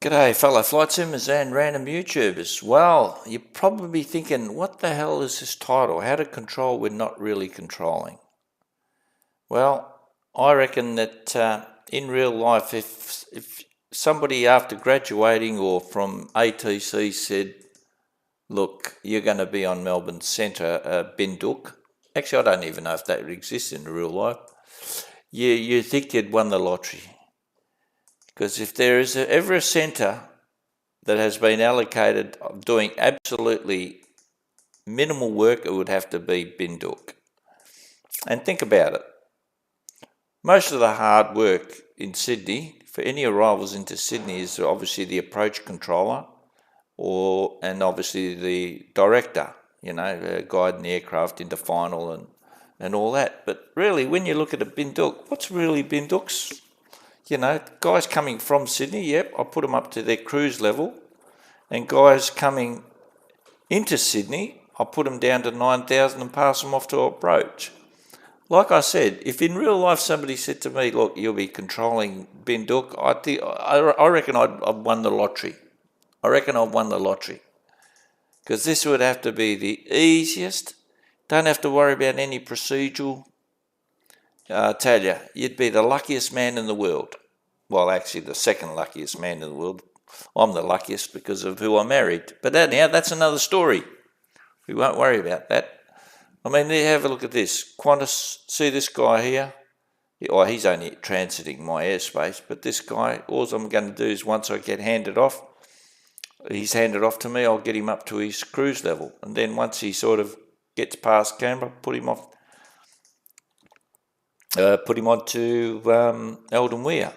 G'day fellow flight simmers and random YouTubers. Well, you're probably thinking, what the hell is this title? How to control we're not really controlling? Well, I reckon that in real life, if somebody after graduating or from ATC said, look, you're going to be on Melbourne Centre, Binduk. Actually, I don't even know if that exists in real life. You think you'd won the lottery. Because if there is ever a centre that has been allocated of doing absolutely minimal work, it would have to be Binduk. And think about it. Most of the hard work in Sydney, for any arrivals into Sydney, is obviously the approach controller and obviously the director, guiding the aircraft into final and all that. But really, when you look at a Binduk, what's really Binduk's? Guys coming from Sydney, yep, I put them up to their cruise level. And guys coming into Sydney, I put them down to 9,000 and pass them off to approach. Like I said, if in real life somebody said to me, look, you'll be controlling Binduk, I reckon I've won the lottery. Because this would have to be the easiest. Don't have to worry about any procedural. I tell you, you'd be the luckiest man in the world. Well, actually, the second luckiest man in the world. I'm the luckiest because of who I married. But anyhow, that's another story. We won't worry about that. I mean, have a look at this. Qantas, see this guy here? Oh, he's only transiting my airspace. But this guy, all I'm going to do is once I get he's handed off to me, I'll get him up to his cruise level. And then once he sort of gets past Canberra, put him on to Eldon Weir.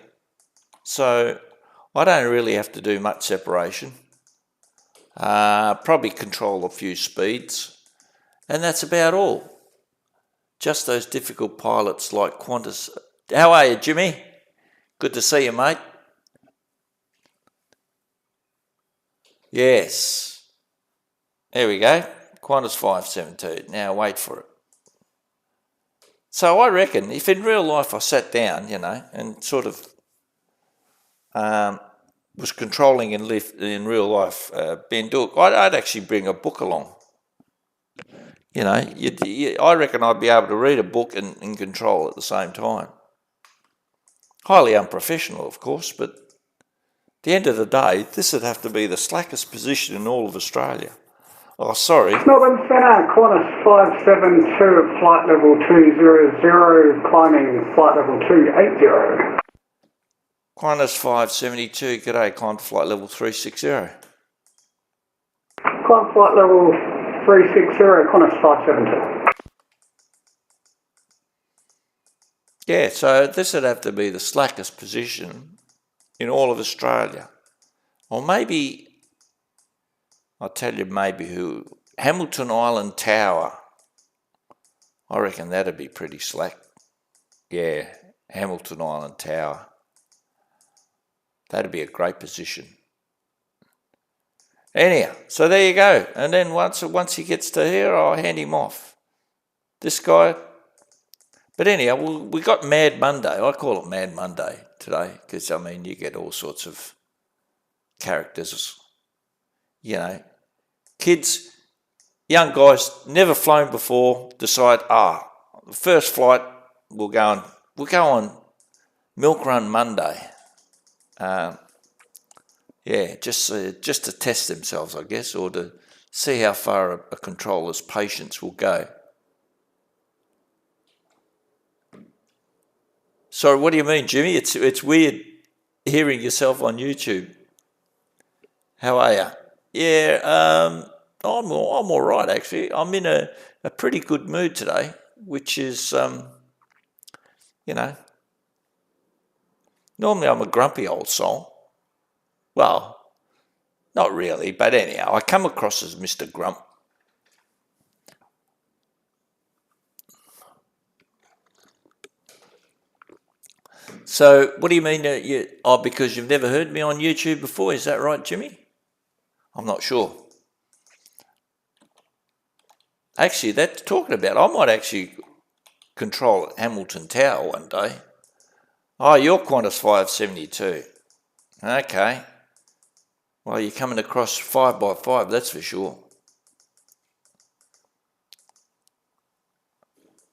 So I don't really have to do much separation. Probably control a few speeds. And that's about all. Just those difficult pilots like Qantas. How are you, Jimmy? Good to see you, mate. Yes. There we go. Qantas 572. Now wait for it. So I reckon if in real life I sat down, and sort of was controlling in real life Binduk, I'd actually bring a book along. I reckon I'd be able to read a book and control at the same time. Highly unprofessional, of course, but at the end of the day, this would have to be the slackest position in all of Australia. Oh, sorry. Melbourne Centre, Qantas 572 at flight level 200, climbing flight level 280. Qantas 572, g'day, climb to flight level 360. Climb flight level 360, Qantas 572. Yeah, so this would have to be the slackest position in all of Australia. Or maybe, I'll tell you maybe who, Hamilton Island Tower. I reckon that'd be pretty slack. Yeah, Hamilton Island Tower. That'd be a great position. Anyhow, so there you go. And then once he gets to here, I'll hand him off. This guy. But anyhow, we got Mad Monday. I call it Mad Monday today because, you get all sorts of characters. Kids, young guys, never flown before, decide, the first flight, we'll go on Milk Run Monday. Just to test themselves, I guess, or to see how far a controller's patience will go. Sorry, what do you mean, Jimmy? It's weird hearing yourself on YouTube. How are you? Yeah, I'm all right, actually. I'm in a pretty good mood today, which is, normally I'm a grumpy old soul. Well, not really, but anyhow, I come across as Mr. Grump. So, what do you mean? Because you've never heard me on YouTube before, is that right, Jimmy? I'm not sure. Actually, that's talking about, I might actually control at Hamilton Tower one day. Oh, you're Qantas 572. Okay. Well, you're coming across 5x5, that's for sure.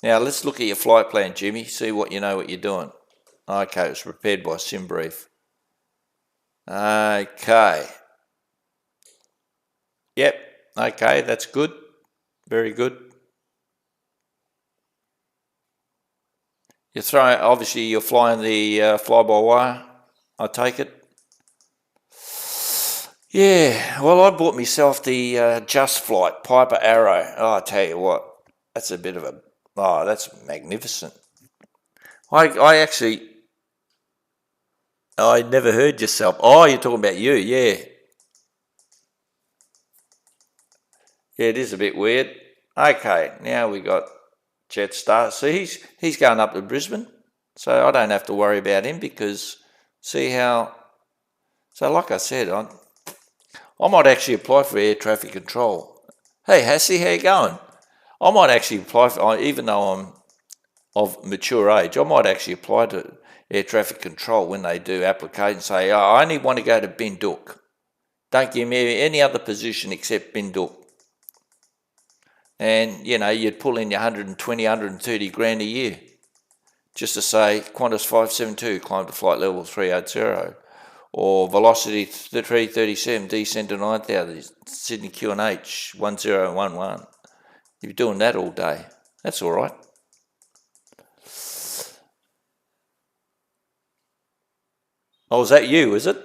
Now, let's look at your flight plan, Jimmy, see what you know what you're doing. Okay, it was prepared by SimBrief. Okay. Yep, okay, that's good. Very good. Obviously you're flying the fly-by-wire, I take it. Yeah, well, I bought myself the Just Flight Piper Arrow. Oh, I tell you what, that's a bit of a, oh, that's magnificent. I never heard yourself. Oh, you're talking about you, yeah. Yeah, it is a bit weird. Okay, now we got Jetstar. See, he's going up to Brisbane, so I don't have to worry about him because see how. So, like I said, I might actually apply for air traffic control. Hey, Hassie, how you going? I might actually apply for, even though I'm of mature age, I might actually apply to air traffic control when they do application. Say, oh, I only want to go to Binduk. Don't give me any other position except Binduk. And, you know, you'd pull in your 120, 130 grand a year just to say Qantas 572, climb to flight level 380. Or velocity 337, descend to 9,000, Sydney QNH 1011. You're doing that all day. That's all right. Oh, is that you, is it?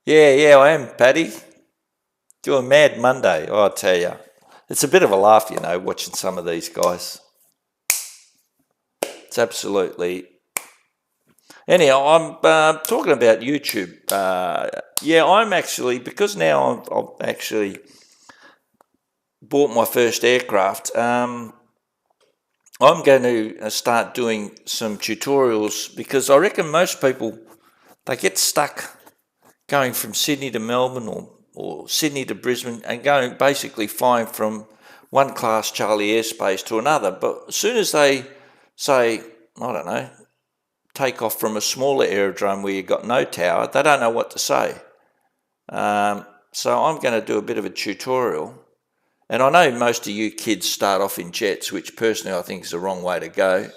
Yeah, I am, Paddy. Doing Mad Monday, oh, I tell you. It's a bit of a laugh, you know, watching some of these guys. It's absolutely... Anyhow, I'm talking about YouTube. Yeah, I'm actually, because now I've actually bought my first aircraft, I'm going to start doing some tutorials because I reckon most people, they get stuck going from Sydney to Melbourne or Sydney to Brisbane and going basically flying from one class Charlie airspace to another. But as soon as they say, I don't know, take off from a smaller aerodrome where you've got no tower, they don't know what to say. So I'm going to do a bit of a tutorial. And I know most of you kids start off in jets, which personally I think is the wrong way to go.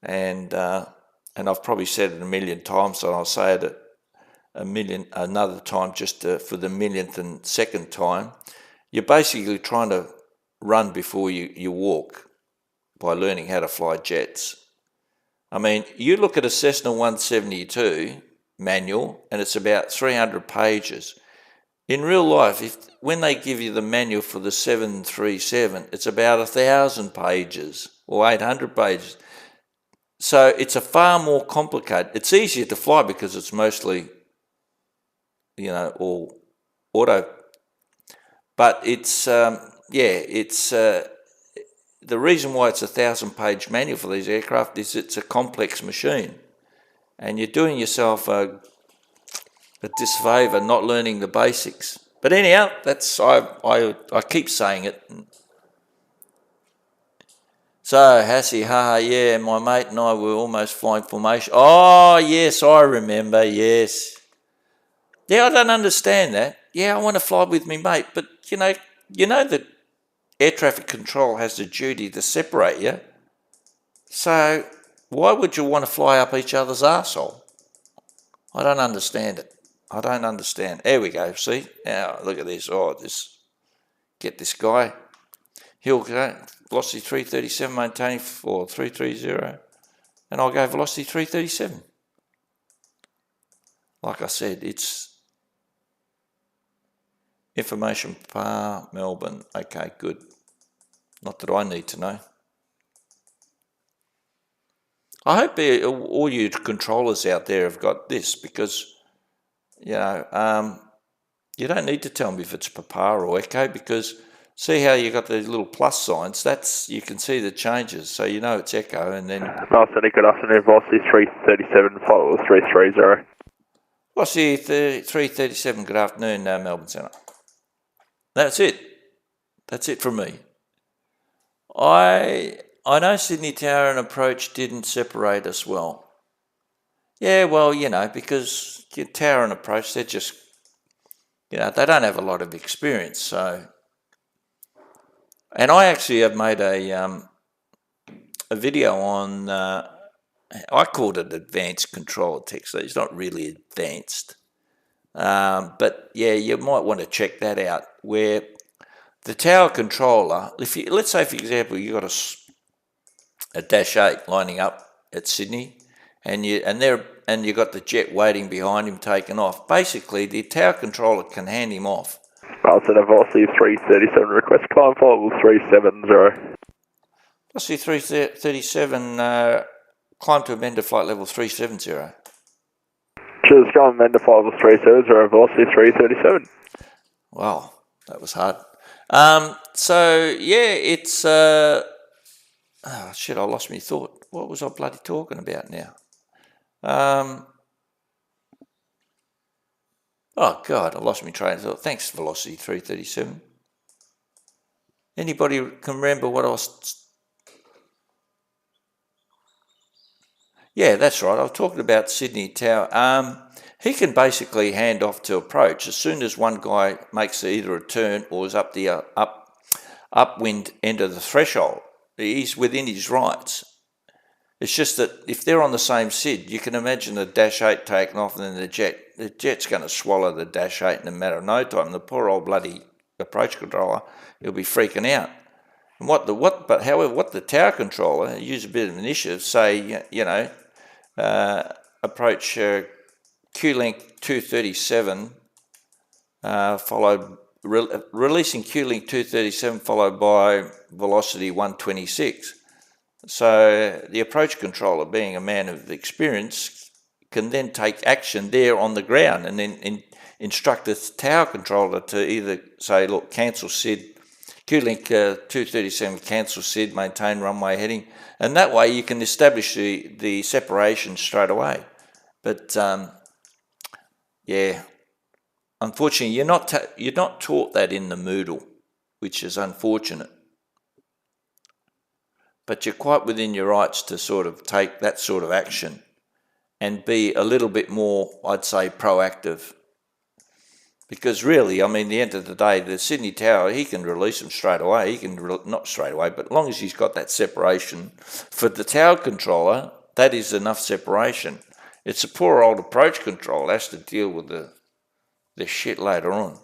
And I've probably said it a million times, so I'll say it another time just for the millionth and second time. You're basically trying to run before you walk by learning how to fly jets. I mean, you look at a Cessna 172 manual and it's about 300 pages. In real life, when they give you the manual for the 737, it's about 1,000 pages or 800 pages. So it's a far more complicated. It's easier to fly because it's mostly, you know, all auto. But it's, the reason why it's a 1,000-page manual for these aircraft is it's a complex machine. And you're doing yourself a disfavour not learning the basics. But anyhow, that's I keep saying it. So, Hassie, haha, yeah, my mate and I were almost flying formation. Oh, yes, I remember, yes. Yeah, I don't understand that. Yeah, I want to fly with me mate, but you know that air traffic control has the duty to separate you. So, why would you want to fly up each other's arsehole? I don't understand it. I don't understand. There we go, see? Now, look at this. Oh, get this guy. He'll go velocity 337, maintaining for 330. And I'll go velocity 337. Like I said, it's information par Melbourne. Okay, good. Not that I need to know. I hope all you controllers out there have got this because, you know, you don't need to tell me if it's Papa or Echo because see how you got these little plus signs? That's, you can see the changes, so you know it's Echo and then... Marcini, good afternoon, velocity 337, follow 330. Velocity 337, good afternoon, Melbourne Centre. That's it. That's it from me. I know Sydney Tower and Approach didn't separate us well. Yeah, well, because your Tower and Approach, they're just, they don't have a lot of experience. So, and I actually have made a video on, I called it advanced control text. It's not really advanced. But yeah, you might want to check that out, where the tower controller, let's say for example you got a Dash 8 lining up at Sydney, and you got the jet waiting behind him taking off. Basically, the tower controller can hand him off. Velocity Velocity 337, request climb flight level 370. Velocity 337, climb to amend to flight level 370. Choose climb amend to flight level 370, Velocity 337. Wow, that was hard. So yeah, it's shit, I lost my thought. What was I bloody talking about now? Oh God, I lost my train of thought. Thanks, Velocity 337. Anybody can remember what I was? Yeah, that's right. I was talking about Sydney Tower. He can basically hand off to Approach as soon as one guy makes either a turn or is up the upwind end of the threshold. He's within his rights. It's just that if they're on the same SID, you can imagine the Dash 8 taking off and then the jet's going to swallow the Dash 8 in a matter of no time. The poor old bloody approach controller, he'll be freaking out. And what the tower controller, use a bit of initiative, say, approach Q-Link 237, releasing Q-Link 237 followed by velocity 126. So the approach controller, being a man of experience, can then take action there on the ground and then instruct the tower controller to either say, look, cancel SID, Q-Link 237 cancel SID, maintain runway heading, and that way you can establish the separation straight away. But yeah, unfortunately, you're not taught that in the Moodle, which is unfortunate. But you're quite within your rights to sort of take that sort of action and be a little bit more, I'd say, proactive. Because really, I mean, at the end of the day, the Sydney Tower, he can release them straight away. He can, not straight away, but as long as he's got that separation. For the tower controller, that is enough separation. It's a poor old approach control has to deal with the shit later on.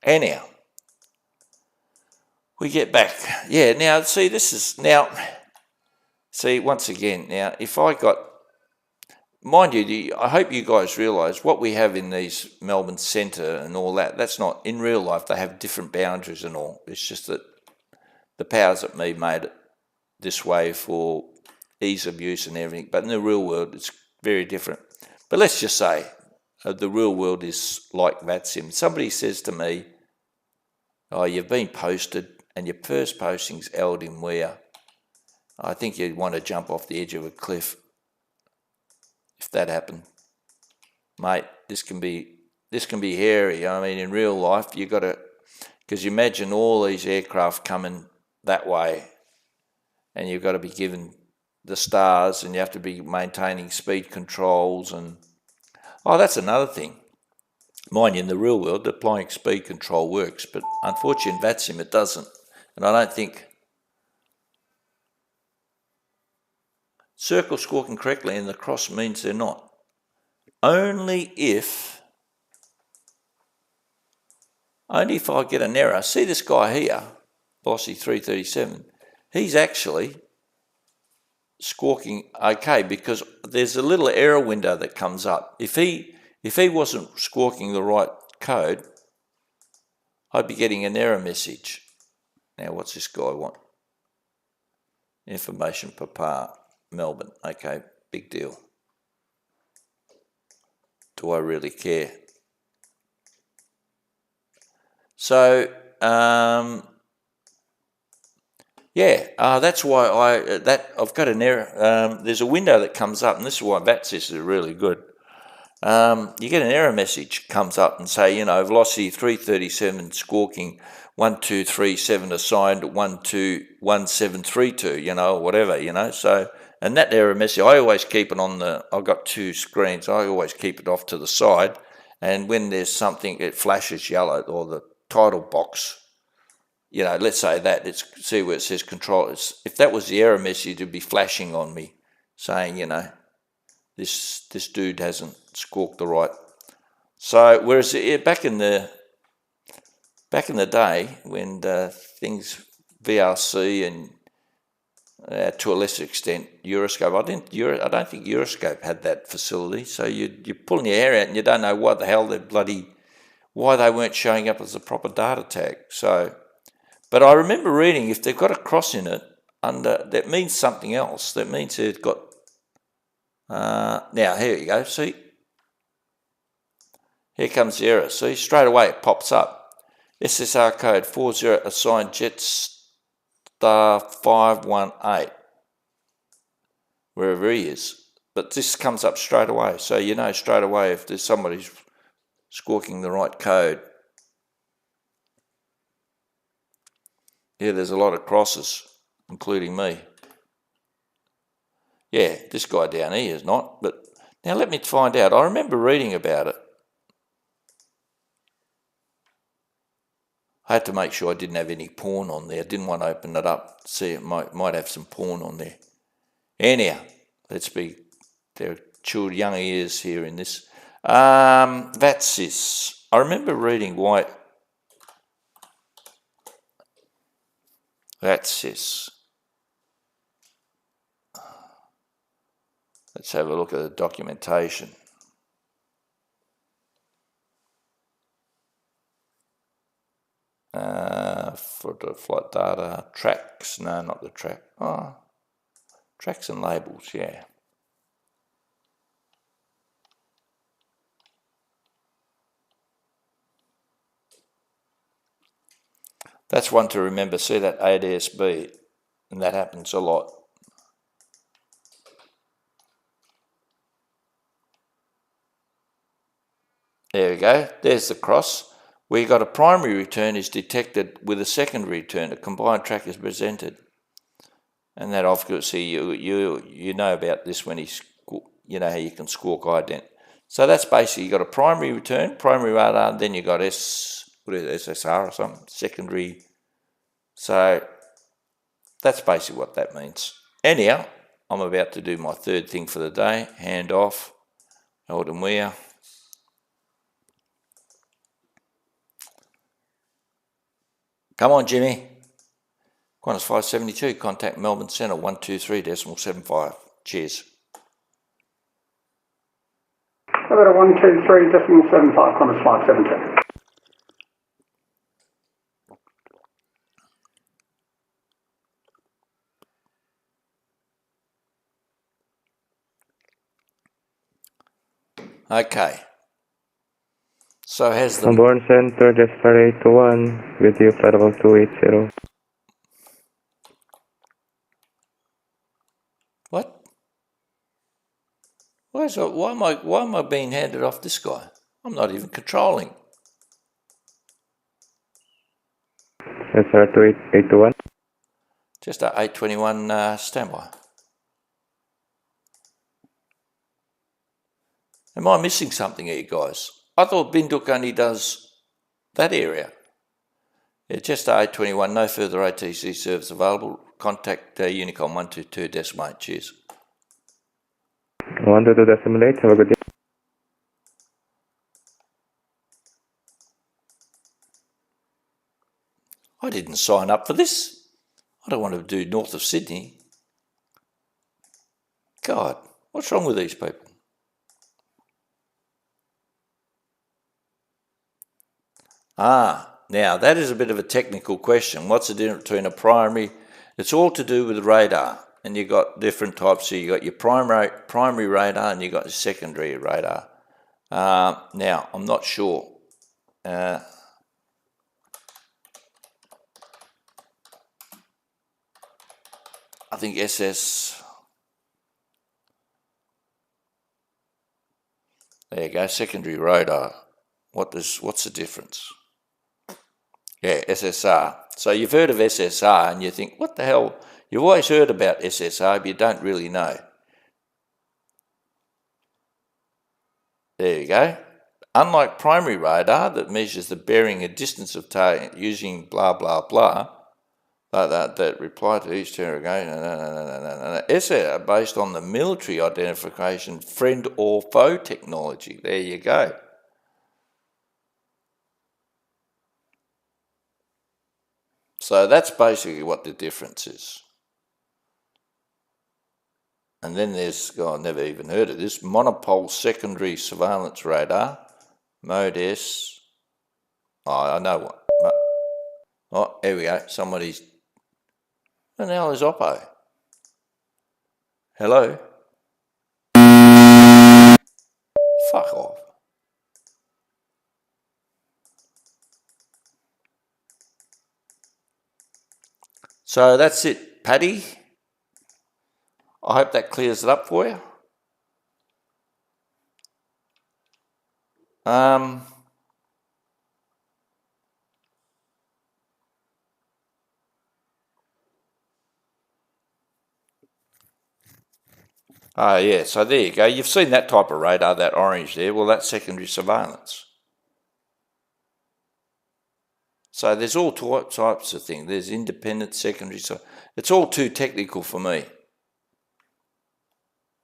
Anyhow, we get back. Yeah, now, see, once again, now, if I got, mind you, I hope you guys realise what we have in these Melbourne Centre and all that, that's not, in real life, they have different boundaries and all. It's just that the powers that be made it this way for ease of use and everything. But in the real world, it's very different. But let's just say the real world is like VATSIM. Somebody says to me, oh, you've been posted and your first posting's held in where? I think you'd want to jump off the edge of a cliff if that happened. Mate, this can be hairy. I mean, in real life, you got to, because you imagine all these aircraft coming that way and you've got to be given the stars and you have to be maintaining speed controls and, oh, that's another thing. Mind you, in the real world, applying speed control works, but unfortunately in VATSIM it doesn't. And I don't think circle squawking correctly and the cross means they're not. Only if I get an error. See this guy here, Bossy 337, he's actually squawking okay because there's a little error window that comes up. If he wasn't squawking the right code, I'd be getting an error message. Now, what's this guy want? Information Papa, Melbourne. Okay, big deal. Do I really care? So, that's why I've got an error. There's a window that comes up, and this is why VATSIS is really good. you get an error message comes up and say, velocity 337 squawking 1237 assigned 121732, whatever, so, and that error message, I always keep it on I've got two screens, I always keep it off to the side, and when there's something, it flashes yellow, or the title box, let's say that, see where it says control, if that was the error message, it'd be flashing on me, saying, this dude hasn't squawked the right. So whereas back in the day when things VRC and to a lesser extent Euroscope, I don't think Euroscope had that facility. So you're pulling your hair out and you don't know why the hell why they weren't showing up as a proper data tag. So, but I remember reading if they've got a cross in it that means something else. That means they've got. Now here you go. See. Here comes the error. See, straight away it pops up. SSR code 40 assigned Jetstar 518, wherever he is. But this comes up straight away. So you know straight away if there's somebody's squawking the right code. Yeah, there's a lot of crosses, including me. Yeah, this guy down here is not. But now let me find out. I remember reading about it. I had to make sure I didn't have any porn on there. I didn't want to open it up, see it might have some porn on there. Anyhow, there are chilled young ears here in this. That's this. I remember reading why. That's this. Let's have a look at the documentation. For the flight data, tracks, no, not the track. Oh, tracks and labels, yeah. That's one to remember. See that ADSB, and that happens a lot. There we go. There's the cross. Where you got a primary return is detected with a secondary return. A combined track is presented, and that obviously you know about this when how you can squawk ident. So that's basically you got a primary return, primary radar, and then you got SSR or something, secondary. So that's basically what that means. Anyhow, I'm about to do my third thing for the day. Hand off, hold and wear. Come on, Jimmy. Qantas 572, contact Melbourne Centre 123.75. Cheers. I've got a 123.75 Qantas 572. Okay. So has the... Melbourne Centre, Jetstar 821, with you, flight level 280. What? Why am I being handed off this guy? I'm not even controlling. Jetstar 821. Just a 821 standby. Am I missing something here, guys? I thought Binduk only does that area. Yeah, just a 821, no further ATC service available. Contact Unicom 122.8. Cheers. 122.8, have a good day. I didn't sign up for this. I don't want to do north of Sydney. God, what's wrong with these people? Now that is a bit of a technical question. What's the difference between a primary? It's all to do with the radar, and you've got different types. So you got your primary radar, and you got your secondary radar. Now I'm not sure. I think SS. There you go, secondary radar. What's the difference? Yeah, SSR. So you've heard of SSR and you think, what the hell? You've always heard about SSR, but you don't really know. There you go. Unlike primary radar that measures the bearing and distance of target using blah, blah, blah, that reply to each interrogation, SSR based on the military identification friend or foe technology. There you go. So that's basically what the difference is. And then there's, I've never even heard of this, monopole secondary surveillance radar, mode S. Oh, I know what. Oh, here we go. Somebody's. What the hell is Oppo? Hello? Fuck off. So that's it, Paddy. I hope that clears it up for you. Oh yeah, so there you go. You've seen that type of radar, that orange there. Well, that's secondary surveillance. So there's all types of things. There's independent, secondary, so it's all too technical for me.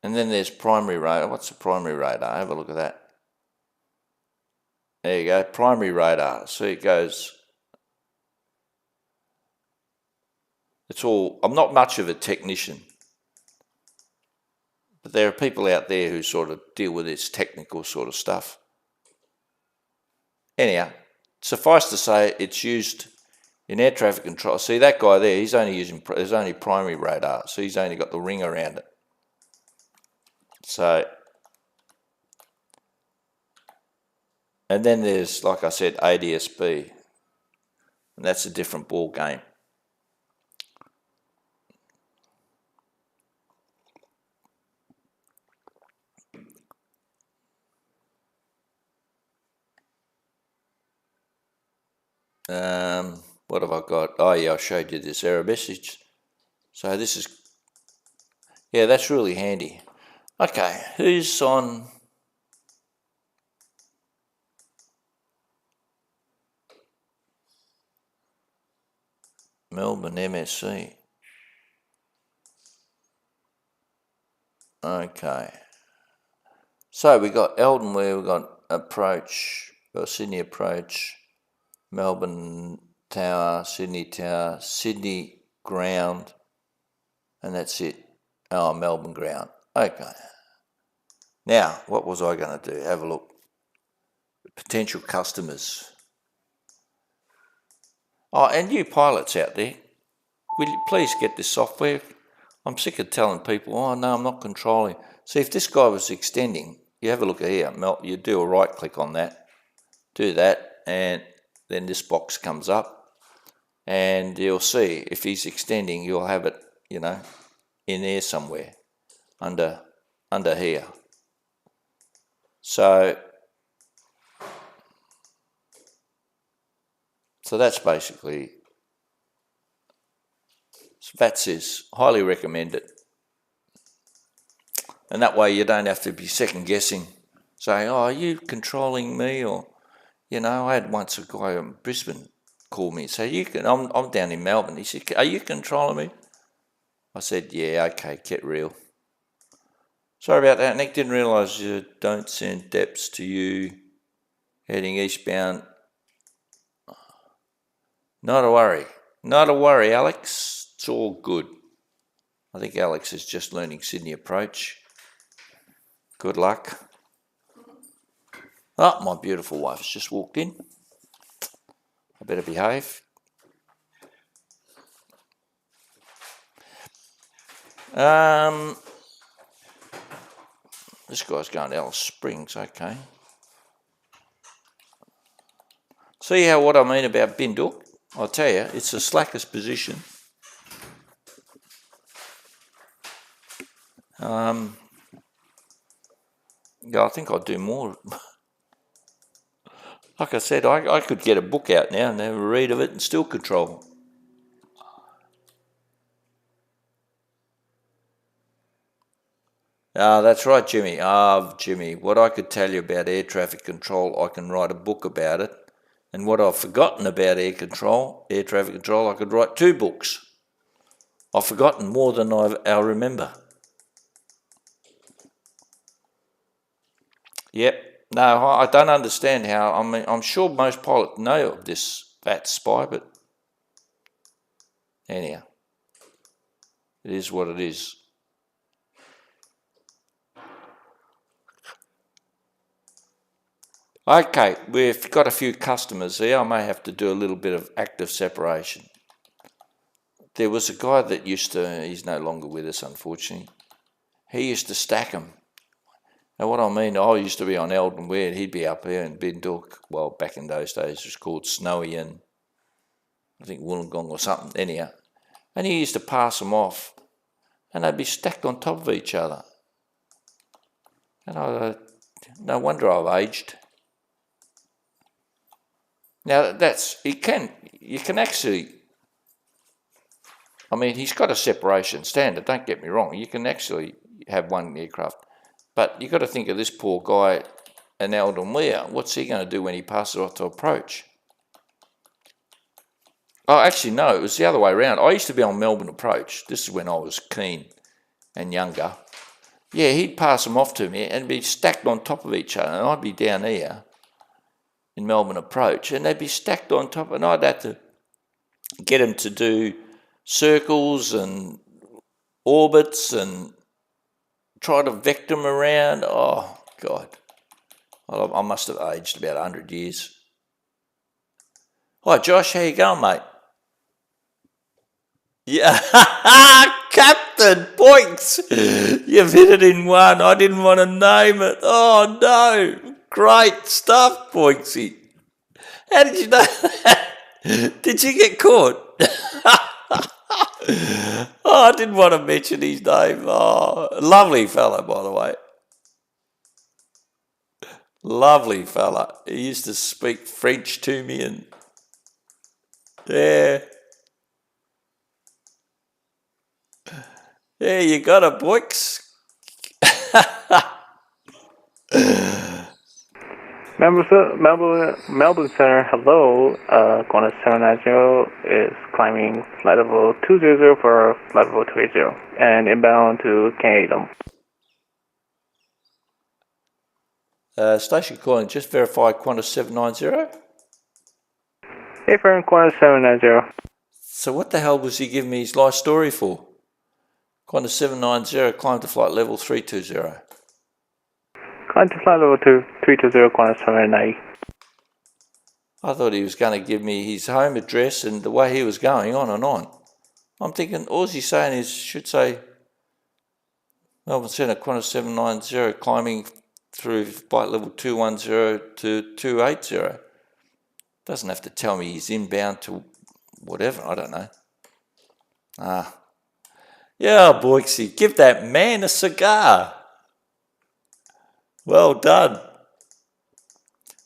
And then there's primary radar. What's the primary radar? Have a look at that. There you go, primary radar. See, it goes. It's all. I'm not much of a technician, but there are people out there who sort of deal with this technical sort of stuff. Anyhow, suffice to say, it's used in air traffic control. See that guy there? He's only using. There's only primary radar, so he's only got the ring around it. So, and then there's, like I said, ADSB, and that's a different ball game. What have I got? Oh yeah, I showed you this error message. So this is, yeah, that's really handy. Okay, who's on? Melbourne MSC. Okay. So we got Eldonware, we got Approach, or Sydney Approach, Melbourne Tower, Sydney Ground, and that's it. Oh, Melbourne Ground. Okay. Now, what was I going to do? Have a look. Potential customers. Oh, and you pilots out there, will you please get this software? I'm sick of telling people, oh no, I'm not controlling. See, if this guy was extending, you have a look here, you do a right click on that, do that, and then this box comes up, and you'll see if he's extending, you'll have it, you know, in there somewhere, under here. So that's basically, VATS is highly recommend it. And that way you don't have to be second guessing, saying, oh, are you controlling me? Or, you know, I had once a guy in Brisbane call me and say, I'm down in Melbourne. He said, are you controlling me? I said, yeah, okay, get real. Sorry about that, Nick. Didn't realise you don't send depths to you heading eastbound. Not a worry. Not a worry, Alex. It's all good. I think Alex is just learning Sydney Approach. Good luck. Oh, my beautiful wife has just walked in. I better behave. This guy's going to Alice Springs, okay. See how what I mean about Binduk? I'll tell you, it's the slackest position. Yeah, I think I'll do more. Like I said, I could get a book out now and have a read of it and still control. That's right, Jimmy. Jimmy, what I could tell you about air traffic control, I can write a book about it. And what I've forgotten about air traffic control, I could write 2 books. I've forgotten more than I'll remember. Yep. No, I don't understand how. I mean, I'm sure most pilots know of this VAT spy, but anyhow, it is what it is. Okay, we've got a few customers here. I may have to do a little bit of active separation. There was a guy that he's no longer with us, unfortunately. He used to stack them. Now, what I mean, I used to be on Eldon Weir, he'd be up here in Binduk. Well, back in those days, it was called Snowy and I think Wollongong or something, anyhow. And he used to pass them off, and they'd be stacked on top of each other. And no wonder I've aged. Now, you can actually, I mean, he's got a separation standard, don't get me wrong. You can actually have one aircraft. But you've got to think of this poor guy in Eldon Weir. What's he going to do when he passes off to Approach? Oh, actually, no, it was the other way around. I used to be on Melbourne Approach. This is when I was keen and younger. Yeah, he'd pass them off to me and be stacked on top of each other. And I'd be down here in Melbourne Approach, and they'd be stacked on top, and I'd have to get him to do circles and orbits and try to vector them around. Oh, God. I must have aged about 100 years. Hi, Josh. How you going, mate? Yeah. Captain Points. You've hit it in one. I didn't want to name it. Oh, no. Great stuff, Pointsy. How did you know that? Did you get caught? Oh, I didn't want to mention his name. Oh, lovely fella, by the way. Lovely fella. He used to speak French to me and yeah. Yeah, you got it, boys. Melbourne Center, hello. Qantas 790 is climbing flight level 200 for flight level 280 and inbound to Canada. Station calling, just verify Qantas 790. Vfr Qantas 790. So what the hell was he giving me his life story for? Qantas 790, climb to flight level 320. Climb to flight level 320, Qantas 790. I thought he was going to give me his home address and the way he was going on and on. I'm thinking, all he's saying is, should say, Melbourne Centre, Qantas 790, climbing through flight level 210 to 280. Doesn't have to tell me he's inbound to whatever, I don't know. Yeah, Boyksy, give that man a cigar. Well done.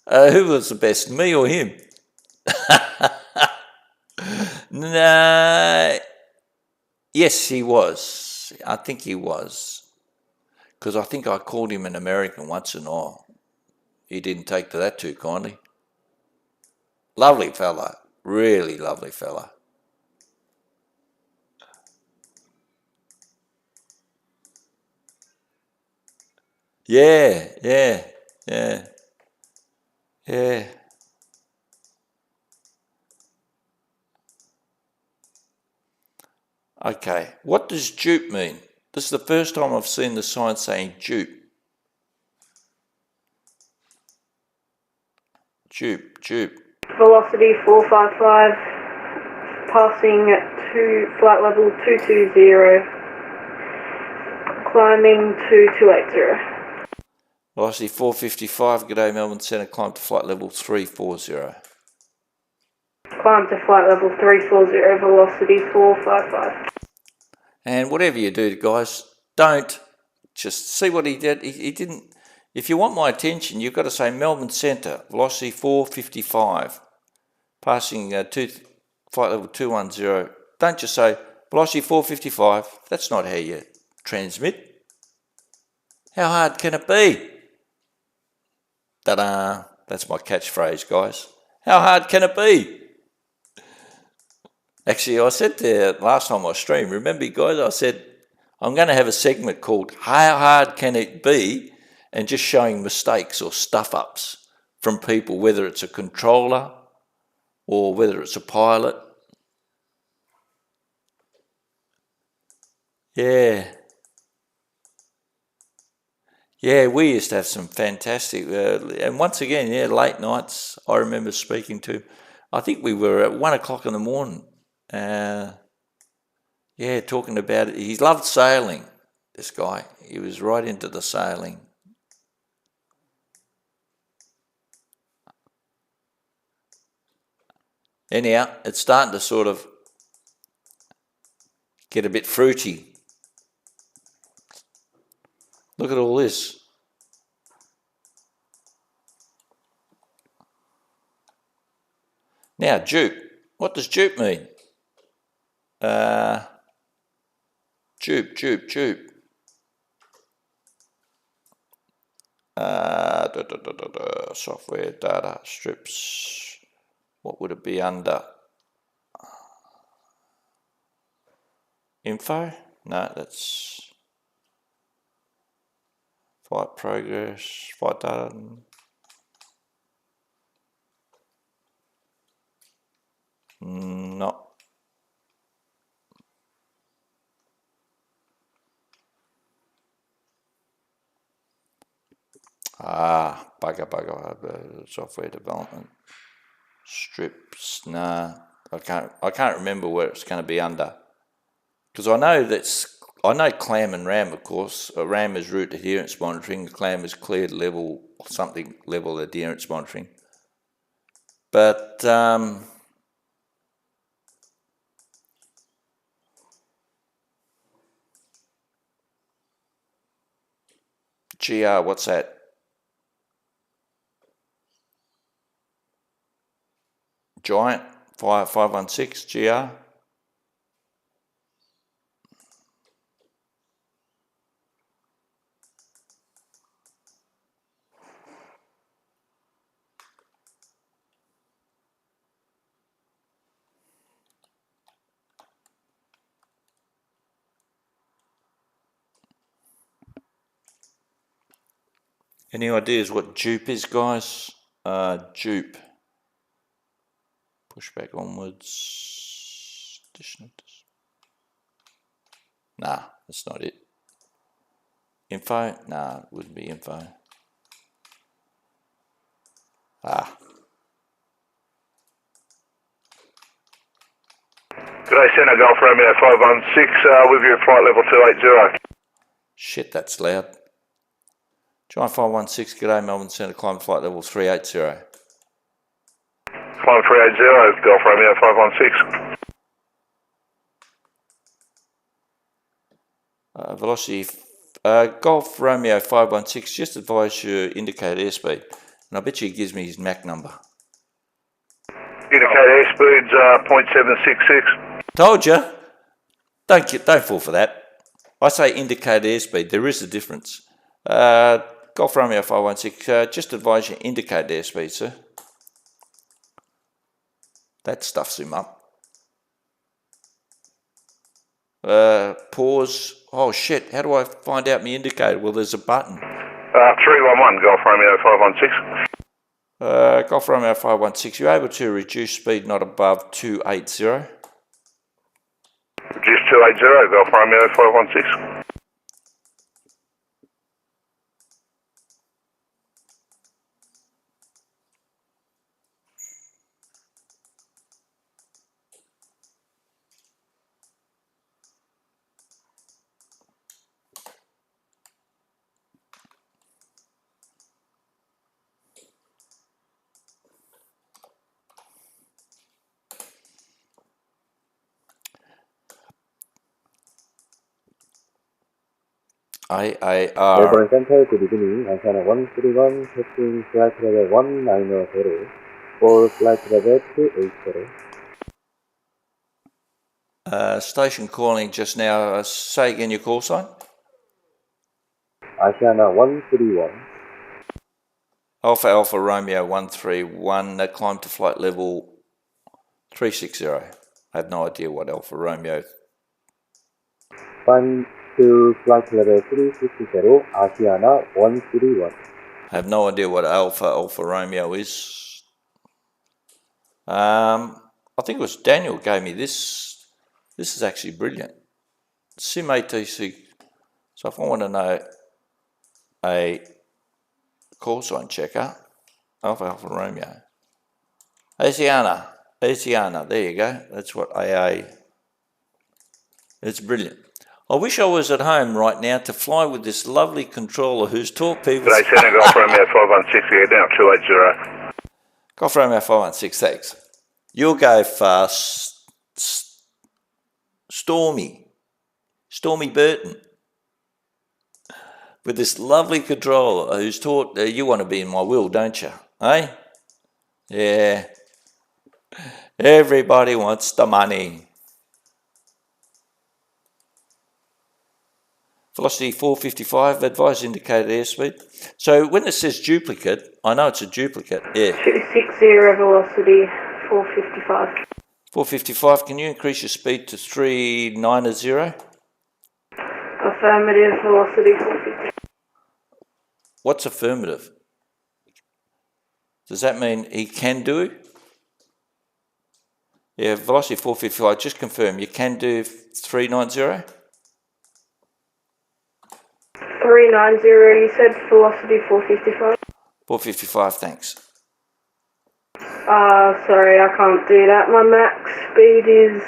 Who was the best, me or him? No. Yes, he was. I think he was. Because I think I called him an American once and all. He didn't take to that too kindly. Lovely fella. Really lovely fella. Yeah. Okay, what does dupe mean? This is the first time I've seen the sign saying dupe. Dupe. Velocity 455, passing to flight level 220, climbing to 280. Velocity 455, g'day Melbourne Centre, climb to flight level 340. Climb to flight level 340, velocity 455. And whatever you do, guys, don't just see what he did. He didn't. If you want my attention, you've got to say Melbourne Centre, velocity 455, passing flight level 210. Don't just say velocity 455. That's not how you transmit. How hard can it be? Ta-da! That's my catchphrase, guys. How hard can it be? Actually, I said there last time I streamed, remember guys, I said, I'm going to have a segment called How Hard Can It Be? And just showing mistakes or stuff-ups from people, whether it's a controller or whether it's a pilot. Yeah. Yeah, we used to have some fantastic, and once again, yeah, late nights, I remember speaking to, I think we were at 1 o'clock in the morning, yeah, talking about it. He loved sailing, this guy. He was right into the sailing. Anyhow, it's starting to sort of get a bit fruity. Look at all this. Now, dupe. What does dupe mean? Dupe. Software data strips. What would it be under? Info? No, that's flight progress, flight data. No. Bugger, software development. Strips, nah. I can't remember where it's going to be under. Because I know clam and ram, of course. RAM is route adherence monitoring, clam is cleared level, something level adherence monitoring. But GR, what's that? Giant 516 GR. Any ideas what dupe is, guys? Dupe. Push back onwards. Nah, that's not it. Info? Nah, it wouldn't be info. G'day, Centre Golf Romeo 516, with you at flight level 280. Shit, that's loud. Giant 516, g'day, Melbourne Centre, climb flight level 380. Climb 380, Golf Romeo 516. Velocity, Golf Romeo 516, just advise you indicate airspeed. And I bet you he gives me his MAC number. Indicate airspeed's 0.766. Told you. Don't fall for that. I say indicate airspeed. There is a difference. Golf Romeo 516, just advise you indicate airspeed, sir. That stuffs him up. Pause. Oh shit, how do I find out my indicator? Well, there's a button. 311, Golf Romeo 516. Golf Romeo 516, you're able to reduce speed not above 280. Reduce 280, Golf Romeo 516. AAR. Melbourne Central to beginning, Antenna 131, testing flight level 190 for flight level 280. Station calling just now. Say again your call sign. Antenna 131. Alpha Alpha Romeo 131, climb to flight level 360. I have no idea what Alpha Romeo. Climb to flight level 360, Asiana 131. I have no idea what Alpha Alpha Romeo is. I think it was Daniel gave me this. This is actually brilliant. Sim ATC. So if I want to know a call sign checker, Alpha Alpha Romeo. Asiana, there you go. That's what AA. It's brilliant. I wish I was at home right now to fly with this lovely controller who's taught people. Today, Santa Golf Romeo 516, we're down 280. Golf Romeo 516, thanks. You'll go fast. Stormy Burton. With this lovely controller who's taught, you want to be in my will, don't you? Eh? Yeah. Everybody wants the money. Velocity 455, advise indicated airspeed. So when it says duplicate, I know it's a duplicate, yeah. 260 velocity 455. 455, can you increase your speed to 390? Affirmative, velocity 450. What's affirmative? Does that mean he can do? Yeah, velocity 455, just confirm, you can do 390? 390, you said velocity 455? 455, thanks. Sorry, I can't do that. My max speed is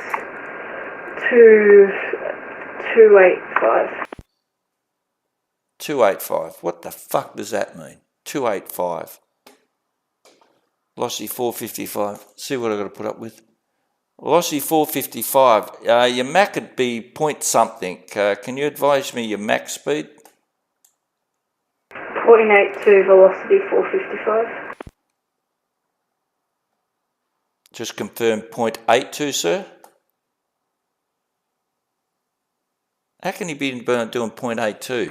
285. 285, what the fuck does that mean? 285. Velocity 455, see what I've got to put up with. Velocity 455, your Mac would be point something. Can you advise me your max speed? 0.82, velocity 455. Just confirm 0.82, sir. How can he be doing 0.82?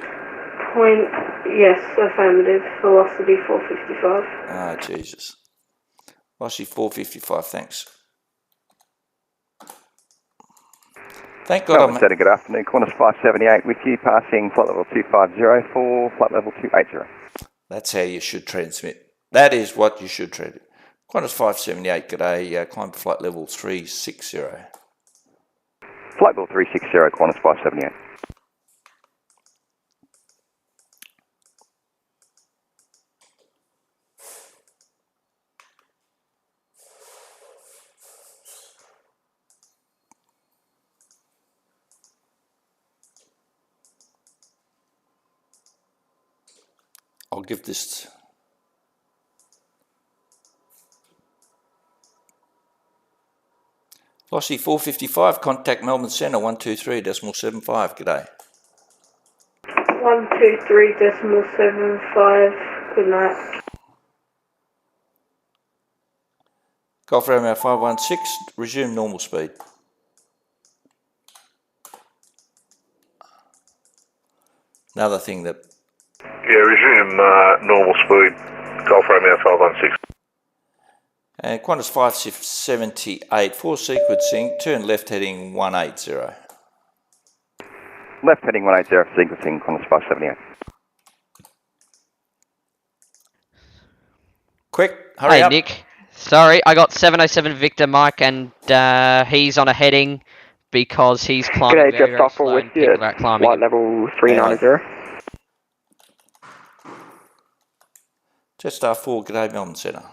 Yes, affirmative, velocity 455. Ah, Jesus. Velocity 455, thanks. Thank God I'm... Good afternoon, Qantas 578 with you, passing flight level 250 for flight level 280. That's how you should transmit. That is what you should transmit. Qantas 578, g'day, climb to flight level 360. Flight level 360, Qantas 578. I'll give this... Velocity 455, contact Melbourne Centre 123.75, g'day. 123.75, good night. Golf Romeo 516, resume normal speed. Another thing that... Yeah, resume normal speed, Golf Romeo 516. And Qantas 578, 4 sequencing, turn left heading 180. Left heading 180, sequencing, Qantas 578. Quick, hurry up. Hey, Nick. Sorry, I got 707 Victor Mike, and he's on a heading because he's climbing very, very slow and people are climbing. Flight level 390. Jetstar 4, g'day Melbourne Centre.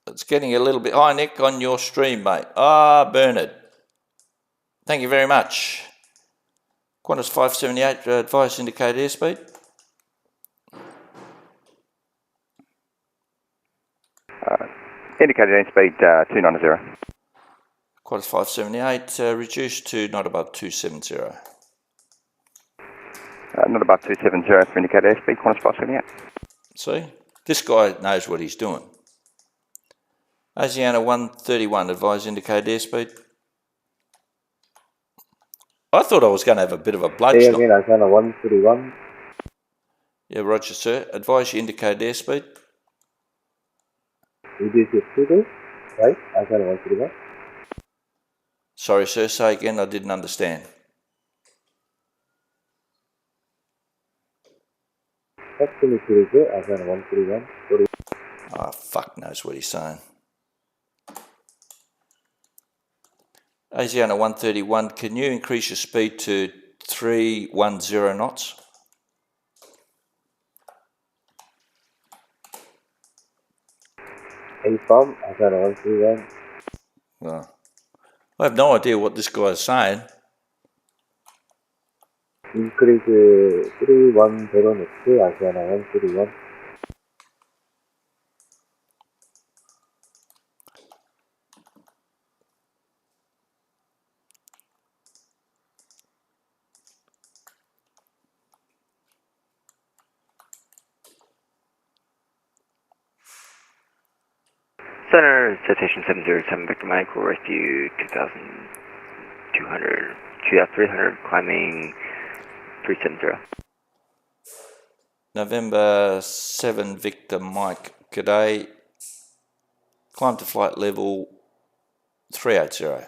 It's getting a little bit... Hi, Nick, on your stream, mate. Bernard. Thank you very much. Qantas 578, advise indicated airspeed. Indicated airspeed 290. Qantas 578, reduced to not above 270. Not above 270 for indicated airspeed, Qantas 578. See? This guy knows what he's doing. Asiana 131, advise indicated airspeed. I thought I was going to have a bit of a blood Say shot. again, Asiana 131. Yeah, roger, sir. Advise your indicated airspeed. Reduce your speed, right? Asiana 131. Sorry, sir. Say again. I didn't understand. Taxi cruise, Asiana 131. Oh, fuck knows what he's saying. Asiana 131, can you increase your speed to 310 knots? AFOM, Asiana 131. Well, I have no idea what this guy is saying. Increase 310 knots, Asiana 131. Center, citation 707, Victor Mike, will rescue 2,200, 2,300, climbing 370. November 7, Victor Mike, g'day. Climb to flight level 380.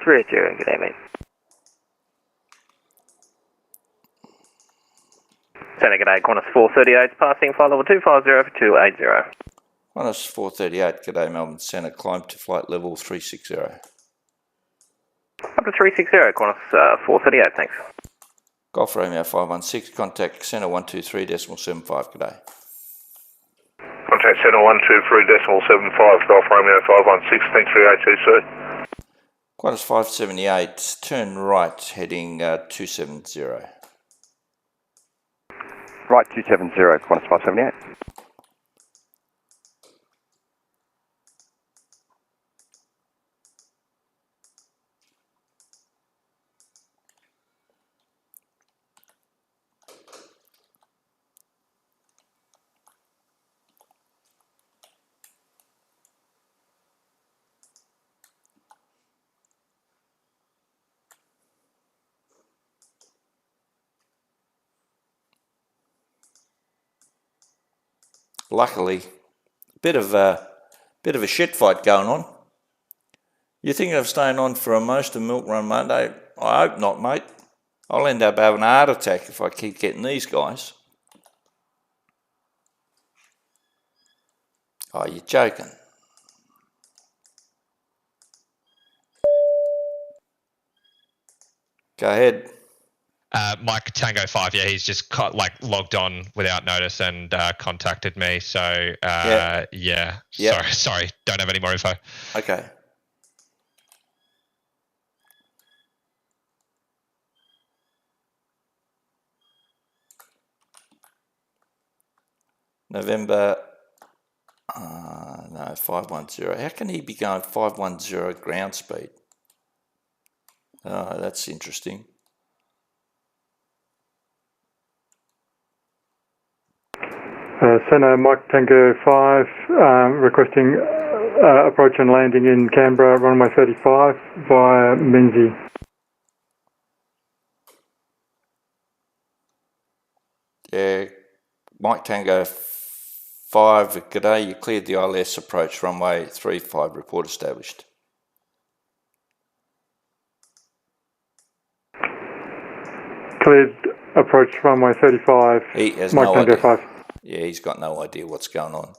380, good day, mate. Center, good day. Qantas 438, passing flight level 250 for 280. Qantas 438, g'day Melbourne Centre, climb to flight level 360. Up to 360, Qantas 438, thanks. Golf Romeo 516, contact Centre 123.75, g'day. Contact Centre 123.75, Golf Romeo 516, thanks for your ATC. Qantas 578, turn right, heading 270. Right 270, Qantas 578. Luckily, bit of a shit fight going on. You thinking of staying on for most of Milk Run Monday? I hope not, mate. I'll end up having a heart attack if I keep getting these guys. Oh, you're joking. Go ahead. Mike Tango 5, yeah, he's just logged on without notice and contacted me. So, yeah. Sorry, don't have any more info. Okay. November, no, 510. How can he be going 510 ground speed? Oh, that's interesting. Centre Mike Tango 5, requesting approach and landing in Canberra, runway 35 via Menzies. Yeah, Mike Tango 5, g'day, you cleared the ILS approach, runway 35, report established. Cleared approach runway 35, He has Mike no Tango idea. 5. Yeah, he's got no idea what's going on.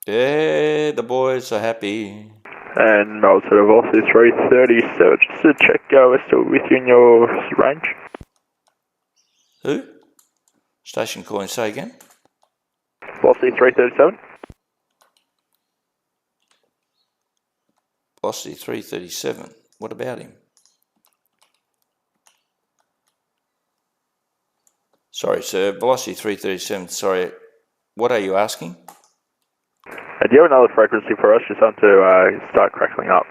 Yeah, the boys are happy. And Melbourne Center Velocity 337, just to check we're still within your range. Who? Station calling, say again. Velocity 337. Velocity 337. What about him? Sorry, sir. Velocity 337. Sorry. What are you asking? Do you have another frequency for us? Just want to start crackling up.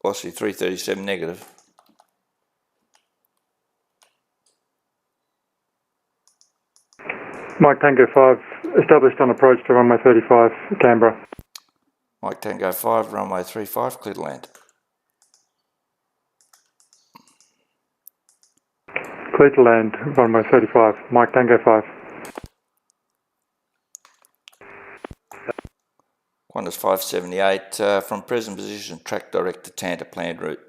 Velocity 337 negative. Mike Tango 5, established on approach to runway 35, Canberra. Mike Tango 5, runway 35, clear to land. Clear to land, runway 35, Mike Tango 5. Qantas 578, from present position, track direct to Tanta, planned route.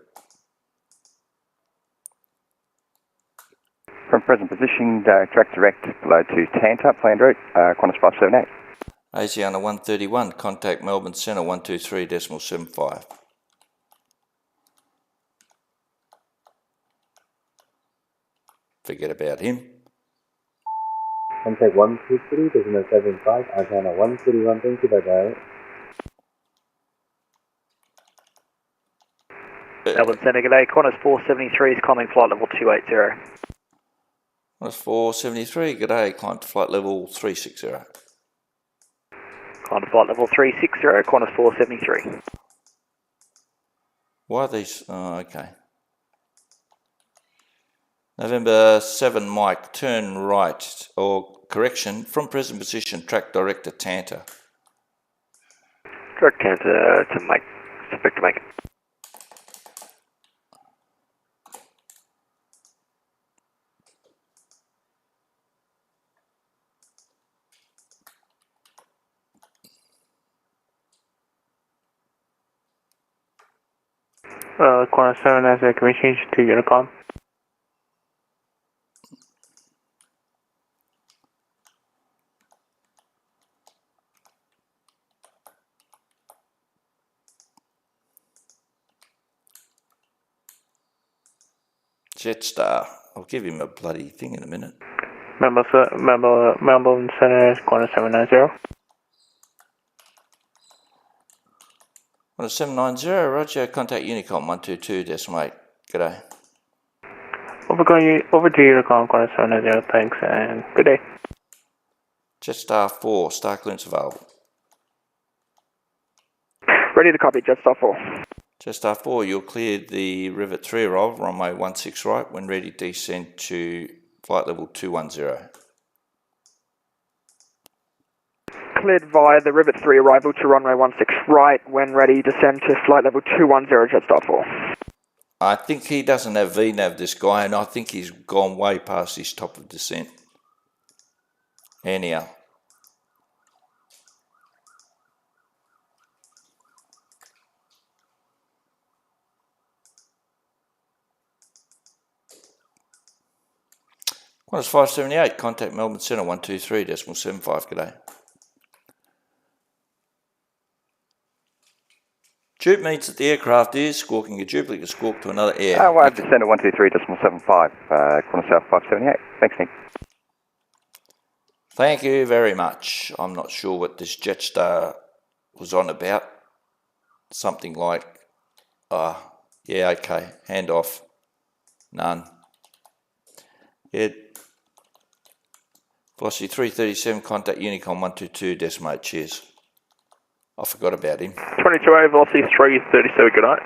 From present position, track direct below to Tanta, planned route, Qantas 578. Asiana 131, contact Melbourne Centre 123.75. Forget about him. Contact 123.75, Asiana 131, thank you, bye-bye. Melbourne Centre, good day. Qantas 473 is climbing flight level 280. Qantas 473, good day. Climb to flight level 360. Climb to flight level 360, Qantas 473. Why are these? Oh, okay. November 7, Mike, turn right, or correction, from present position, track direct to Tanta. Direct Tanta to Mike, Victor Mike. Qantas 7 as a can we change to Unicom? Jetstar, I'll give him a bloody thing in a minute. Melbourne Centre, Qantas 790. Qantas 790, roger, contact Unicom 122.8. G'day. Over to Unicom, Qantas 790, thanks, and good day. Jetstar 4, star clearance available. Ready to copy, Jetstar 4. Jetstar 4, you'll clear the Rivet 3 arrival, runway 16 right, when ready descend to flight level 210. Cleared via the Rivet 3 arrival to runway 16 right, when ready descend to flight level 210, Jetstar 4. I think he doesn't have VNAV, this guy, and I think he's gone way past his top of descent. Anyhow. Qantas 578, contact Melbourne Centre 123.75, g'day. Jupe means that the aircraft is squawking a duplicate squawk to another air. Well, I've descended 123.75, Qantas South 578. Thanks, Nick. Thank you very much. I'm not sure what this Jetstar was on about. Something like, yeah, okay, hand off. None. Yeah. Velocity 337, contact Unicom 122.8, cheers. I forgot about him. 22A, Velocity 337, good night.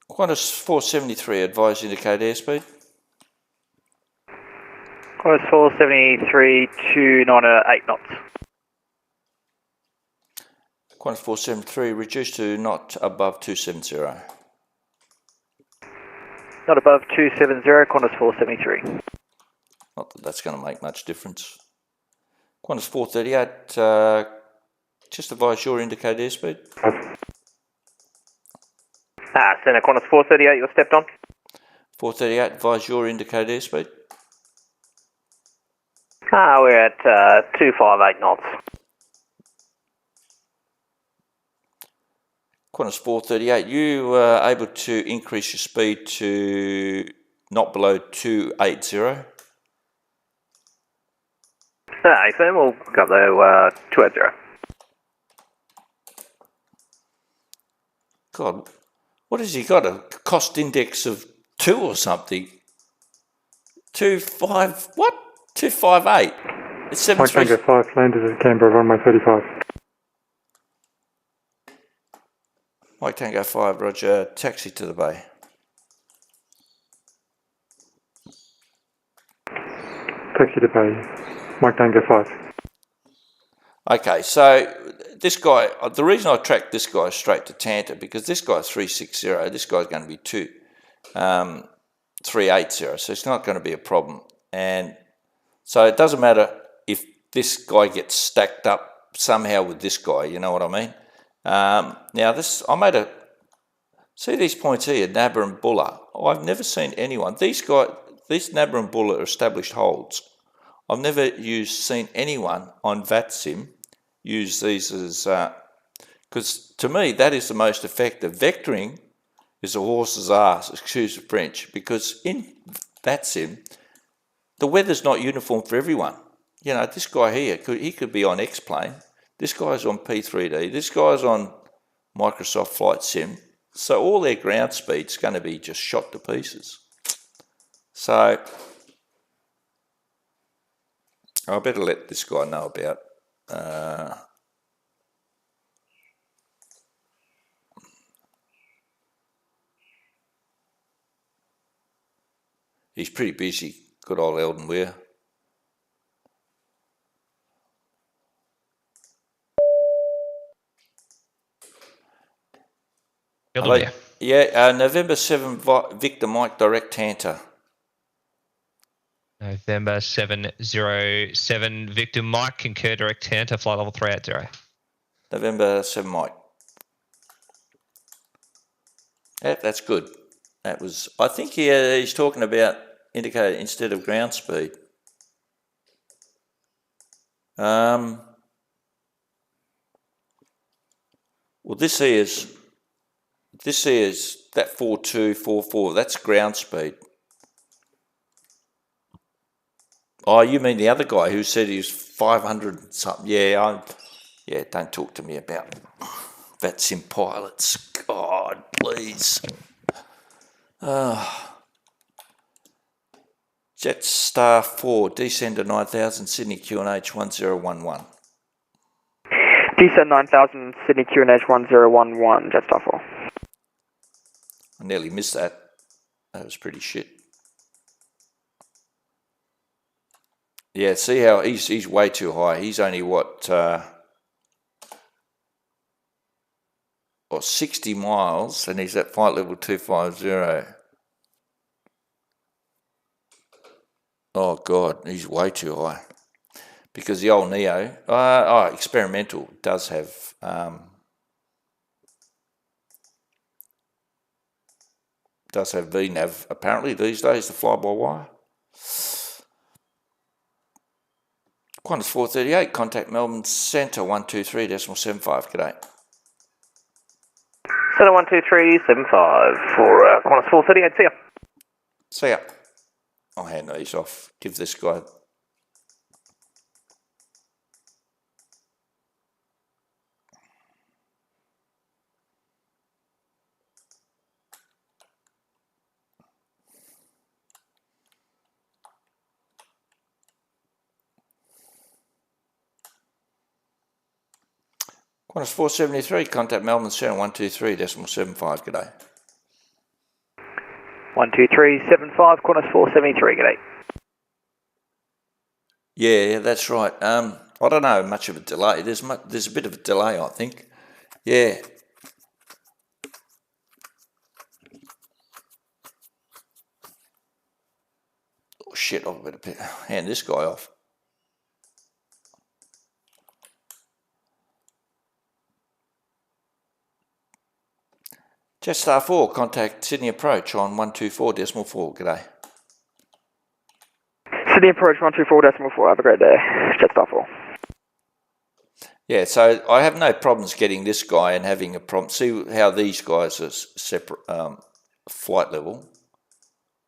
Qantas 473, advise indicate airspeed. Qantas 473, 298 knots. Qantas 473, reduce to not above 270. Not above 270, Qantas 473. Not that that's going to make much difference. Qantas 438, just advise your indicated airspeed. Centre, Qantas 438, you're stepped on. 438, advise your indicated airspeed. We're at 258 knots. Qantas 438, you were able to increase your speed to not below 280. Firm, we'll go there 280. God, what has he got? A cost index of 2 or something? 25, what? 258. It's 73. Tango 5 landed at Canberra, runway 35. Mike Tango 5, roger, taxi to the bay. Taxi to bay, Mike Tango 5. Okay, so this guy, the reason I tracked this guy straight to Tanta, because this guy's 360, this guy's going to be 380, so it's not going to be a problem. And so it doesn't matter if this guy gets stacked up somehow with this guy, you know what I mean? Now this, I made a, see these points here, Nabba and Buller. I've never seen anyone, these Nabba and Buller are established holds. I've never seen anyone on VATSIM use these as, because to me that is the most effective. Vectoring is a horse's ass, excuse the French, because in VATSIM, the weather's not uniform for everyone. You know, this guy here, he could be on X-Plane, this guy's on P3D, this guy's on Microsoft Flight Sim, so all their ground speed's going to be just shot to pieces. So I better let this guy know about he's pretty busy, good old Eldon Weir. Hello. Yeah, November 7, Victor Mike, direct Tanta. November 707, Victor Mike, concur direct Tanta, flight level 380. November 7 Mike. Yeah, that's good. That was, I think he's talking about indicator instead of ground speed. Well, this is that 4244. That's ground speed. Oh, you mean the other guy who said he was 500 and something? Yeah, yeah. Don't talk to me about VATSIM pilots. God, please. Jetstar 4, descender 9000, Sydney QNH 1011. Descend 9000, Sydney QNH 1011, Jetstar 4. I nearly missed that. That was pretty shit. Yeah, see how he's way too high. He's only what 60 miles, and he's at flight level 250. Oh God, he's way too high. Because the old Neo, experimental does have VNAV apparently these days, the fly-by-wire. Qantas 438, contact Melbourne Centre 123.75, g'day. Centre 123.75 for Qantas 438, see ya. See ya. I'll hand these off, give this guy... Qantas 473, contact Melbourne Centre 123.75, g'day. 123.75, Qantas 473, g'day. Yeah, that's right. I don't know much of a delay. There's a bit of a delay, I think. Yeah. Oh shit! I better hand this guy off. Jetstar 4, contact Sydney Approach on 124.4. G'day. Sydney Approach 124.4. Have a great day. Jetstar 4. Yeah, so I have no problems getting this guy and having a problem. See how these guys are separate flight level.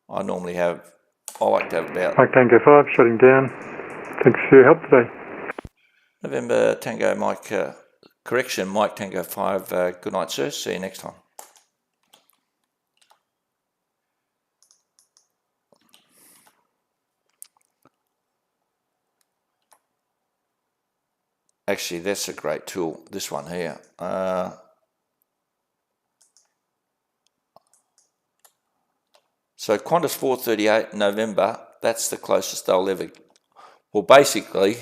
I like to have about... Mike Tango 5, shutting down. Thanks for your help today. November Tango Mike, correction, Mike Tango 5, good night, sir. See you next time. Actually, that's a great tool, this one here. So Qantas 438 November, that's the closest they'll ever... Well, basically,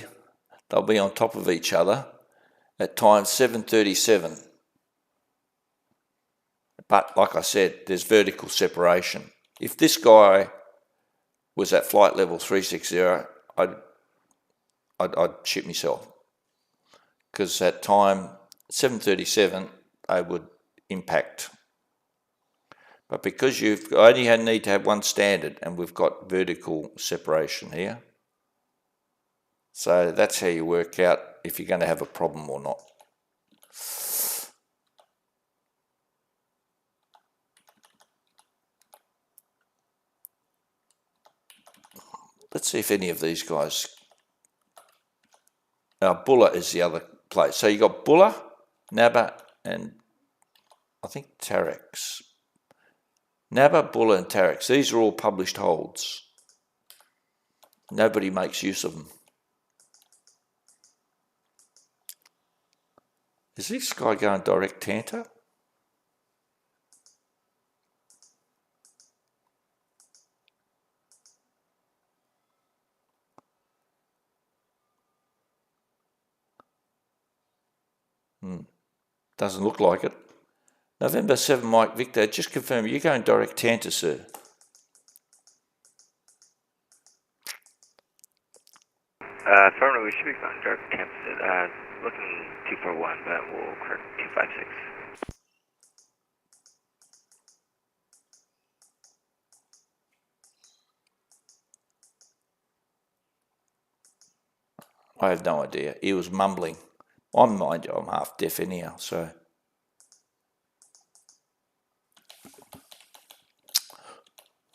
they'll be on top of each other at time 7:37. But like I said, there's vertical separation. If this guy was at flight level 360, I'd shit myself. Because at time 7:37, they would impact. But because you've only need to have one standard, and we've got vertical separation here, so that's how you work out if you're going to have a problem or not. Let's see if any of these guys... Bulla is the other place. So you got Bulla, Nabba, and I think Tarex. Nabba, Bulla, and Tarex. These are all published holds. Nobody makes use of them. Is this guy going direct Tanter? Doesn't look like it. November 7 Mike Victor, just confirm you're going direct Tanter, sir. Firmly, we should be going direct Tanter. Looking 241, but we'll correct 256. I have no idea. He was mumbling. I'm half deaf anyhow, so...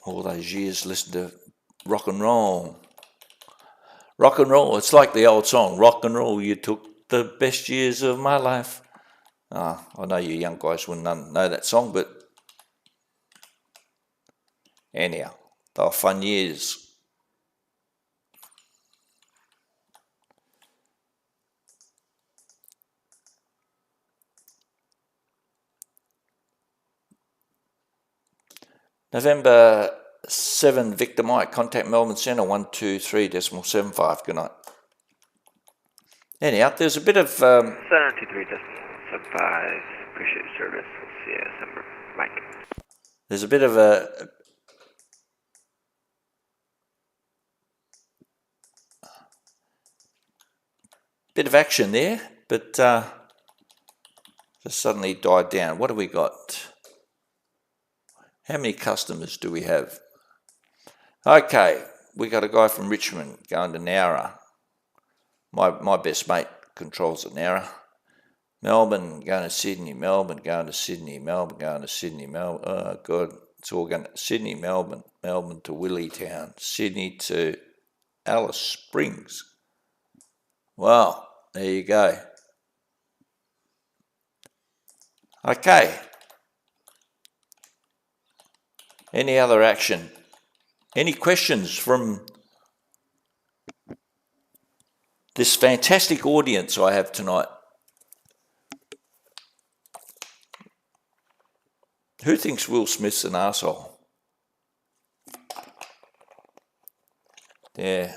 All those years listening to rock and roll. Rock and roll, it's like the old song, rock and roll, you took the best years of my life. I know you young guys wouldn't know that song, but anyhow, they were fun years. November 7 Victor Mike, contact Melbourne Centre 123.75. Good night. Anyhow, there's a bit of... Center 23.75. Appreciate your service. We'll see you December. Mike. There's a bit of a... bit of action there, but just suddenly died down. What have we got? How many customers do we have? Okay, we got a guy from Richmond going to Nowra. My best mate controls at Nowra. Melbourne going to Sydney, Melbourne going to Sydney, Melbourne going to Sydney, Melbourne. Oh, God, it's all going to Sydney, Melbourne, Melbourne to Willietown, Sydney to Alice Springs. Wow, there you go. Okay. Any other action? Any questions from this fantastic audience I have tonight? Who thinks Will Smith's an arsehole? Yeah.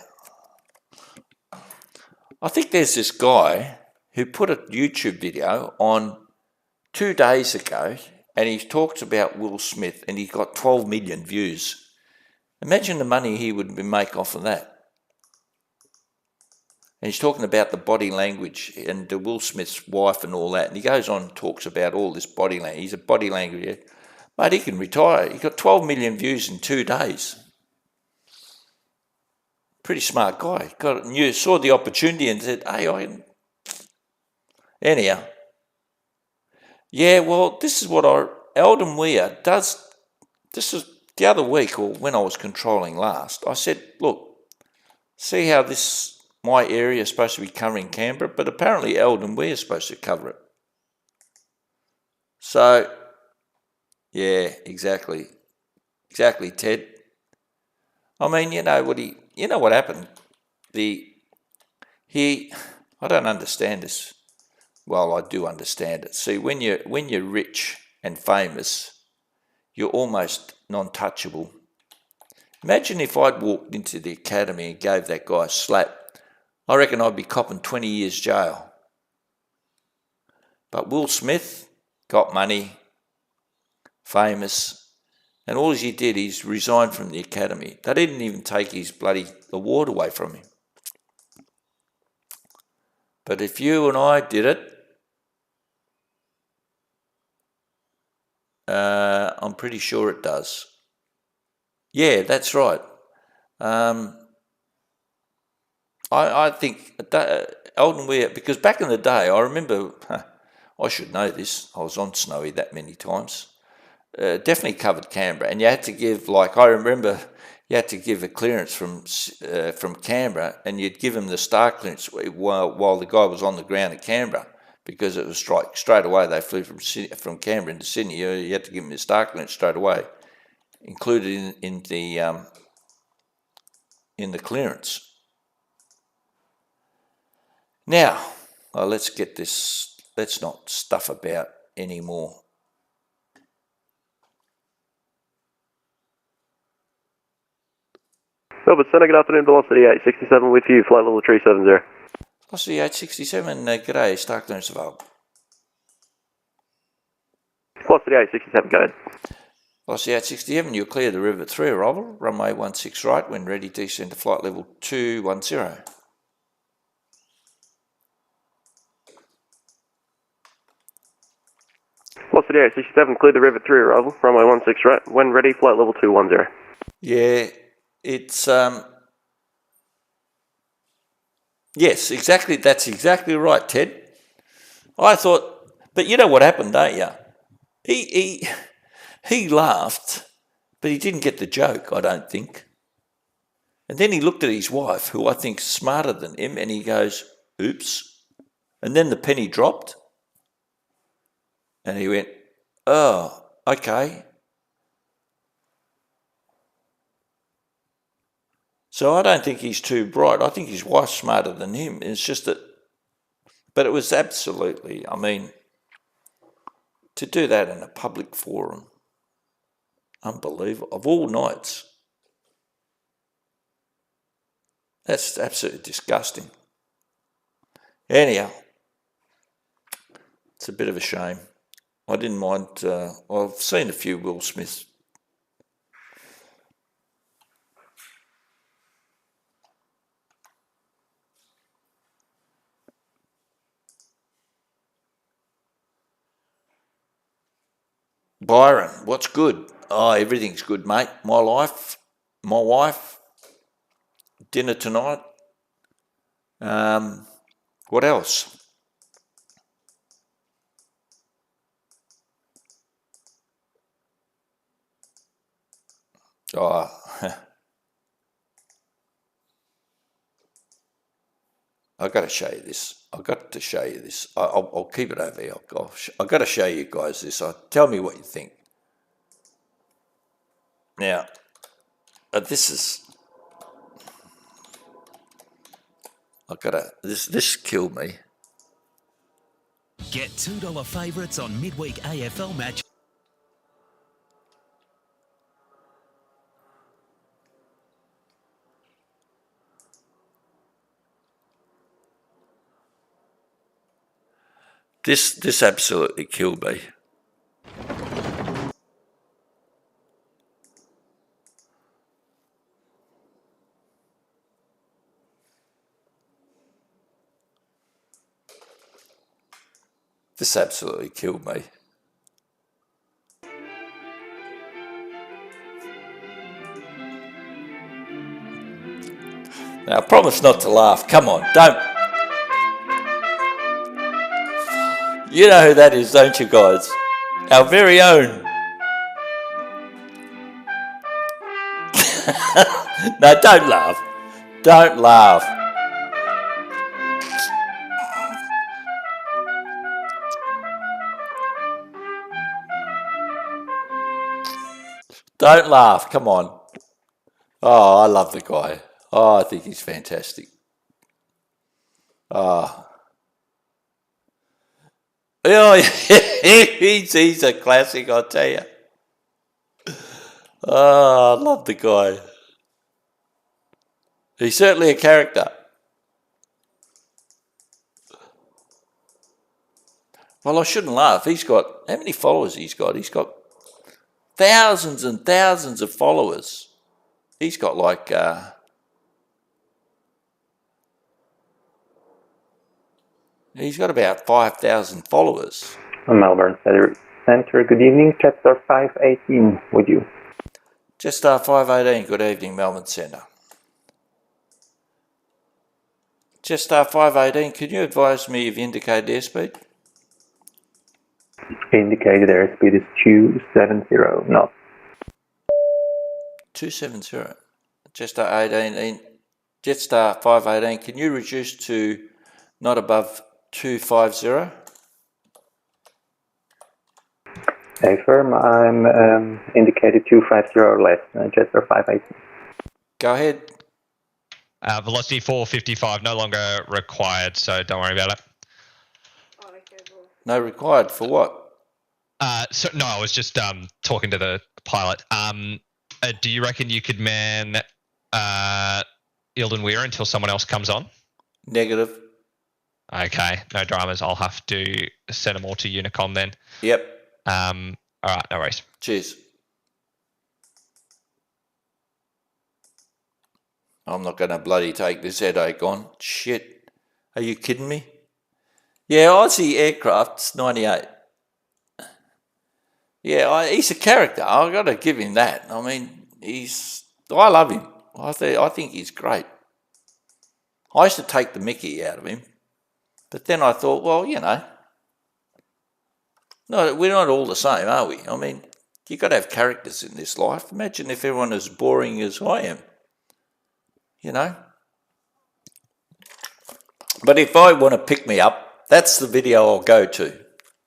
I think there's this guy who put a YouTube video on 2 days ago, and he talks about Will Smith, and he got 12 million views. Imagine the money he would make off of that. And he's talking about the body language and Will Smith's wife and all that. And he goes on and talks about all this body language. He's a body language. Mate, he can retire. He got 12 million views in 2 days. Pretty smart guy. Saw the opportunity and said, hey, anyhow. Yeah, well, this is what Eldon Weir does. This is the other week, or when I was controlling last, I said, look, see how my area is supposed to be covering Canberra, but apparently Eldon Weir is supposed to cover it. So, yeah, exactly. Exactly, Ted. I mean, you know what happened? I don't understand this. Well, I do understand it. See, when you're rich and famous, you're almost non-touchable. Imagine if I'd walked into the academy and gave that guy a slap. I reckon I'd be copping 20 years jail. But Will Smith got money, famous, and all he did is resign from the academy. They didn't even take his bloody award away from him. But if you and I did it, I'm pretty sure it does. Yeah, that's right. I think Eldon Weir, because back in the day, I remember, I should know this, I was on Snowy that many times, definitely covered Canberra, and you had to give, I remember you had to give a clearance from Canberra, and you'd give him the star clearance while the guy was on the ground at Canberra, because it was straight away they flew from Canberra into Sydney. You had to give him the star clearance straight away, included in the clearance. Now, let's not stuff about anymore. Melbourne Centre, good afternoon, Velocity 867 with you, flight level 370. Velocity 867, g'day, star clearance available. Velocity 867, go ahead. Velocity 867, you'll clear the river 3 arrival, runway 16 right, when ready, descend to flight level 210. Velocity 867, clear the river 3 arrival, runway 16 right, when ready, flight level 210. Yeah, it's, yes, exactly, that's exactly right, Ted. I thought, but you know what happened, don't you? He laughed, but he didn't get the joke, I don't think. And then he looked at his wife, who I think is smarter than him, and he goes, oops. And then the penny dropped. And he went, oh, okay. So I don't think he's too bright. I think his wife's smarter than him. It's just that, but it was absolutely, I mean, to do that in a public forum, unbelievable. Of all nights, that's absolutely disgusting. Anyhow, it's a bit of a shame. I didn't mind, I've seen a few Will Smiths. Byron, what's good? Oh, everything's good, mate. My wife, dinner tonight. What else? Oh, I've got to show you this. I've got to show you this. I'll keep it over here. I've got to show you guys this. Tell me what you think. Now, this is... This killed me. Get $2 favourites on midweek AFL match. This absolutely killed me. This absolutely killed me. Now, promise not to laugh. Come on, don't. You know who that is, don't you guys? Our very own. No, don't laugh. Don't laugh. Don't laugh. Come on. Oh, I love the guy. Oh, I think he's fantastic. Oh. Oh, he's a classic, I tell you. Oh, I love the guy. He's certainly a character. Well, I shouldn't laugh. He's got, how many followers he's got? He's got thousands and thousands of followers. He's got like, he's got about 5,000 followers. Melbourne Centre, good evening. Chapter 518 with you. Jetstar 518, good evening, Melbourne Centre. Jetstar 518, can you advise me of indicated airspeed? Indicated airspeed is 270 knots. 270. Jetstar 518, can you reduce to not above 250? Affirm, I'm indicated 250 or less. Jetstar 518. Go ahead. Velocity 455, no longer required, so don't worry about it. No required for what? So no, I was just talking to the pilot. Do you reckon you could man Eildon Weir until someone else comes on? Negative. Okay, no dramas. I'll have to send them all to Unicom then. Yep. All right, no worries. Cheers. I'm not going to bloody take this headache on. Shit. Are you kidding me? Yeah, Aussie Aircraft's 98. Yeah, he's a character. I've got to give him that. I mean, I love him. I think he's great. I used to take the mickey out of him. But then I thought, well, you know, no, we're not all the same, are we? I mean, you've got to have characters in this life. Imagine if everyone is boring as I am. You know? But if I want to pick me up, that's the video I'll go to.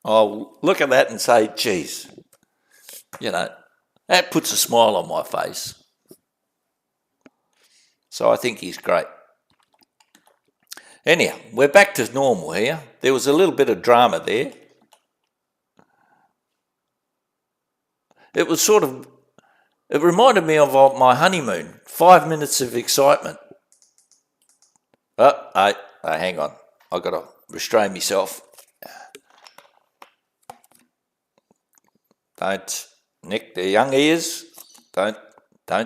I'll look at that and say, geez, you know, that puts a smile on my face. So I think he's great. Anyhow, we're back to normal here. There was a little bit of drama there. It was sort of, it reminded me of my honeymoon. 5 minutes of excitement. Oh, hang on. I've got to restrain myself. Don't nick the young ears. Don't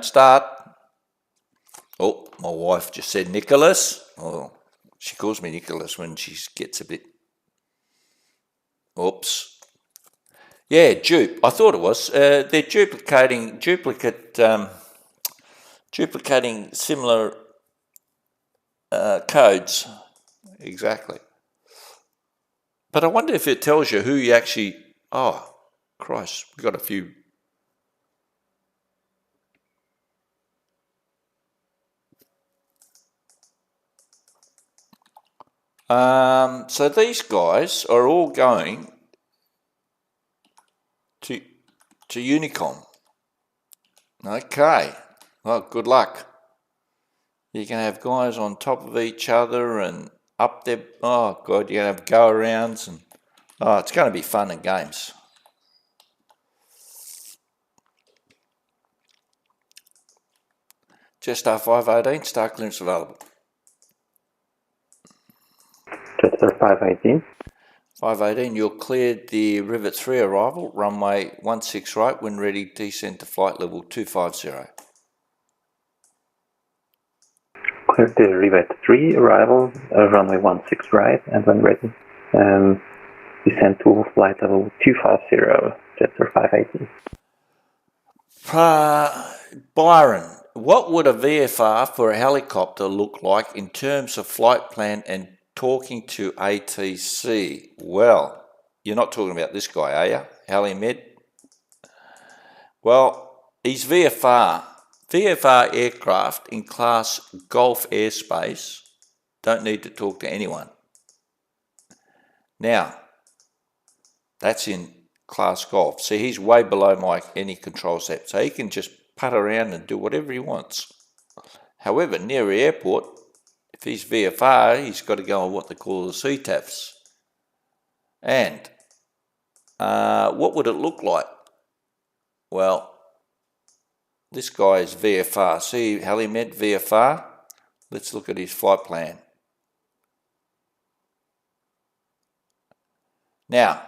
start. Oh, my wife just said Nicholas. Oh, she calls me Nicholas when she gets a bit. Oops. Yeah, dupe. I thought it was. They're duplicating similar codes. Exactly. But I wonder if it tells you who you actually. Oh, Christ! We've got a few. So these guys are all going to Unicom. Okay. Well, good luck. You can have guys on top of each other and up there. Oh, God, you're going to have go-arounds. And it's going to be fun and games. Jetstar 518, start clearance available. Jetstar 518. 518, you're cleared the Rivet 3 arrival, runway 16 right, when ready, descend to flight level 250. Cleared the Rivet 3 arrival, runway 16 right, and when ready, descend to flight level 250, Jetstar 580. Byron, what would a VFR for a helicopter look like in terms of flight plan and talking to ATC? Well, you're not talking about this guy, are you? HeliMed? Well, he's VFR. VFR aircraft in class Gulf airspace don't need to talk to anyone. Now, that's in class Golf. See, he's way below any control set, so he can just putt around and do whatever he wants. However, near the airport, if he's VFR, he's got to go on what they call the CTAFs. And what would it look like? Well, this guy is VFR. See HeliMed VFR? Let's look at his flight plan. Now,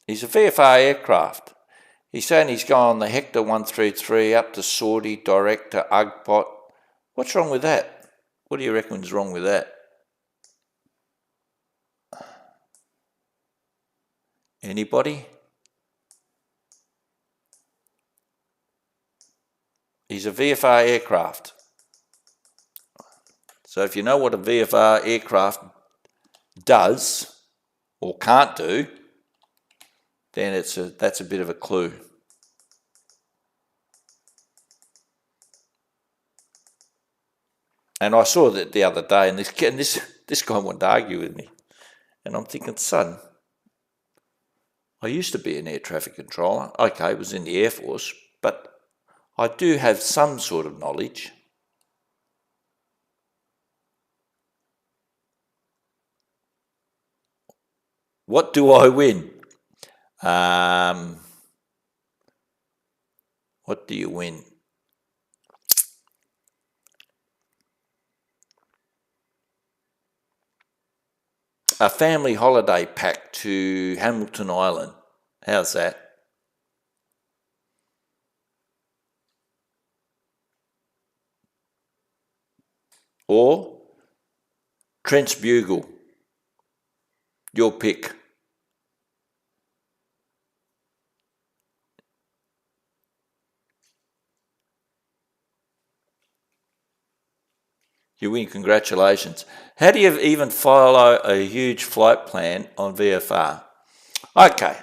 he's a VFR aircraft. He's saying he's going on the Hector 133 up to Saudi, direct to Ugpot. What's wrong with that? What do you reckon is wrong with that? Anybody? He's a VFR aircraft. So if you know what a VFR aircraft does or can't do, then that's a bit of a clue. And I saw that the other day, and this guy wanted to argue with me. And I'm thinking, son, I used to be an air traffic controller. Okay, I was in the Air Force, but I do have some sort of knowledge. What do I win? What do you win? A family holiday pack to Hamilton Island. How's that? Or Trent's Bugle. Your pick. You win, congratulations. How do you even follow a huge flight plan on VFR? Okay,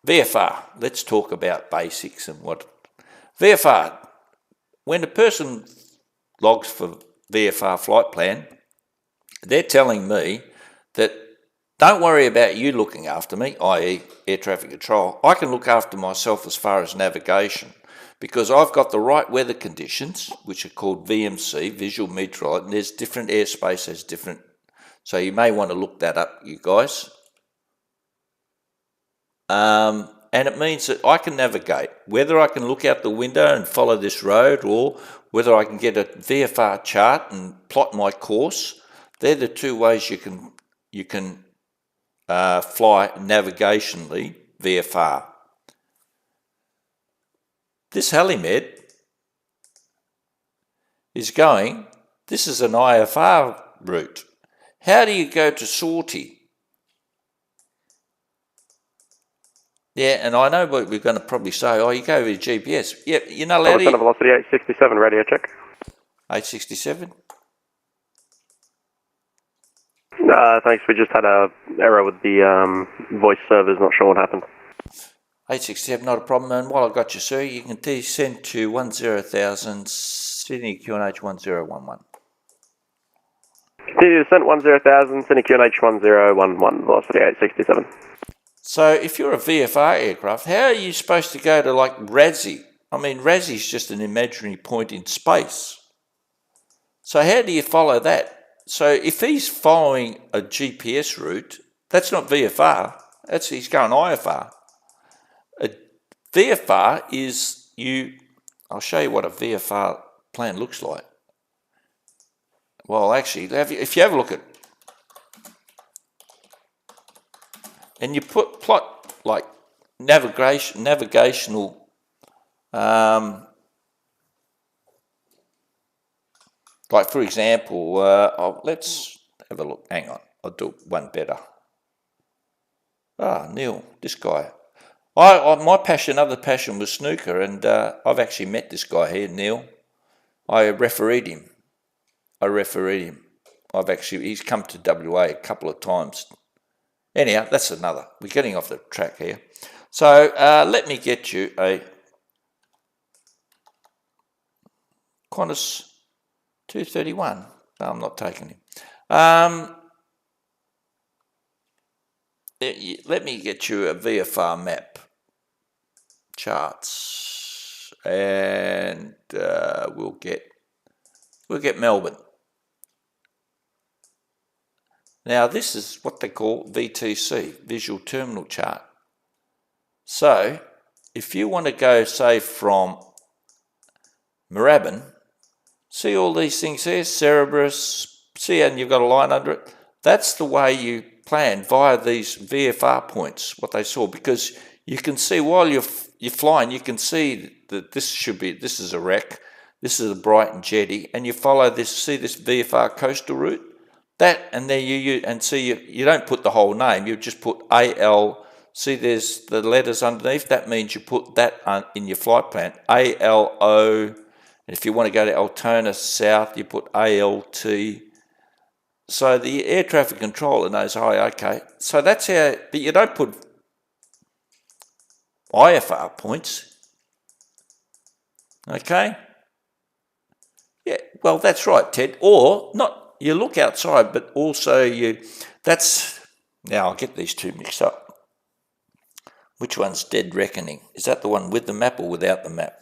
VFR, let's talk about basics and what... VFR, when a person logs for VFR flight plan, they're telling me that don't worry about you looking after me, i.e. air traffic control. I can look after myself as far as navigation, because I've got the right weather conditions, which are called VMC, visual meteorology, and there's different airspace, there's different... So you may want to look that up, you guys. And it means that I can navigate, whether I can look out the window and follow this road, or whether I can get a VFR chart and plot my course. They're the two ways you can fly navigationally VFR. This HeliMed is going, this is an IFR route. How do you go to Saudi? Yeah, and I know what we're going to probably say, oh, you go with GPS. Yeah, you're not allowed to... Center velocity 867, radio check. 867? Thanks, we just had a error with the voice servers, not sure what happened. 867, not a problem. And while I've got you, sir, you can descend to 10,000 Sydney QNH 1011. Continue descent 10,000 Sydney QNH 1011, velocity 867. So if you're a VFR aircraft, how are you supposed to go to like Razzie? I mean, Razzie's just an imaginary point in space. So how do you follow that? So if he's following a GPS route, that's not VFR. He's going IFR. A VFR is I'll show you what a VFR plan looks like. Well, actually, if you have a look at, and you plot like navigational, like for example, let's have a look. Hang on, I'll do one better. Neil, this guy. My other passion was snooker, and I've actually met this guy here, Neil. I refereed him. He's come to WA a couple of times. Anyhow, that's another. We're getting off the track here. So let me get you a Qantas 231. No, I'm not taking him. Let me get you a VFR map charts, and we'll get Melbourne. Now this is what they call VTC, Visual Terminal Chart. So if you want to go, say, from Moorabbin, see all these things here, Cerberus, see, and you've got a line under it. That's the way you plan via these VFR points, what they saw, because you can see while you're flying, you can see that this is a wreck, this is a Brighton jetty, and you follow this, see this VFR coastal route, that, and then you don't put the whole name, you just put AL. See, there's the letters underneath. That means you put that in your flight plan. ALO. And if you want to go to Altona South, you put ALT. So the air traffic controller knows, okay. So that's how, but you don't put IFR points. Okay? Yeah, well, that's right, Ted. Or, not, you look outside, but also now I'll get these two mixed up. Which one's Dead Reckoning? Is that the one with the map or without the map?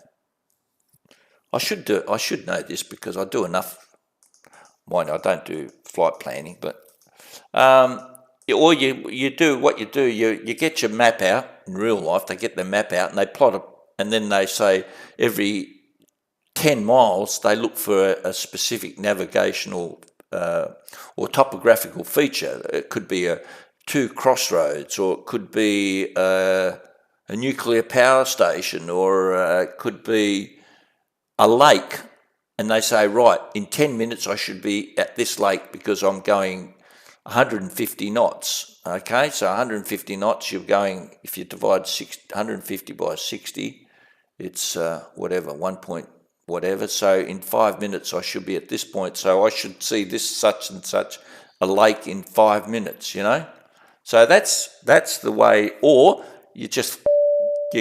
I should know this because I do enough. Mind, I don't do flight planning, but or you do what you do. You get your map out in real life. They get the map out and they plot it, and then they say every 10 miles they look for a specific navigational or topographical feature. It could be two crossroads, or it could be a nuclear power station, or it could be a lake, and they say, right, in 10 minutes I should be at this lake because I'm going 150 knots. Okay, so 150 knots, you're going, if you divide 150 by 60, it's whatever, 1 point whatever. So in 5 minutes I should be at this point, so I should see this such and such a lake in 5 minutes, you know. So that's the way. Or you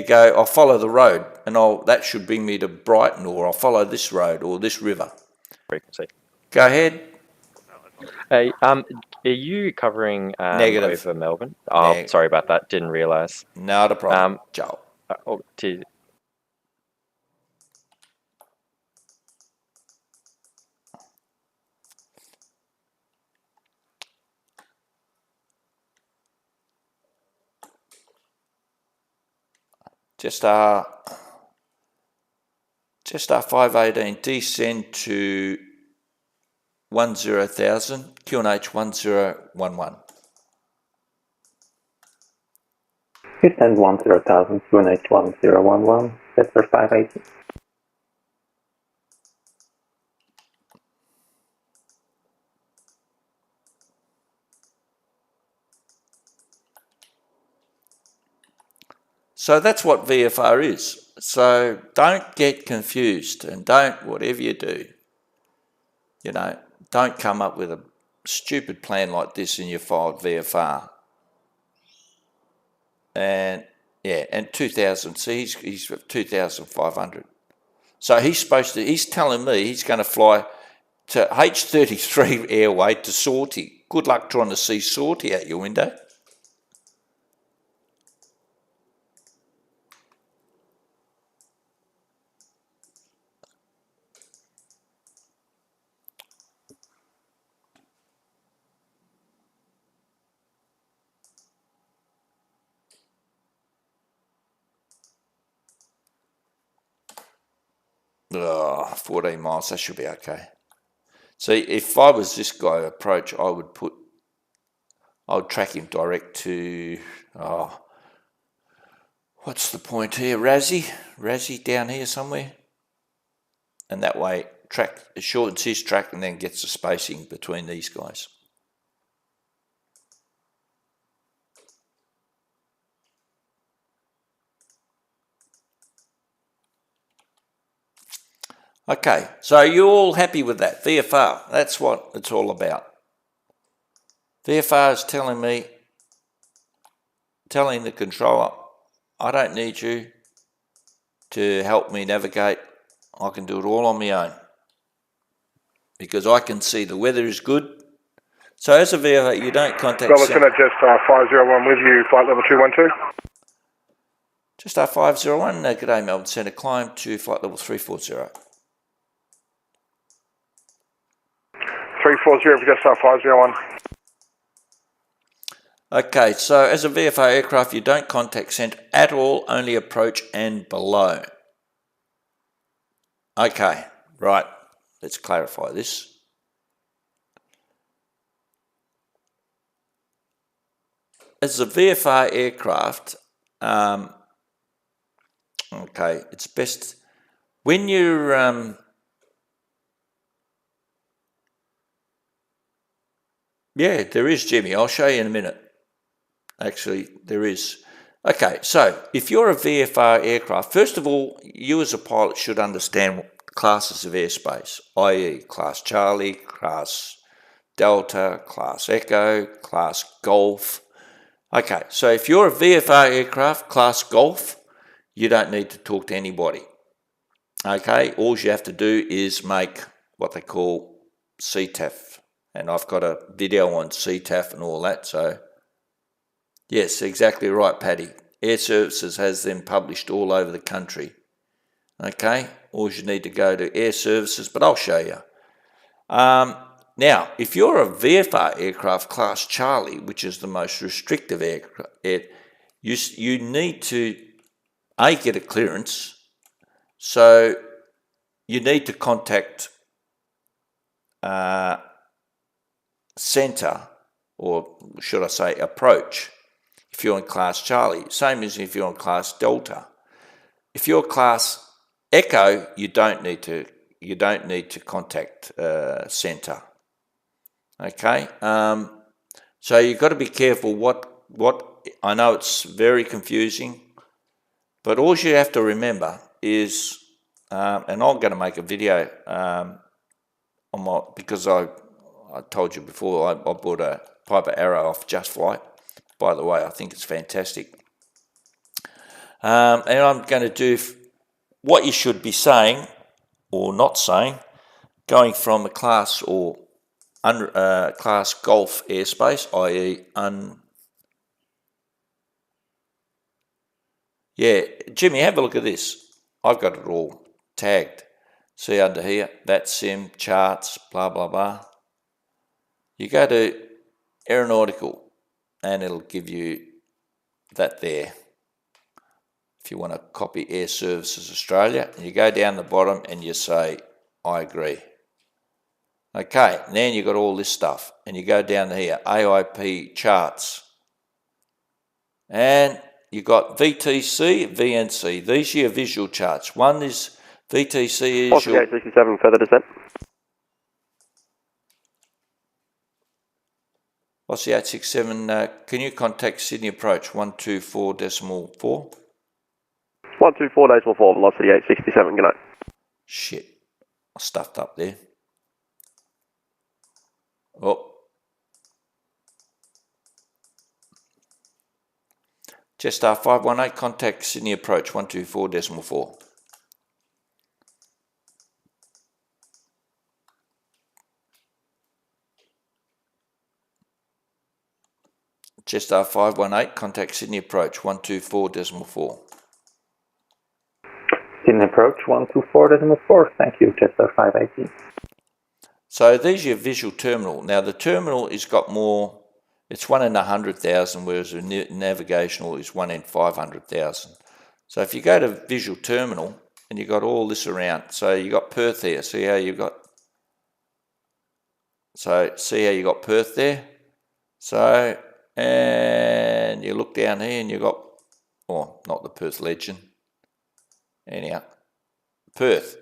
go, I'll follow the road, and that should bring me to Brighton, or I'll follow this road or this river. Frequency. Go ahead. Hey, are you covering Negative. over Melbourne? Oh, sorry about that. Didn't realise. Not a problem. Ciao. Just our 518, descend to 10,000, QNH 1011. Descend 10,000, QNH 1011, Vfr 518. So that's what VFR is. So don't get confused, and whatever you do, don't come up with a stupid plan like this in your filed VFR. And 2,000, see, he's 2,500. So he's telling me he's going to fly to H33 airway to Sortie. Good luck trying to see Sortie out your window. Oh, 14 miles, that should be okay. See, if I was this guy approach, I would track him direct to, what's the point here? Razzie down here somewhere. And that way, it shortens his track and then gets the spacing between these guys. Okay, so you're all happy with that. VFR, that's what it's all about. VFR is telling the controller, I don't need you to help me navigate. I can do it all on my own. Because I can see the weather is good. So as a VFR, you don't contact... Robertson at Jetstar 501 with you, flight level 212. Jetstar 501, g'day Melbourne Centre, climb to flight level 340. 340 for Jetstar 501. Okay, so as a VFR aircraft, you don't contact centre at all, only approach and below. Okay, right, let's clarify this. As a VFR aircraft, okay, it's best when you're yeah, there is, Jimmy. I'll show you in a minute. Actually, there is. Okay, so if you're a VFR aircraft, first of all, you as a pilot should understand classes of airspace, i.e. Class Charlie, Class Delta, Class Echo, Class Golf. Okay, so if you're a VFR aircraft, Class Golf, you don't need to talk to anybody. Okay, all you have to do is make what they call CTAF. And I've got a video on CTAF and all that, so yes, exactly right, Paddy. Air Services has them published all over the country. Okay, all you need to go to Air Services, but I'll show you. Now, if you're a VFR aircraft Class Charlie, which is the most restrictive aircraft, you need to get a clearance, so you need to contact centre, or should I say approach, if you're in Class Charlie. Same as if you're in Class Delta. If you're Class Echo, you don't need to contact centre. Okay, so you've got to be careful. What I know it's very confusing, but all you have to remember is, and I'm going to make a video on my, because I told you before, I bought a Piper Arrow off Just Flight. By the way, I think it's fantastic. And I'm going to do what you should be saying or not saying, going from a class or class Golf airspace, i.e. Yeah, Jimmy, have a look at this. I've got it all tagged. See under here, that sim, charts, blah, blah, blah. You go to aeronautical and it'll give you that there. If you want to copy Air Services Australia, and you go down the bottom and you say, I agree. Okay, and then you've got all this stuff, and you go down here, AIP charts. And you've got VTC, VNC. These are your visual charts. One is VTC is your... 67 further descent. What's the 867? Can you contact Sydney Approach 124.4? 124.4, velocity 867, good night. Shit, I stuffed up there. Oh. Jetstar 518, contact Sydney Approach 124.4. Jetstar 518, contact Sydney Approach 124.4. Sydney Approach 124.4, thank you, Jetstar 518. So these are your visual terminal. Now the terminal has got more, it's 1 in 100,000, whereas the navigational is 1 in 500,000. So if you go to visual terminal and you've got all this around, so you've got Perth here, see how you've got, so see how you got Perth there? So, and you look down here and you've got, oh, not the Perth Legend, anyhow, Perth.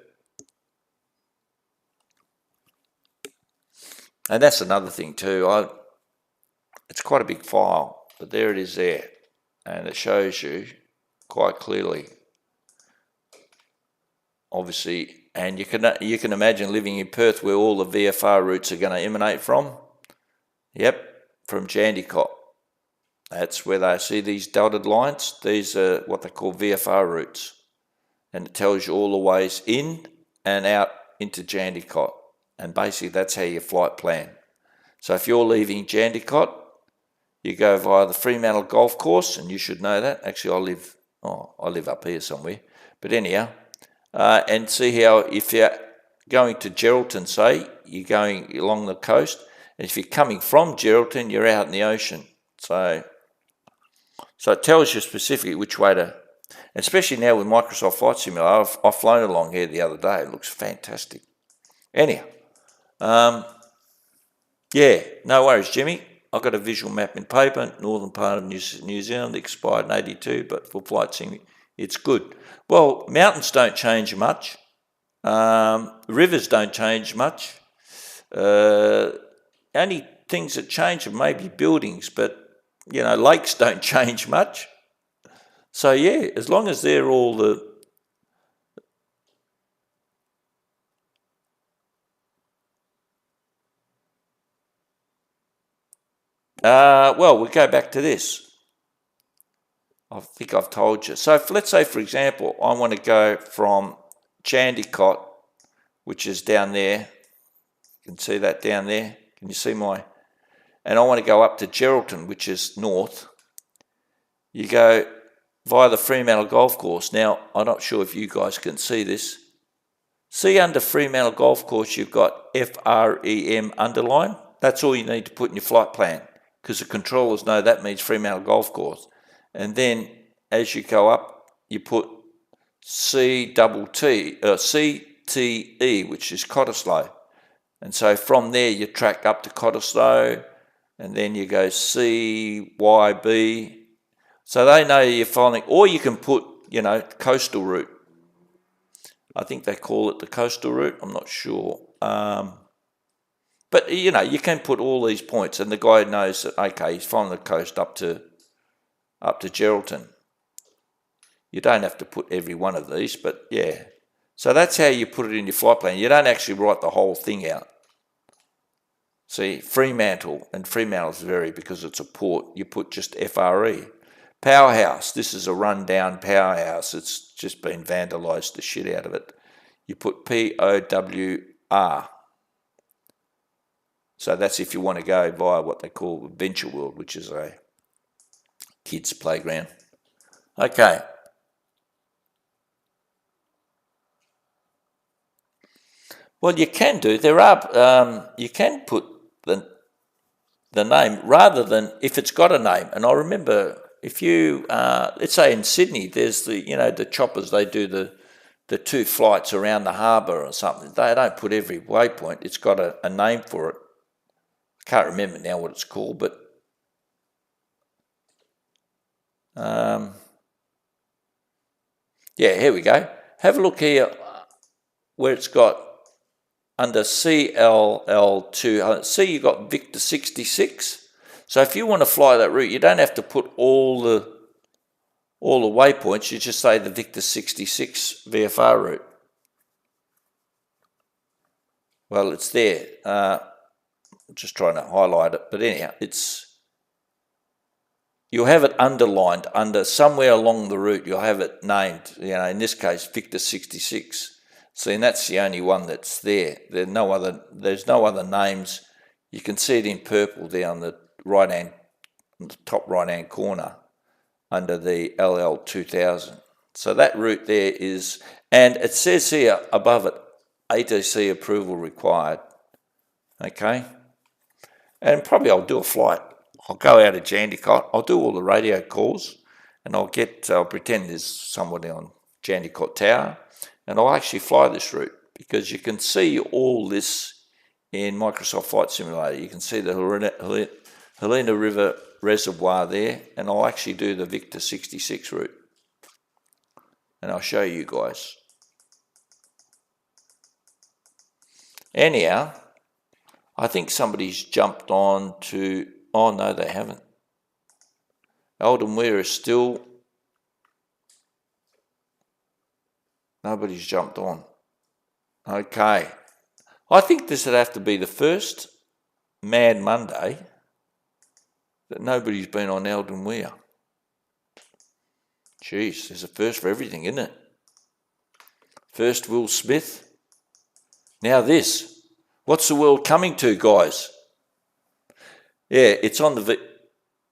And that's another thing too. It's quite a big file, but there it is there. And it shows you quite clearly, obviously, And you can imagine living in Perth where all the VFR routes are going to emanate from. Yep, from Jandakot. That's where they see these dotted lines. These are what they call VFR routes. And it tells you all the ways in and out into Jandakot. And basically that's how you flight plan. So if you're leaving Jandakot, you go via the Fremantle Golf Course, and you should know that. Actually, I live up here somewhere. But anyhow, and see how if you're going to Geraldton, say, you're going along the coast, and if you're coming from Geraldton, you're out in the ocean. So it tells you specifically which way to, especially now with Microsoft Flight Simulator. I've flown along here the other day. It looks fantastic. Anyhow, yeah, no worries, Jimmy. I've got a visual map in paper, northern part of New Zealand, expired in 82, but for flight sim, it's good. Well, mountains don't change much. Rivers don't change much. Only things that change are maybe buildings, but, lakes don't change much. So, yeah, as long as they're all the... well, we go back to this. I think I've told you. So let's say, for example, I want to go from Jandakot, which is down there. You can see that down there. Can you see and I want to go up to Geraldton, which is north. You go via the Fremantle Golf Course. Now, I'm not sure if you guys can see this. See under Fremantle Golf Course, you've got FREM underline. That's all you need to put in your flight plan, because the controllers know that means Fremantle Golf Course. And then as you go up, you put CTE, which is Cottesloe. And so from there, you track up to Cottesloe, and then you go CYB. So they know you're following, or you can put, coastal route. I think they call it the coastal route. I'm not sure. But, you can put all these points, and the guy knows that, okay, he's following the coast up to Geraldton. You don't have to put every one of these, but yeah. So that's how you put it in your flight plan. You don't actually write the whole thing out. See, Fremantle, and Fremantle's vary because it's a port, you put just FRE. Powerhouse, this is a rundown powerhouse. It's just been vandalised the shit out of it. You put POWR. So that's if you want to go via what they call Venture World, which is a kids' playground. Okay. Well, you can do. You can put the name rather than if it's got a name. And I remember if you, let's say in Sydney, there's the choppers. They do the 2 flights around the harbour or something. They don't put every waypoint. It's got a name for it. I can't remember now what it's called, but yeah, here we go. Have a look here where it's got under CLL2. See, you've got Victor 66. So if you want to fly that route, you don't have to put all the waypoints. You just say the Victor 66 VFR route. Well, it's there. I'm just trying to highlight it, but anyhow, you'll have it underlined under somewhere along the route. You'll have it named. In this case, Victor 66. See, and that's the only one that's there. There's no other names. You can see it in purple there on the top right-hand corner under the LL2000. So that route there is, and it says here above it, ATC approval required. Okay, and probably I'll do a flight. I'll go out of Jandakot. I'll do all the radio calls, and I'll pretend there's somebody on Jandakot Tower. And I'll actually fly this route because you can see all this in Microsoft Flight Simulator. You can see the Helena River Reservoir there, and I'll actually do the Victor 66 route. And I'll show you guys. Anyhow, I think somebody's jumped on to... Oh, no, they haven't. Alden Weir is still... Nobody's jumped on. Okay. I think this would have to be the first Mad Monday that nobody's been on Eldon Weir. Jeez, there's a first for everything, isn't it? First Will Smith. Now this. What's the world coming to, guys? Yeah, it's on the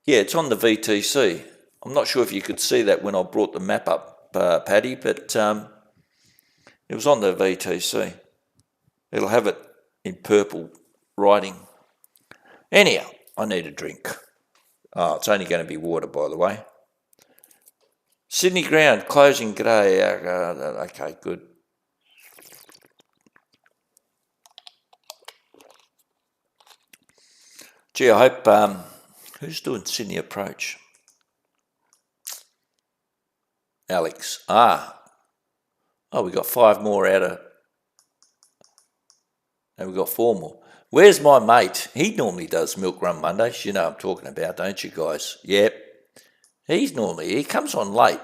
it's on the VTC. I'm not sure if you could see that when I brought the map up, Paddy, but it was on the VTC. It'll have it in purple writing. Anyhow, I need a drink. Oh, it's only going to be water, by the way. Sydney ground closing today. Okay, good. Gee, I hope, who's doing Sydney Approach? Alex. Oh, we got 5 more out of, and we got 4 more. Where's my mate? He normally does Milk Run Mondays. You know what I'm talking about, don't you guys? Yep. He comes on late.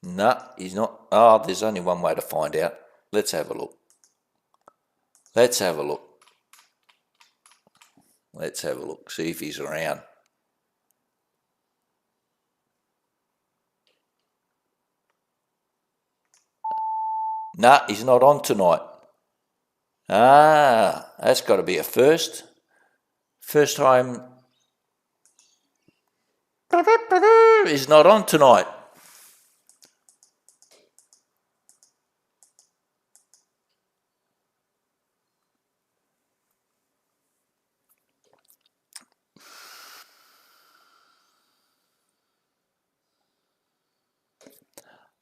No, he's not. Oh, there's only one way to find out. Let's have a look. Let's have a look. Let's have a look. See if he's around. No, he's not on tonight. Ah, that's got to be a first. First time. He's not on tonight.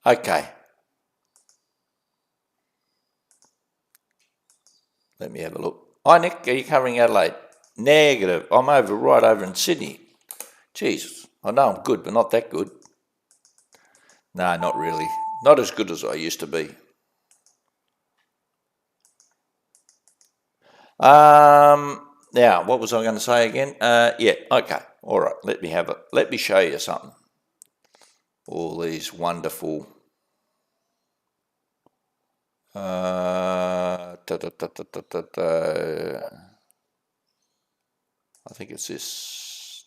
Okay. Let me have a look. Hi, Nick. Are you covering Adelaide? Negative. I'm right over in Sydney. Jesus. I know I'm good, but not that good. No, not really. Not as good as I used to be. Now, what was I going to say again? Yeah, okay. All right. Let me have it. Let me show you something. All these wonderful... I think it's this.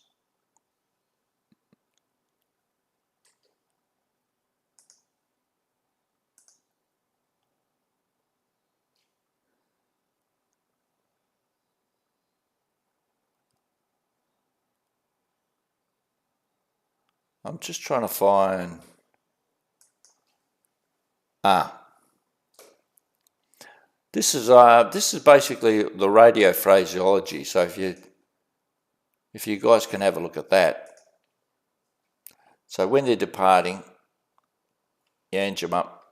I'm just trying to find. This is basically the radio phraseology. So if you guys can have a look at that. So when they're departing, yange them up.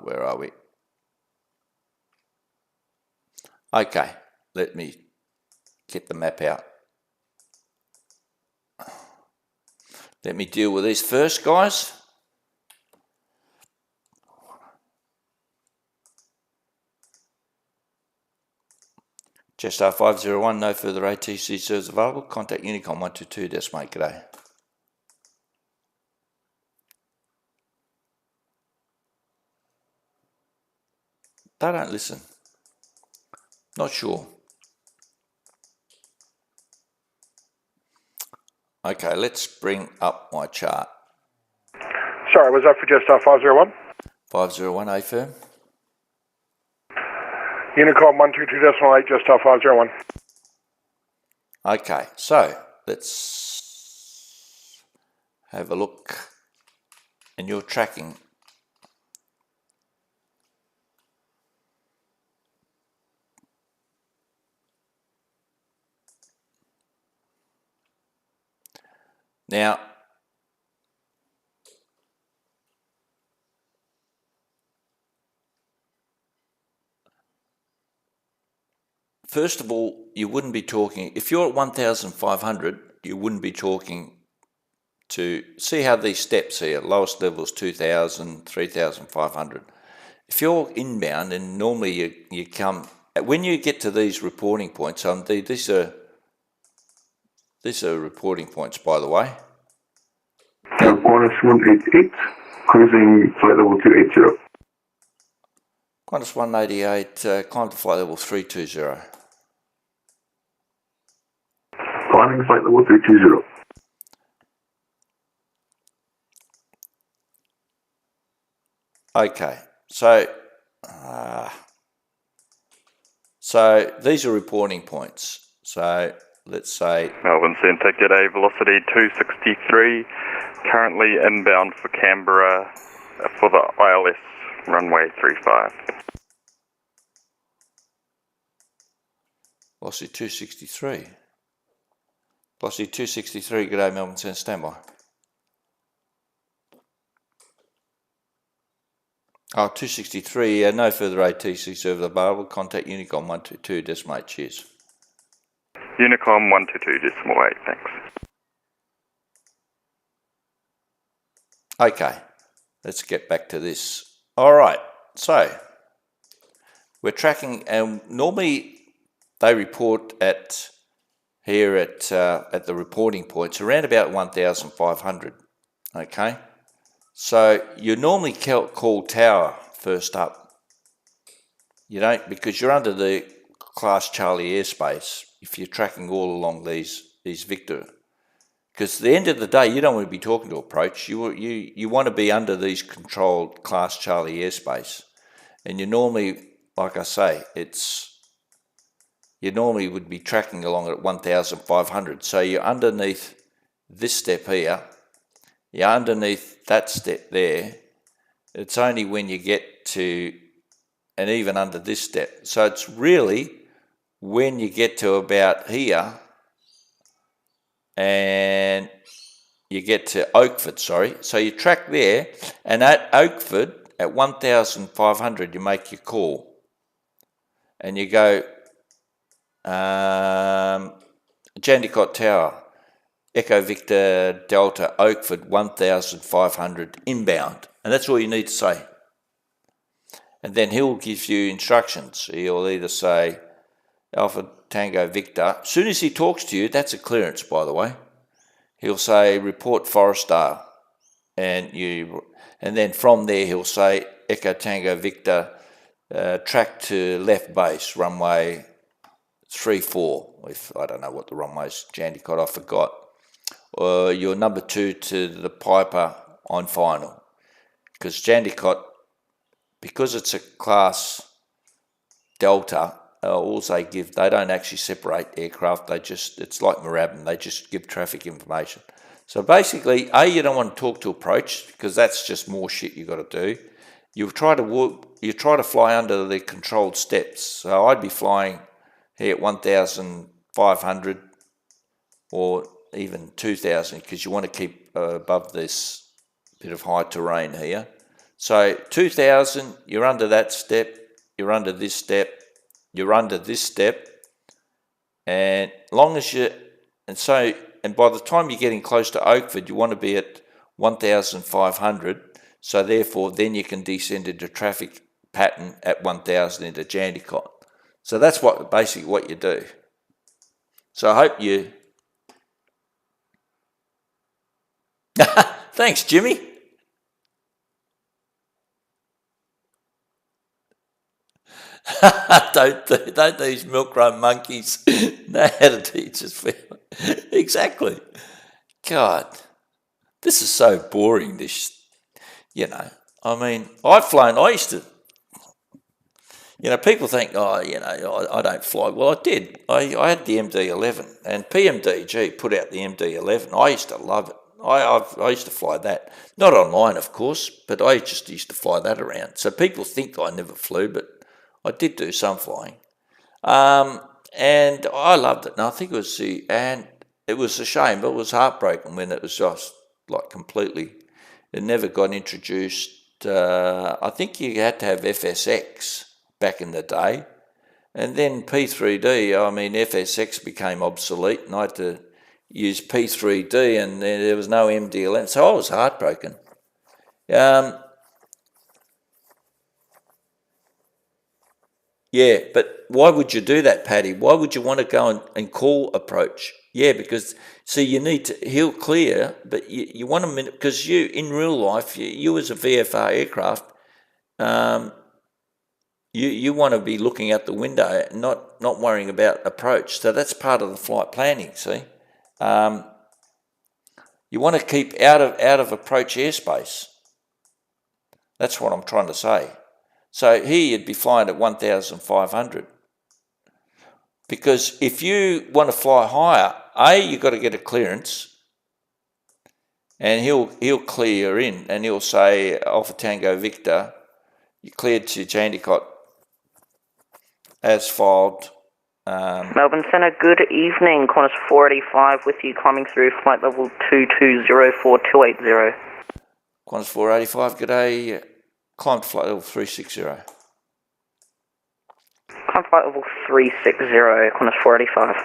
Where are we? Okay, let me get the map out. Let me deal with these first, guys. Jetstar 501, no further ATC service available. Contact Unicom 122, that's mate, g'day. They don't listen. Not sure. Okay, let's bring up my chart. Sorry, was that for Jetstar 501? 501, A firm. Unicom 122.8, Jetstar 501. Okay, so let's have a look. And you're tracking. Now, first of all, you wouldn't be talking, if you're at 1,500, you wouldn't be talking to, see how these steps here, lowest level is 2,000, 3,500. If you're inbound, and normally you come when you get to these reporting points, these are reporting points, by the way. Qantas 188, cruising flight level 280. Qantas 188, climb to flight level 320. Climbing flight level 320. Okay, so these are reporting points. So let's say Melbourne Centre, g'day, velocity 263, currently inbound for Canberra for the ILS runway 35. Velocity 263. Velocity 263, g'day, Melbourne Centre, standby. Oh, 263, no further ATC service available. Contact Unicom 122, decimal 8, cheers. Unicom 122.8, thanks. Okay, let's get back to this. All right, so we're tracking, and normally they report at the reporting points around about 1,500. Okay, so you normally call tower first up. You don't, because you're under the Class Charlie airspace if you're tracking all along these Victor. Because at the end of the day, you don't want to be talking to approach. You want to be under these controlled Class Charlie airspace. And you normally, like I say, you normally would be tracking along at 1,500. So you're underneath this step here. You're underneath that step there. It's only when you get to, and even under this step. So it's really when you get to about here and you get to Oakford, sorry. So you track there, and at Oakford, at 1,500, you make your call. And you go, Jandicott Tower, Echo Victor Delta, Oakford, 1,500 inbound. And that's all you need to say. And then he'll give you instructions. He'll either say Alpha Tango Victor. As soon as he talks to you, that's a clearance, by the way. He'll say report Forestdale, and then from there he'll say Echo Tango Victor, track to left base, runway 34. If I don't know what the runway's, Jandicott, I forgot. You're number 2 to the Piper on final, because Jandicott, because it's a class Delta, all they give, they don't actually separate aircraft. It's like Moorabbin, they just give traffic information. So basically, you don't want to talk to approach, because that's just more shit you got to do. You try to fly under the controlled steps. So I'd be flying here at 1,500 or even 2,000, because you want to keep above this bit of high terrain here. So 2,000, you're under that step, you're under this step, you're under this step, and long as and by the time you're getting close to Oakford, you want to be at 1,500. So therefore, then you can descend into traffic pattern at 1,000 into Jandicott. So that's basically what you do. So I hope you. Thanks, Jimmy. don't these milk run monkeys know how to teach us? Exactly. God, this is so boring. I mean, I used to, people think, I don't fly. Well, I did. I had the MD-11, and PMDG put out the MD-11. I used to love it. I used to fly that. Not online, of course, but I just used to fly that around. So people think I never flew, but I did do some flying. And I loved it. And I think it was a shame, but it was heartbreaking when it was just like completely, it never got introduced. I think you had to have FSX back in the day. And then P3D, FSX became obsolete, and I had to use P3D, and there was no MD-11. So I was heartbroken. Yeah, but why would you do that, Paddy? Why would you want to go and call approach? Yeah, because, see, you need to, he'll clear, but you want a minute, because you, in real life, you as a VFR aircraft, you want to be looking out the window, not worrying about approach. So that's part of the flight planning, see? You want to keep out of approach airspace. That's what I'm trying to say. So here you'd be flying at 1,500. Because if you want to fly higher, you've got to get a clearance, and he'll clear in, and he'll say, Alpha Tango Victor, you cleared to Jandicott as filed. Melbourne Centre, good evening. Qantas 485 with you, climbing through flight level 2204-280. Qantas 485, g'day. Climb to flight level 360. Climb flight level 360, Qantas 485.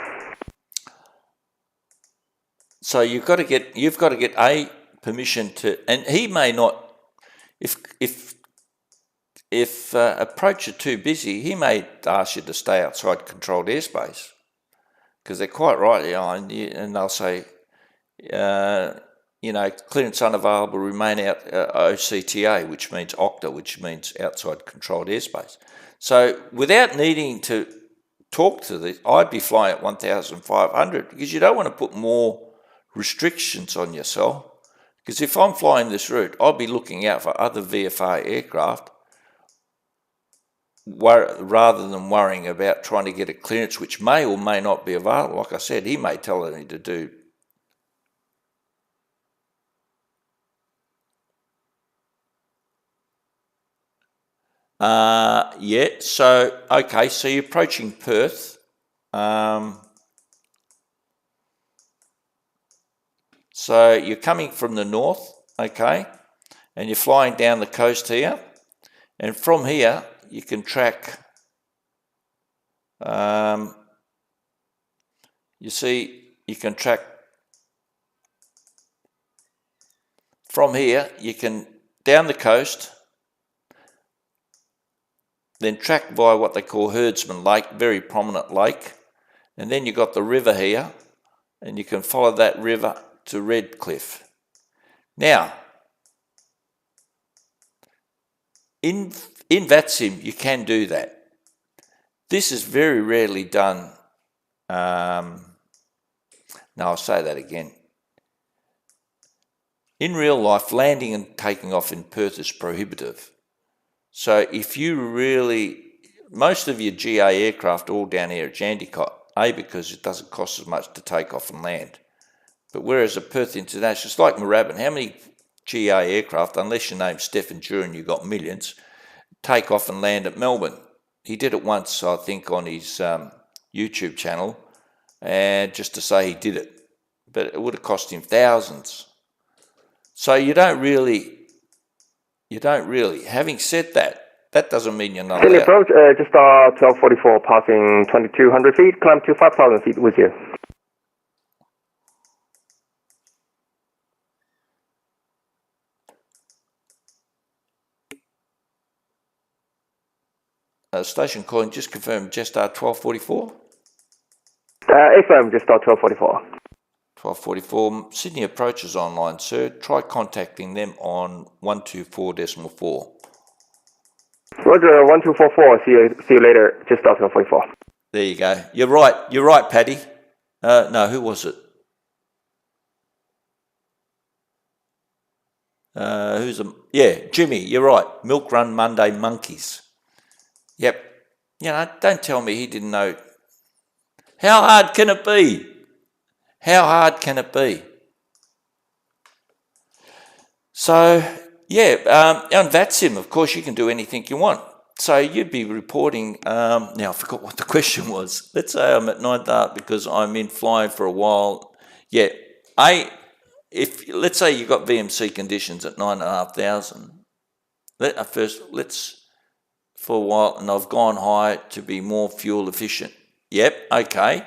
So you've got to get a permission to, and he may not, if approach are too busy, he may ask you to stay outside controlled airspace, because they're quite right, and they'll say, clearance unavailable, remain out OCTA, which means OCTA, which means outside controlled airspace. So without needing to talk to this, I'd be flying at 1,500, because you don't want to put more restrictions on yourself. Because if I'm flying this route, I'll be looking out for other VFR aircraft rather than worrying about trying to get a clearance which may or may not be available. Like I said, he may tell me to do. So you're approaching Perth. So you're coming from the north, okay, and you're flying down the coast here, and from here you can track, you can track from here, you can down the coast, then track via what they call Herdsman Lake, very prominent lake, and then you've got the river here, and you can follow that river to Redcliffe. Now, in VATSIM, you can do that. This is very rarely done. No, I'll say that again. In real life, landing and taking off in Perth is prohibitive. So if you really, most of your GA aircraft are all down here at Jandicott, because it doesn't cost as much to take off and land. But whereas at Perth International, it's like Moorabbin, how many GA aircraft, unless your name's Stephen Duran, you've got millions, take off and land at Melbourne? He did it once, I think, on his YouTube channel, and just to say he did it. But it would have cost him thousands. So you don't really, having said that, that doesn't mean you're not allowed. Approach, just 1244, passing 2,200 feet, climb to 5,000 feet with you. Station calling, just confirm, just 1244? Affirm, just 1244. 1244. Sydney Approach is online, sir. Try contacting them on 124.4. Roger, 1244. See you later. Just 1244. There you go. You're right, Paddy. No, who was it? Jimmy, you're right. Milk Run Monday Monkeys. Yep. Don't tell me he didn't know. How hard can it be? How hard can it be? So, on VATSIM, of course, you can do anything you want. So you'd be reporting, now I forgot what the question was. Let's say I'm at 9,000 because I'm in flying for a while. Yeah, let's say you've got VMC conditions at 9,500. For a while, and I've gone high to be more fuel efficient. Yep, okay.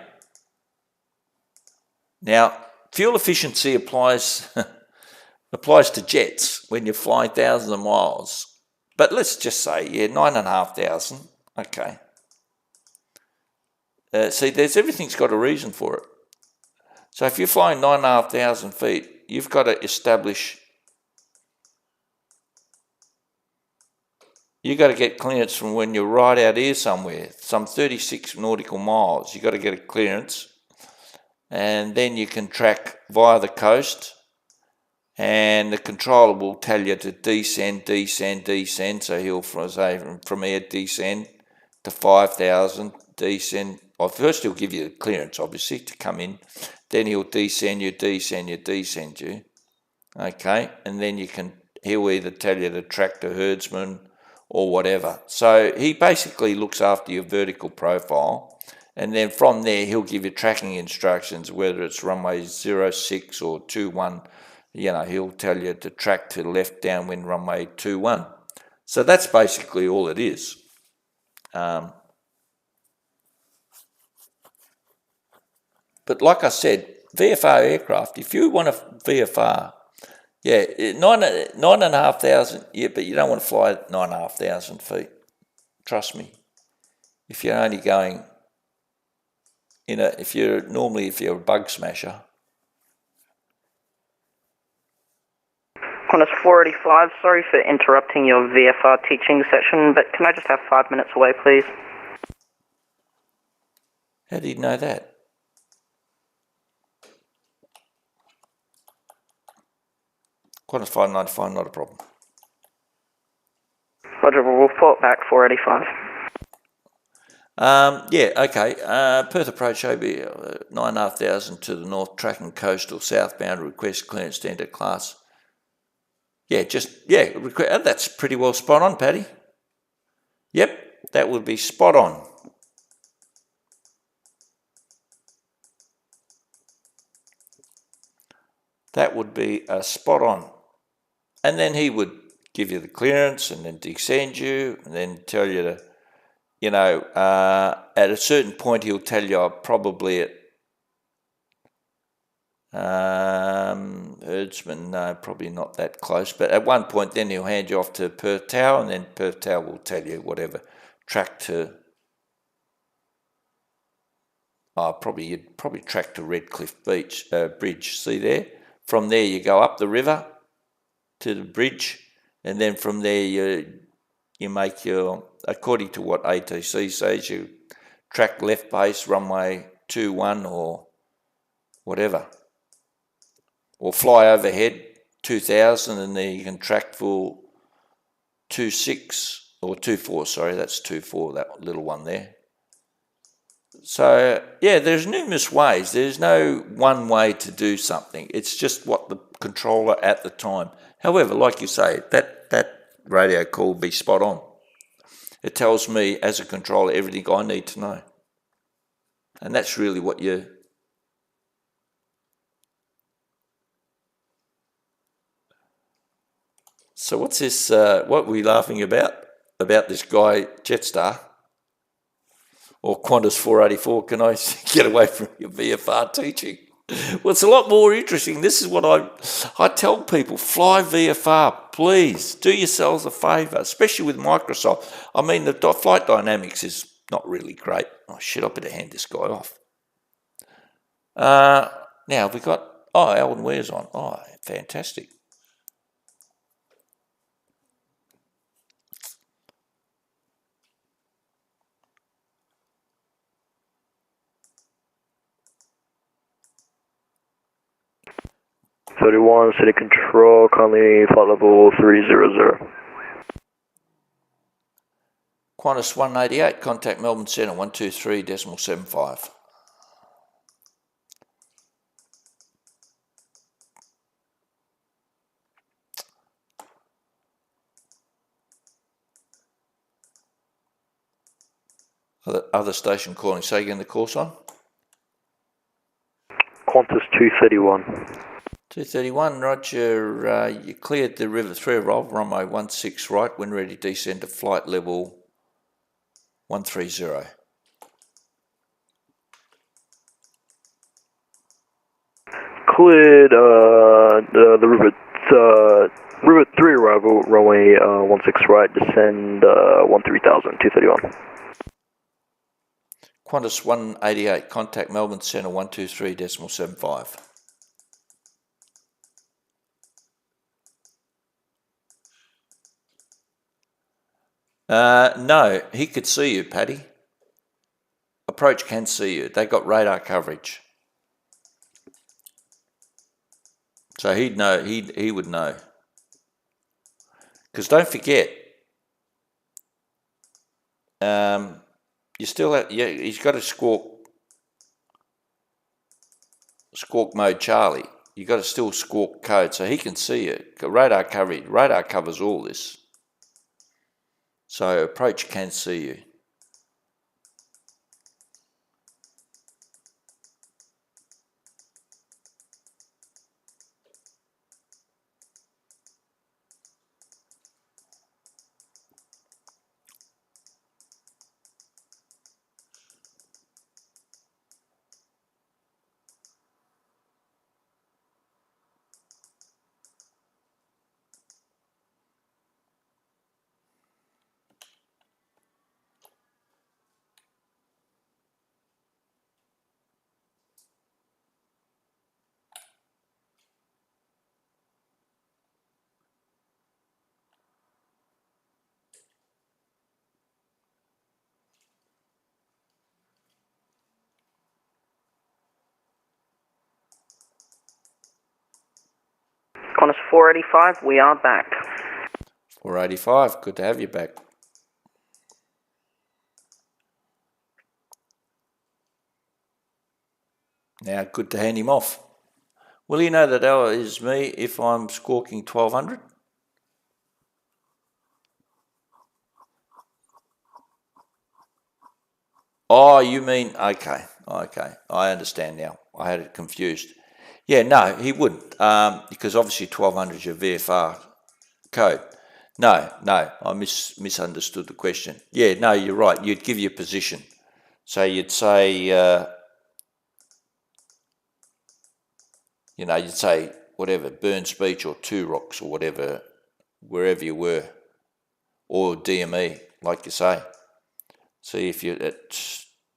Now, fuel efficiency applies to jets when you're flying thousands of miles. But let's just say, 9,500, okay. See, everything's got a reason for it. So if you're flying 9,500 feet, you've got to establish. You've got to get clearance from when you're right out here somewhere, some 36 nautical miles. You've got to get a clearance, and then you can track via the coast, and the controller will tell you to descend. So he'll say from here descend to 5,000, descend. Well, first he'll give you the clearance, obviously, to come in. Then he'll descend you. Okay, and then he'll either tell you to track the herdsman or whatever. So he basically looks after your vertical profile, and then from there he'll give you tracking instructions, whether it's runway 06 or 21. He'll tell you to track to left downwind runway 21. So that's basically all it is. But like I said, VFR aircraft, if you want a VFR, 9,500, but you don't want to fly at 9,500 feet. Trust me. If you're only going, if you're a bug smasher. Qantas 485, sorry for interrupting your VFR teaching session, but can I just have 5 minutes away, please? How do you know that? Qantas 595, not a problem. Roger, we'll report back 485. Okay. Perth Approach OB 9,500 to the north, tracking coastal southbound, request clearance standard class. That's pretty well spot on, Paddy. Yep, that would be spot on. That would be spot on. And then he would give you the clearance and then descend you and then tell you to, at a certain point he'll tell you probably at herdsman, no, probably not that close, but at one point then he'll hand you off to Perth Tower, and then Perth Tower will tell you whatever track to. You'd probably track to Redcliffe Bridge. See there? From there you go up the river to the bridge, and then from there you make your, according to what ATC says, you track left base runway 21 or whatever, or fly overhead 2,000, and then you can track for 26 or 24. Sorry, that's 24. That little one there. So, there's numerous ways. There's no one way to do something. It's just what the controller at the time. However, like you say, that radio call will be spot on. It tells me, as a controller, everything I need to know. And that's really what you... So what's this, what were we laughing about? About this guy, Jetstar? Or Qantas 484, can I get away from your VFR teaching? Well, it's a lot more interesting. This is what I tell people, fly VFR, please. Do yourselves a favour, especially with Microsoft. I mean, the flight dynamics is not really great. Oh, shit, I better hand this guy off. Now, have we got... Oh, Alan Ware's on. Oh, fantastic. City Control, currently flight level 300. Qantas 188, contact Melbourne Centre 123.75. Other station calling. Say again the course on? Qantas 231. 231, roger. You cleared the River 3 arrival, runway 16 right, when ready to descend to flight level 130. Cleared the River 3 arrival, runway 16 right, descend 13,000, 231. Qantas 188, contact Melbourne Centre 123.75. No, he could see you, Paddy. Approach can see you. They got radar coverage. So he'd know, he would know. Because don't forget, you still have, yeah, he's got a squawk mode Charlie. You got to still squawk code, so he can see you. Radar coverage, radar covers all this. So approach can see you. Qantas 485, we are back. 485, good to have you back. Now, good to hand him off. Will he know that that is me if I'm squawking 1200? Oh, you mean, okay, I understand now. I had it confused. Yeah, no, he wouldn't, because obviously 1200 is your VFR code. No, I misunderstood the question. Yeah, no, you're right. You'd give your position. So you'd say, you'd say whatever, Burns Beach or Two Rocks or whatever, wherever you were, or DME, like you say. See if you're at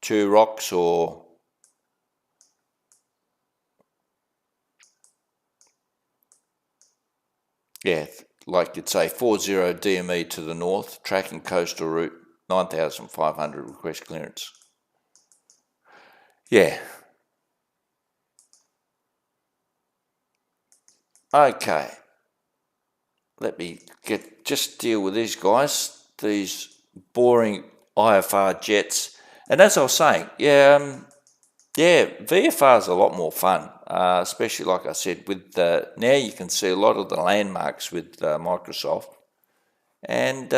Two Rocks or yeah, like you'd say 40 DME to the north, tracking coastal route 9,500 request clearance. Yeah. Okay. Let me just deal with these guys, these boring IFR jets. And as I was saying, yeah, VFR is a lot more fun, especially like I said, with now you can see a lot of the landmarks with Microsoft. And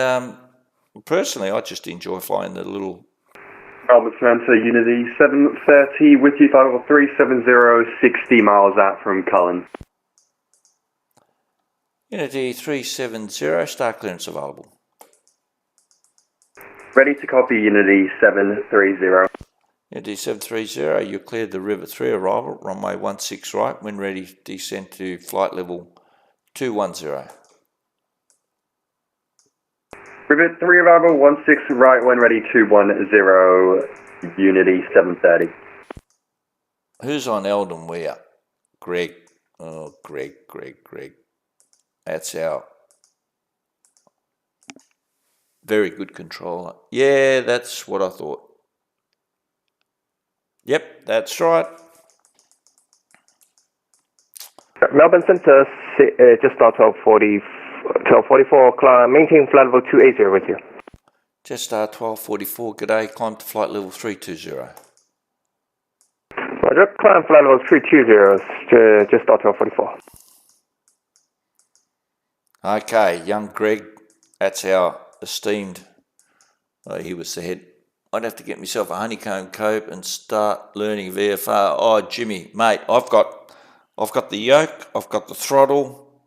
personally, I just enjoy flying the little... Albert Samantha, Unity 730 with you, flight level 370, 60 miles out from Cullen. Unity 370, start clearance available. Ready to copy, Unity 730. Unity 730, you cleared the River 3 arrival, runway 16 right, when ready descend to flight level 210. Rivet 3 arrival 16 right, when ready 210, Unity 730. Who's on Eldon Weir? Greg. Oh, Greg. That's our very good controller. Yeah, that's what I thought. Yep, that's right. Melbourne Centre, just start 1244, maintain flight level 280 with you. Just start 1244, g'day, climb to flight level 320. Roger, climb flight level 320, just start 1244. Okay, young Greg, that's our esteemed, he was the head. I'd have to get myself a honeycomb cope and start learning VFR. Oh, Jimmy, mate, I've got the yoke, I've got the throttle,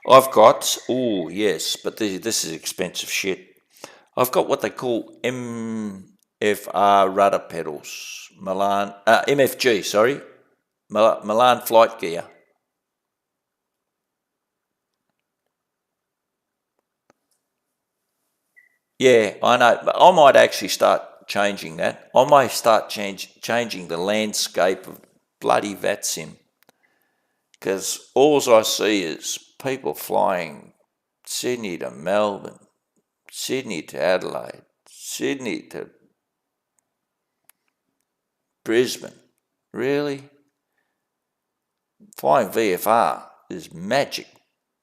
oh yes, but this is expensive shit. I've got what they call MFR rudder pedals, MFG, sorry, Milan flight gear. Yeah, I know, but I might actually start changing that. I may start changing the landscape of bloody VATSIM, because all I see is people flying Sydney to Melbourne, Sydney to Adelaide, Sydney to Brisbane. Really? Flying VFR is magic.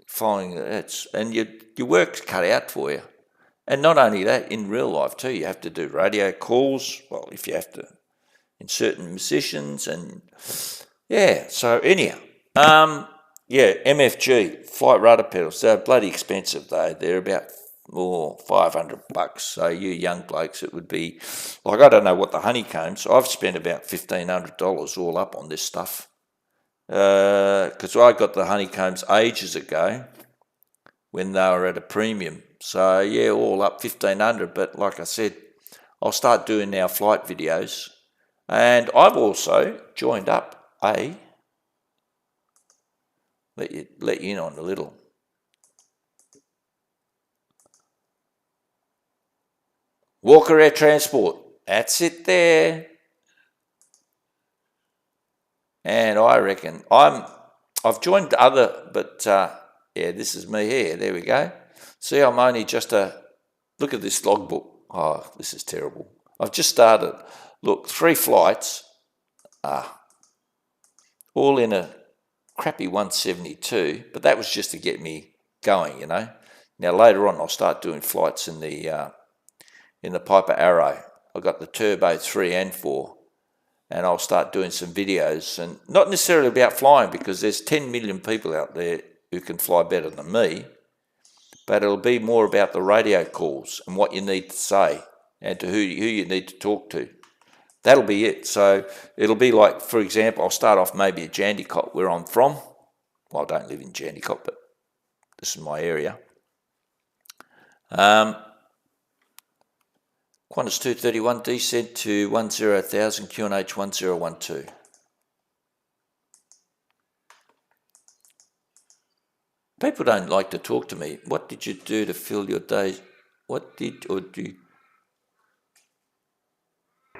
Flying and your work's cut out for you. And not only that, in real life too, you have to do radio calls. Well, if you have to, in certain musicians and yeah. So anyhow, MFG flight rudder pedals. They're bloody expensive though. They're about $500. So you young blokes, it would be like, I don't know what the honeycombs. I've spent about $1,500 all up on this stuff. Because I got the honeycombs ages ago when they were at a premium. So yeah, all up $1,500. But like I said, I'll start doing now flight videos, and I've also joined up let you in on a little. Walker Air Transport. That's it there. And I reckon I've joined other, but yeah, this is me here. There we go. See, I'm only just look at this logbook. Oh, this is terrible. I've just started. Look, 3 flights, all in a crappy 172, but that was just to get me going, you know. Now later on, I'll start doing flights in the Piper Arrow. I've got the Turbo 3 and 4. And I'll start doing some videos, and not necessarily about flying, because there's 10 million people out there who can fly better than me, but it'll be more about the radio calls and what you need to say and to who you need to talk to. That'll be it. So it'll be like, for example, I'll start off maybe at Jandicott, where I'm from. Well, I don't live in Jandicott, but this is my area. Qantas 231, descent to 10,000, QNH 1012. People don't like to talk to me. What did you do to fill your days? What did or do?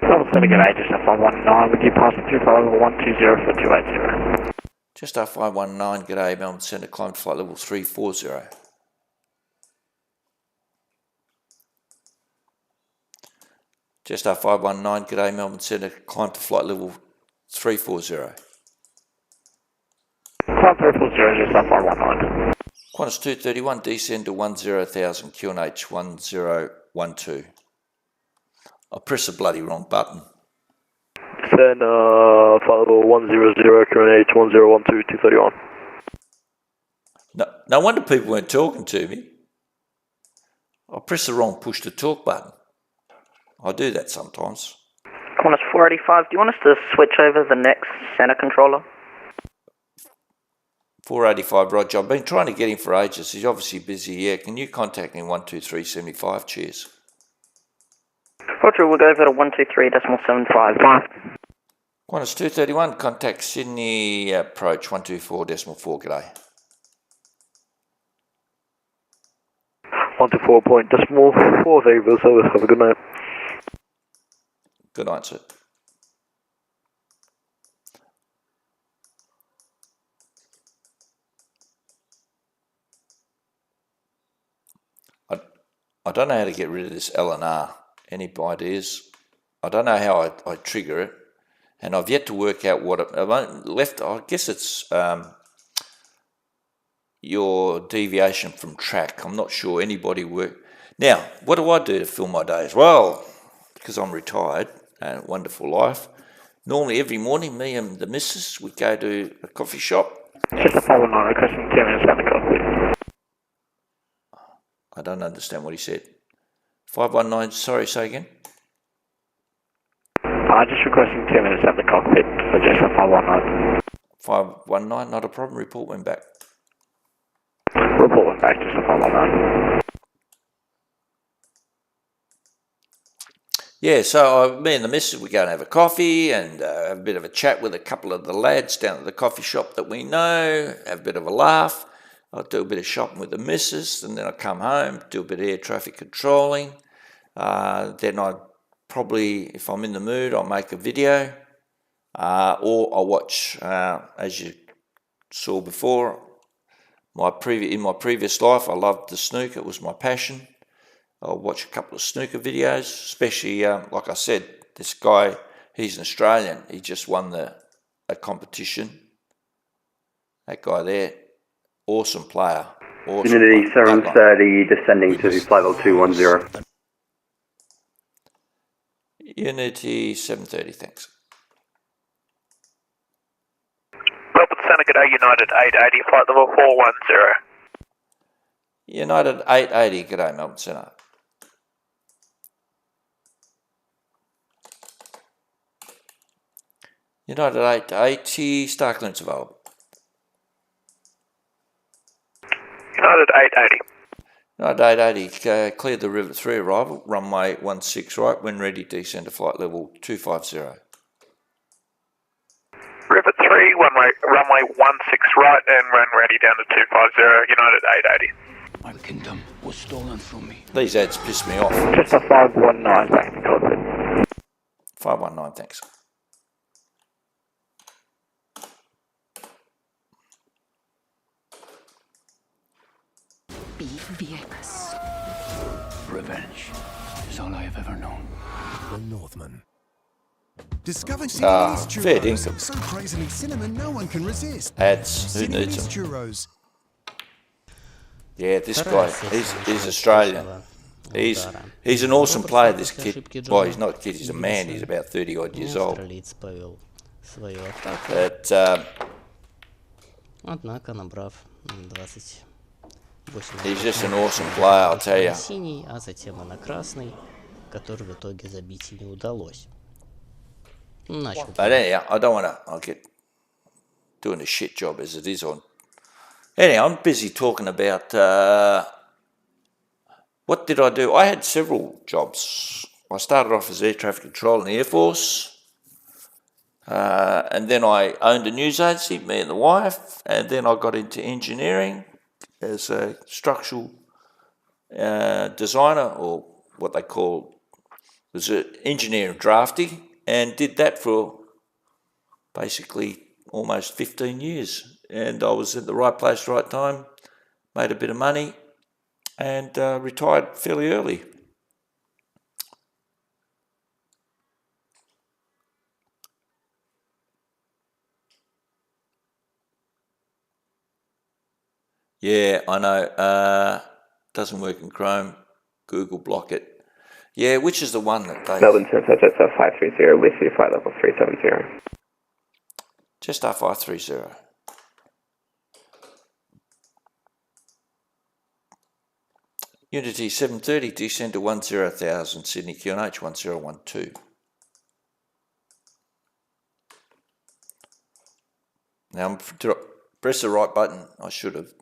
Level 7, good day, just F119 with you, passing through flight level 120 for 280. Just F119, good day, Melbourne Centre, climb to flight level 340. Just F519, good day, Melbourne Centre, climb to flight level 340. Climb 340, just F519. Qantas 231, descend to 10,000, QNH 1012. I pressed the bloody wrong button. Descend flight level 100, QNH 1012, 231. No wonder people weren't talking to me. I pressed the wrong push to talk button. I do that sometimes. Qantas 485, do you want us to switch over the next centre controller? 485, Roger. I've been trying to get him for ages. He's obviously busy. Yeah, can you contact me 12375? Cheers. Roger, we'll go over to 123.75. Qantas 231, contact Sydney Approach 124.4. G'day. 124.4, thank you, so have a good night. Good night, sir. I don't know how to get rid of this LNR. Any ideas? I don't know how I trigger it, and I've yet to work out what I guess it's your deviation from track. I'm not sure anybody work. Now, what do I do to fill my days? Well, because I'm retired and a wonderful life, normally every morning me and the missus would go to a coffee shop. Just a 519, requesting 10 minutes down the cockpit. I don't understand what he said. 519, sorry, say again? Just requesting 10 minutes at the cockpit for just a 519. 519, not a problem, report when back. Report when back, just a 519. Yeah, so me and the missus, we go and have a coffee and have a bit of a chat with a couple of the lads down at the coffee shop that we know, have a bit of a laugh. I'll do a bit of shopping with the missus, and then I come home, do a bit of air traffic controlling. Then I probably, if I'm in the mood, I'll make a video, or I'll watch, as you saw before, in my previous life, I loved the snooker. It was my passion. I'll watch a couple of snooker videos, especially, like I said, this guy, he's an Australian. He just won a competition. That guy there, awesome player. Awesome Unity player. 730 descending to flight level 210. Unity 730, thanks. Melbourne Centre, g'day, United 880, flight level 410. United 880, g'day, Melbourne Centre. United 880, star clearance available. United 880. United 880, cleared the Rivet 3 arrival, runway 16 right, when ready, descend to flight level 250. Rivet 3, runway 16 right, and run ready down to 250, United 880. My kingdom was stolen from me. These ads piss me off. Just a 519 back to cockpit. 519, thanks. BVX. Revenge is all I have ever known. The Northman. Discover fair churros. dinkum. So crazily cinnamon, no one can resist. Ads, who needs them? Churros. Yeah, this guy, he's Australian. He's an awesome player, this kid. Well, he's not a kid, he's a man. He's about 30 odd years old. But, Однако, набрав 28. He's just an awesome player, I'll tell you. Синий, а затем и на красный, который в итоге забить и не удалось. Начал. But anyhow, I don't want to, I'll get doing a shit job as it is on. Anyhow, I'm busy talking about, what did I do? I had several jobs. I started off as air traffic control in the Air Force. And then I owned a news agency, me and the wife. And then I got into engineering as a structural designer, or what they call, was an engineer and drafty, and did that for basically almost 15 years. And I was at the right place, right time, made a bit of money, and retired fairly early. Yeah, I know. Doesn't work in Chrome. Google block it. Yeah, which is the one that they... Melbourne Centre, just a 530 with you, flight level 370. Just R530. Unity 730, descend to 10,000, Sydney QNH 1012. Now, press the right button, I should have.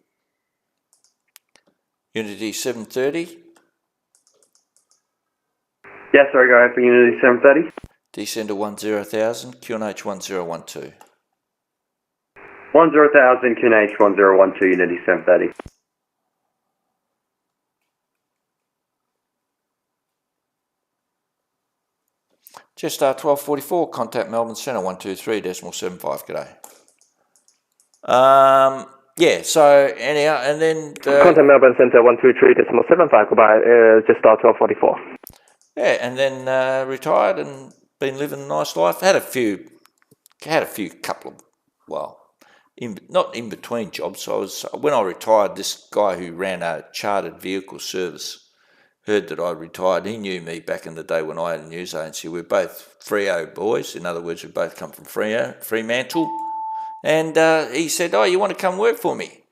Unity 730. Yeah, sorry, go ahead for Unity 730. Descend to 10,000, QNH 1012. 10,000, QNH 1012, Unity 730. Just 1244, contact Melbourne Centre 123.75, g'day. Yeah, so anyhow, and then... Contact Melbourne Centre 123.75, goodbye, just 1244. Yeah, and then retired and been living a nice life. Had a few couple of, well, not in between jobs. When I retired, this guy who ran a chartered vehicle service heard that I retired. He knew me back in the day when I had a news agency. We're both Freo boys. In other words, we both come from Fremantle. And he said, oh, you want to come work for me,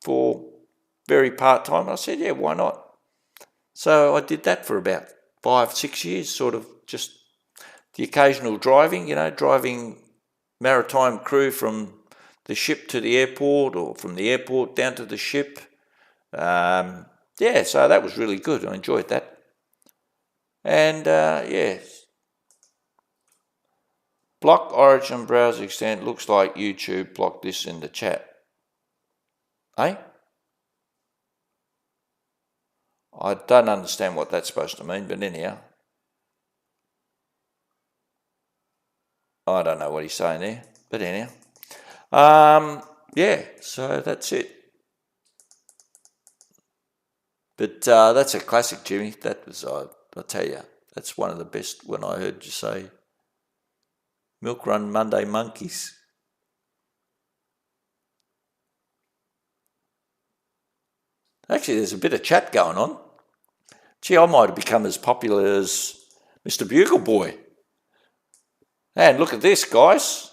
for very part-time? I said, yeah, why not? So I did that for about 5-6 years, sort of just the occasional driving, driving maritime crew from the ship to the airport or from the airport down to the ship. Yeah, so that was really good. I enjoyed that. And, yeah. Block Origin browser extent. Looks like YouTube blocked this in the chat. Eh? I don't understand what that's supposed to mean, but anyhow. I don't know what he's saying there, but anyhow. Yeah, so that's it. But that's a classic, Jimmy. That was, I'll tell you, that's one of the best when I heard you say Milk Run Monday Monkeys. Actually, there's a bit of chat going on. Gee, I might have become as popular as Mr. Bugle Boy. And look at this, guys.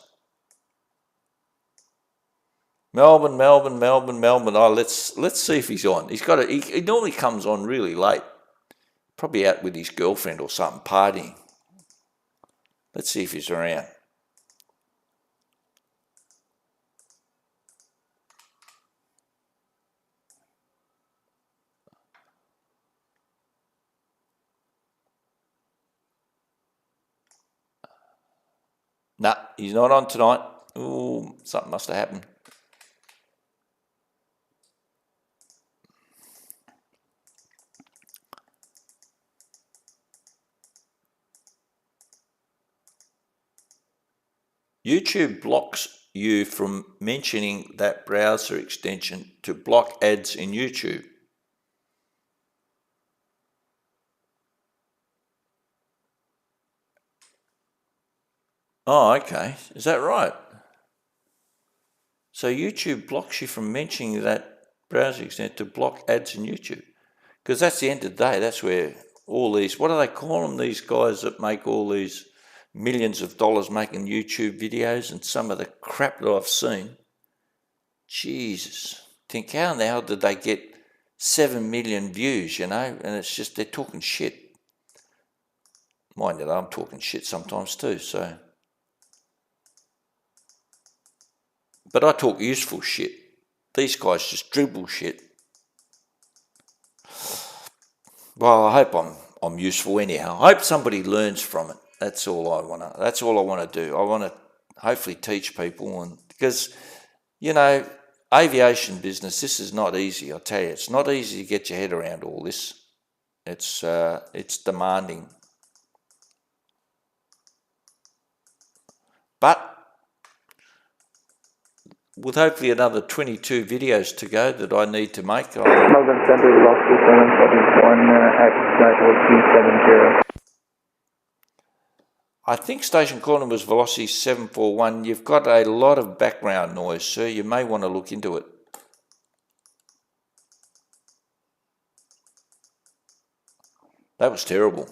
Melbourne. Oh, let's see if he's on. He normally comes on really late. Probably out with his girlfriend or something, partying. Let's see if he's around. Nah, he's not on tonight. Ooh, something must have happened. YouTube blocks you from mentioning that browser extension to block ads in YouTube. Oh, okay. Is that right? So YouTube blocks you from mentioning that browser extension to block ads in YouTube. Because that's the end of the day. That's where all these, what do they call them, these guys that make all these millions of dollars making YouTube videos and some of the crap that I've seen. Jesus. Think how in the hell did they get 7 million views, you know? And it's just, they're talking shit. Mind you, I'm talking shit sometimes too, so. But I talk useful shit. These guys just dribble shit. Well, I hope I'm useful anyhow. I hope somebody learns from it. That's all I want to do. I want to hopefully teach people, and because, you know, aviation business, this is not easy, I'll tell you. It's not easy to get your head around all this. It's demanding. But with hopefully another 22 videos to go that I need to make. Melbourne Central Velocity 741 at flight level 370. I think station calling was Velocity 741. You've got a lot of background noise, sir. You may want to look into it. That was terrible.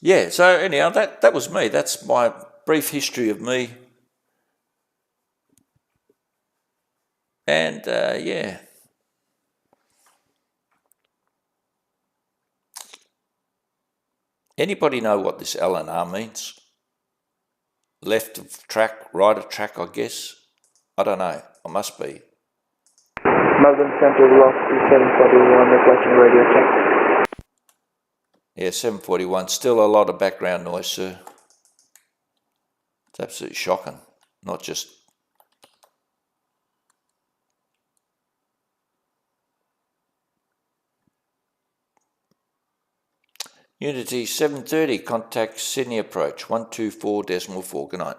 Yeah, so anyhow, that was me. That's my brief history of me. And, yeah. Anybody know what this LNR means? Left of track, right of track, I guess? I don't know. I must be. Melbourne Central Velocity 741, requesting radio check. Yeah, 741. Still a lot of background noise, sir. It's absolutely shocking. Not just... Unity 730, contact Sydney Approach, 124.4, good night.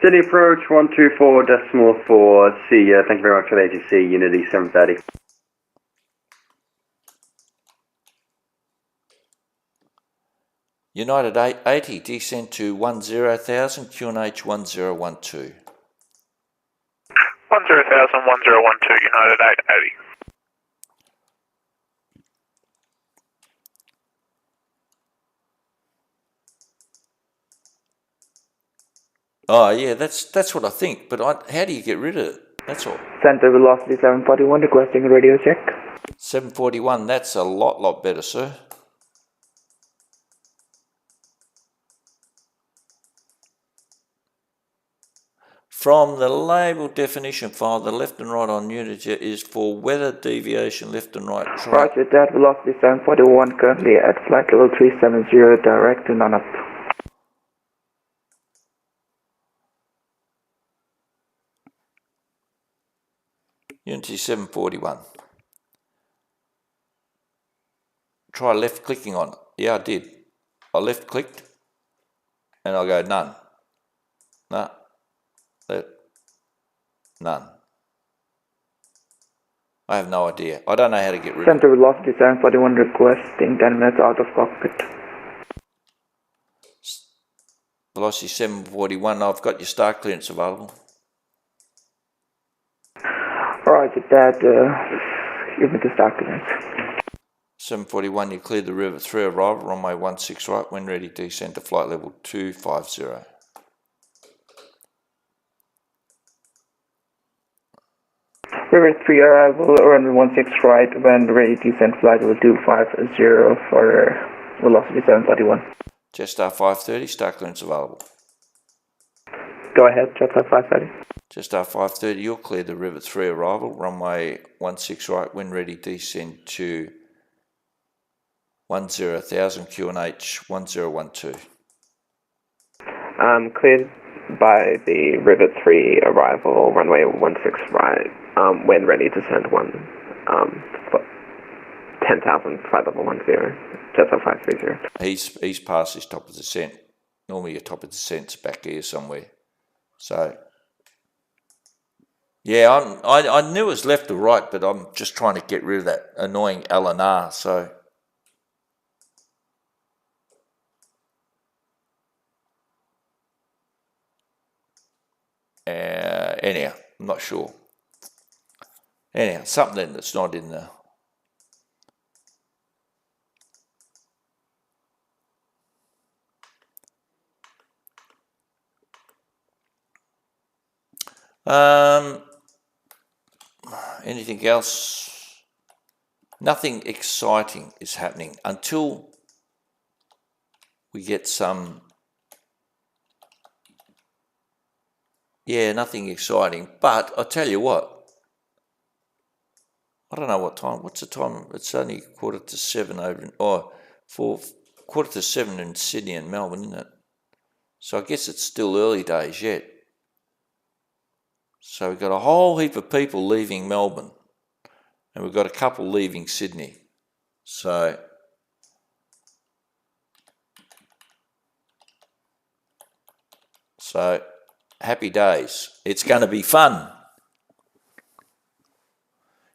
Sydney Approach, 124.4, see ya. Thank you very much for the ATC, Unity 730. United 80, descend to 10,000, QNH 1012. 10,000, 1012, United 880. Oh yeah, that's what I think, but how do you get rid of it? That's all. Center Velocity 741, requesting radio check. 741, that's a lot better, sir. From the label definition file, the left and right on Unity is for weather deviation, left and right. Roger that, Velocity 741, currently at flight level 370, direct to non-up. Unity 741. Try left clicking on it. Yeah, I did. I left clicked. And I go, none. No. None. I have no idea. I don't know how to get rid of it. Center velocity 741 requesting 10 minutes out of cockpit. Velocity 741, I've got your star clearance available. Alright, with that, give me the star clearance. 741, you cleared the river 3 arrival, runway 16 right, when ready, descend to flight level 250. River 3 arrival, runway 16 right, when ready, descend flight level 250 for velocity 741. Jetstar 530, star clearance available. Go ahead, Jetstar 530. Jetstar 530, you'll clear the river 3 arrival, runway 16 right, when ready, descend to 10,000 QNH 1012. Cleared by the Rivet 3 arrival, runway 16 right, when ready to send 10,000, flight level 10, Jetstar 530. He's past his top of descent. Normally your top of descent's back here somewhere. So, yeah, I knew it was left or right, but I'm just trying to get rid of that annoying LNR, so... anyhow, I'm not sure. Anyhow, something that's not in the... anything else? Nothing exciting is happening until we get some... Yeah, nothing exciting. But I'll tell you what. I don't know what time. What's the time? It's only 7:45 over... Oh, 7:45 in Sydney and Melbourne, isn't it? So I guess it's still early days yet. So we've got a whole heap of people leaving Melbourne. And we've got a couple leaving Sydney. So... happy days. It's going to be fun.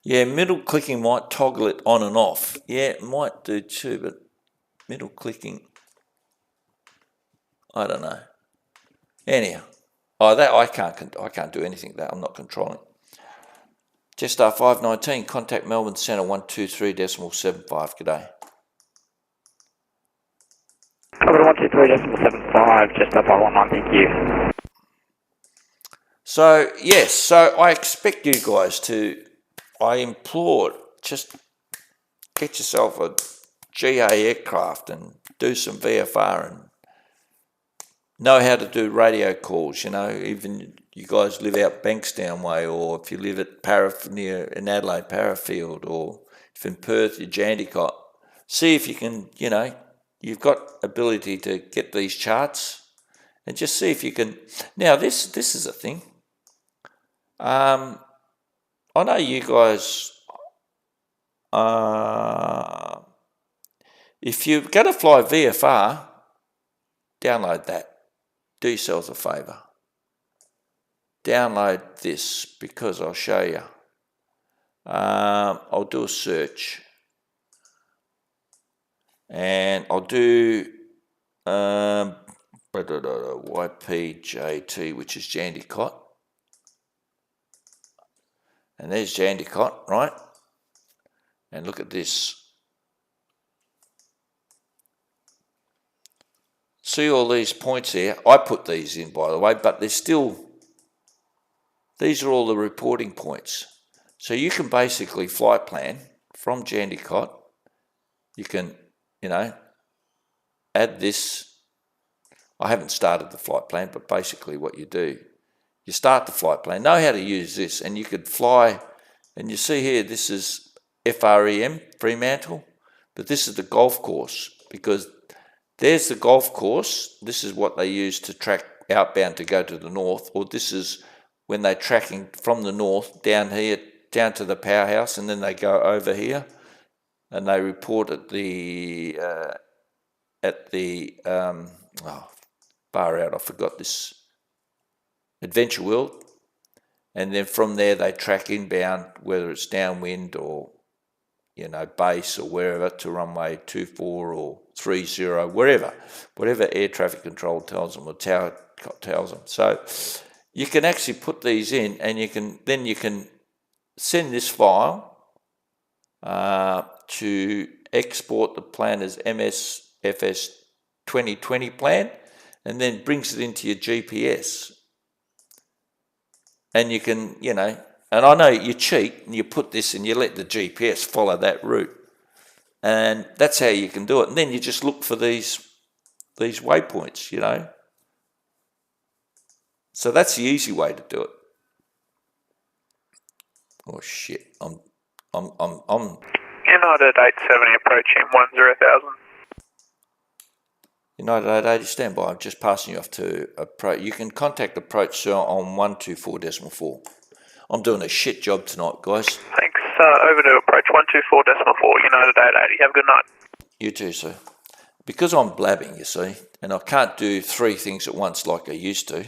Yeah, middle clicking might toggle it on and off. Yeah, it might do too, but middle clicking, I don't know. Anyhow, that I can't do anything with that. I'm not controlling. Jetstar 519, contact Melbourne Centre 123.75. G'day. Over 123.75, Jetstar 519, thank you. So, yes, so I expect you guys to, I implore, just get yourself a GA aircraft and do some VFR and know how to do radio calls, you know, even you guys live out Bankstown way, or if you live at near in Adelaide, Parafield, or if in Perth, you're Jandicott. See if you can, you know, you've got ability to get these charts and just see if you can. Now, this is a thing. I know you guys, if you're going to fly VFR, download that. Do yourselves a favour. Download this because I'll show you. I'll do a search. And I'll do YPJT, which is Jandicott. And there's Jandicott, right? And look at this. See all these points here? I put these in, by the way, but they're still... These are all the reporting points. So you can basically flight plan from Jandicott. You can, you know, add this. I haven't started the flight plan, but basically what you do, you start the flight plan, know how to use this, and you could fly, and you see here, this is FREM, Fremantle, but this is the golf course, because there's the golf course. This is what they use to track outbound to go to the north, or this is when they're tracking from the north down here, down to the powerhouse, and then they go over here, and they report at the far out, I forgot this, Adventure World. And then from there they track inbound, whether it's downwind or, you know, base or wherever, to runway 24 or 30, whatever air traffic control tells them or tower tells them. So you can actually put these in, and you can send this file to export the plan as MSFS 2020 plan, and then brings it into your GPS. And you can, you know, and I know you cheat and you put this and you let the GPS follow that route. And that's how you can do it. And then you just look for these waypoints, you know. So that's the easy way to do it. Oh shit, I'm United 870 approaching 10,000. United 880, stand by. I'm just passing you off to approach. You can contact approach sir on 124.4. I'm doing a shit job tonight, guys. Thanks. Over to approach 124.4. United 880. Have a good night. You too, sir. Because I'm blabbing, you see, and I can't do 3 things at once like I used to,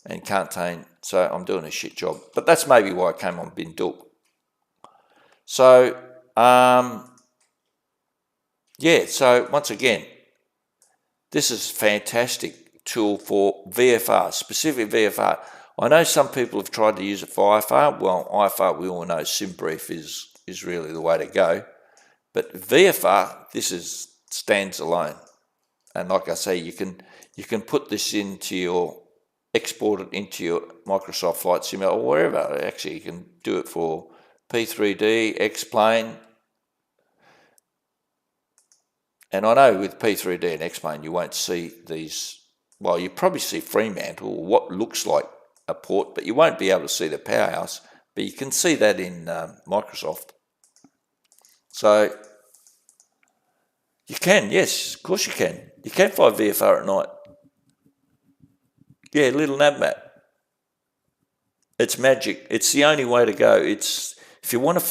and contain, so I'm doing a shit job. But that's maybe why I came on Bin Duk. So, yeah, so once again, this is a fantastic tool for VFR, specific VFR. I know some people have tried to use it for IFR. Well, IFR, we all know SimBrief is really the way to go. But VFR, this stands alone. And like I say, you can put this into your, export it into your Microsoft Flight Simulator or wherever. Actually, you can do it for P3D, X-Plane. And I know with P3D and X-Plane, you won't see these, well, you probably see Fremantle, or what looks like a port, but you won't be able to see the powerhouse. But you can see that in Microsoft. So, you can, yes, of course you can. You can fly VFR at night. Yeah, little nav map. It's magic. It's the only way to go. It's, if you want to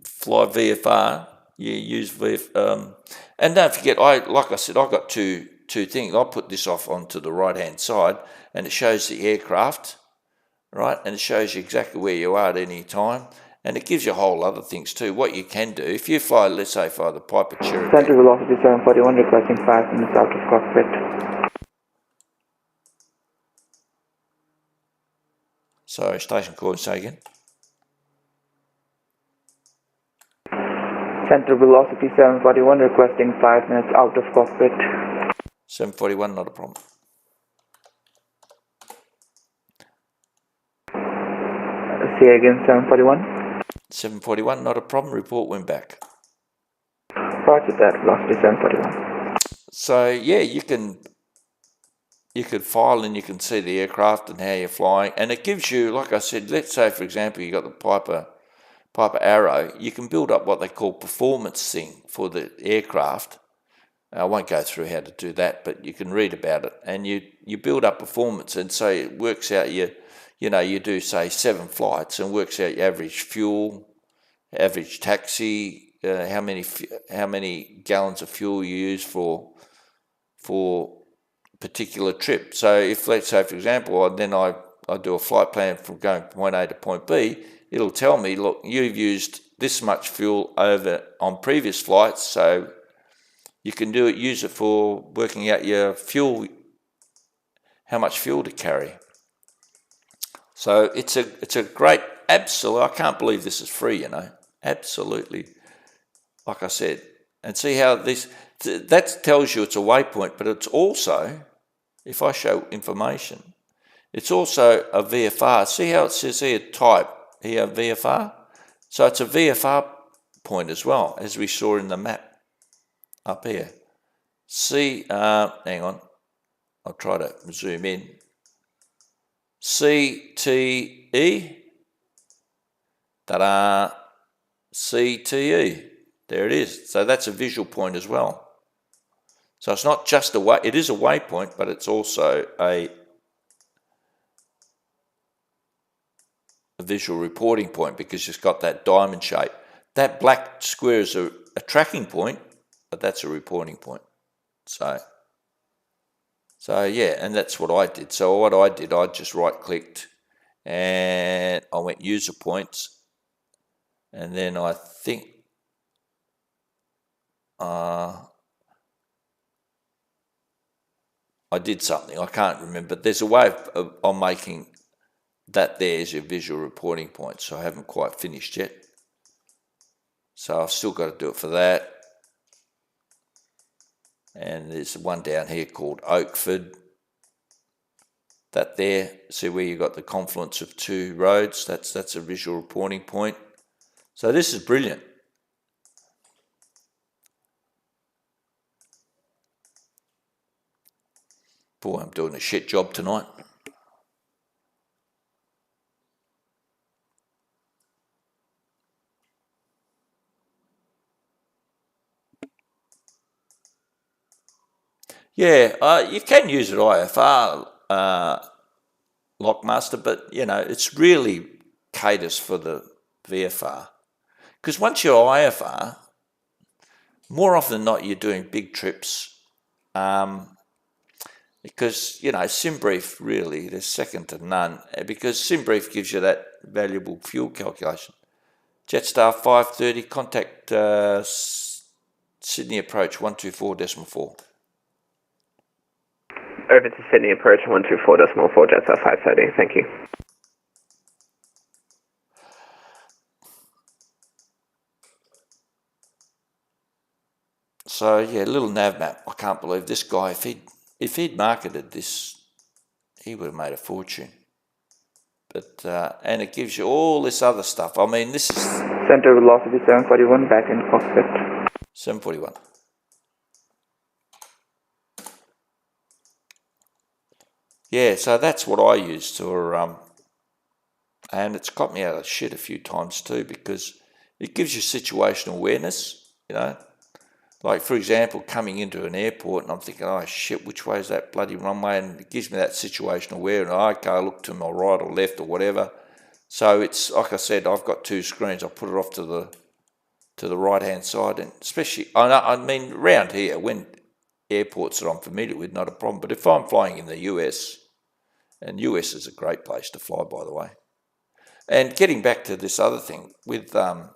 fly VFR, you use VFR. And don't forget, like I said, I got two things. I put this off onto the right-hand side, and it shows the aircraft, right? And it shows you exactly where you are at any time. And it gives you a whole other things too. What you can do, if you fly, let's say, fly the Piper Cherokee. Center velocity 741, requesting 5 minutes out of cockpit. Sorry, station call, say again. Center velocity 741, requesting 5 minutes out of cockpit. 741, not a problem. Say again, 741. 741, not a problem. Report when back. Roger that, velocity 741. So yeah, you could file and you can see the aircraft and how you're flying, and it gives you, like I said, let's say for example you got the Piper Arrow, you can build up what they call performance thing for the aircraft. I won't go through how to do that, but you can read about it, and you build up performance, and so it works out you do say 7 flights and works out your average fuel, average taxi, how many gallons of fuel you use for particular trip. So if, let's say for example, then I do a flight plan from going point A to point B, it'll tell me, look, you've used this much fuel over on previous flights, so you can use it for working out your fuel, how much fuel to carry. So it's a great, absolute, I can't believe this is free, absolutely, like I said. And see how that tells you it's a waypoint, but it's also, if I show information, it's also a VFR. See how it says here, type, here, VFR? So it's a VFR point as well, as we saw in the map up here. See, hang on, I'll try to zoom in. CTE, ta-da, CTE, there it is. So that's a visual point as well. So it's not just it is a waypoint, but it's also a visual reporting point because it's got that diamond shape. That black square is a tracking point, but that's a reporting point. So So yeah, and that's what I did. So what I did, I just right-clicked and I went user points, and then I think I did something. I can't remember. There's a way of making that there as your visual reporting point, so I haven't quite finished yet. So I've still got to do it for that. And there's one down here called Oakford. That there, see where you've got the confluence of two roads, that's a visual reporting point. So this is brilliant. Boy, I'm doing a shit job tonight. Yeah, you can use it IFR, Lockmaster, but you know, it's really caters for the VFR. Because once you're IFR, more often than not, you're doing big trips. Because, you know, SimBrief really, there's second to none, because SimBrief gives you that valuable fuel calculation. Jetstar 530, contact Sydney Approach 124.4. Over to Sydney Approach 124.4, Jetstar 530, thank you. So, yeah, little nav map. I can't believe this guy, if he'd marketed this, he would have made a fortune. But, and it gives you all this other stuff. I mean, this is... Center velocity 741, back in cockpit. 741. Yeah, so that's what I use to, and it's got me out of shit a few times too, because it gives you situational awareness, you know. Like, for example, coming into an airport and I'm thinking, oh shit, which way is that bloody runway? And it gives me that situational awareness. Okay, I look to my right or left or whatever. So it's, like I said, I've got two screens. I put it off to the right-hand side. And especially, I mean, around here, when airports that I'm familiar with, not a problem. But if I'm flying in the US, and US is a great place to fly, by the way. And getting back to this other thing with, oh,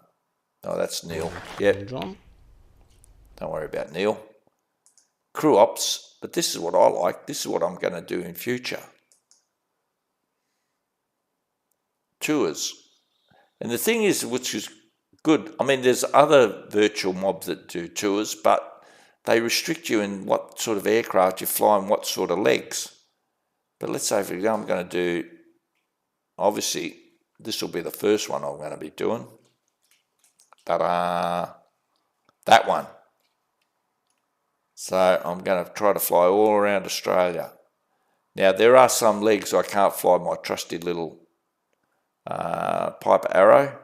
that's Neil. Yep. Don't worry about Neil. Crew ops, but this is what I like. This is what I'm going to do in future. Tours. And the thing is, which is good, I mean, there's other virtual mobs that do tours, but they restrict you in what sort of aircraft you fly and what sort of legs. But let's say, for example, I'm going to do, obviously, this will be the first one I'm going to be doing. Ta-da! That one. So I'm going to try to fly all around Australia. Now, there are some legs I can't fly my trusty little Piper Arrow.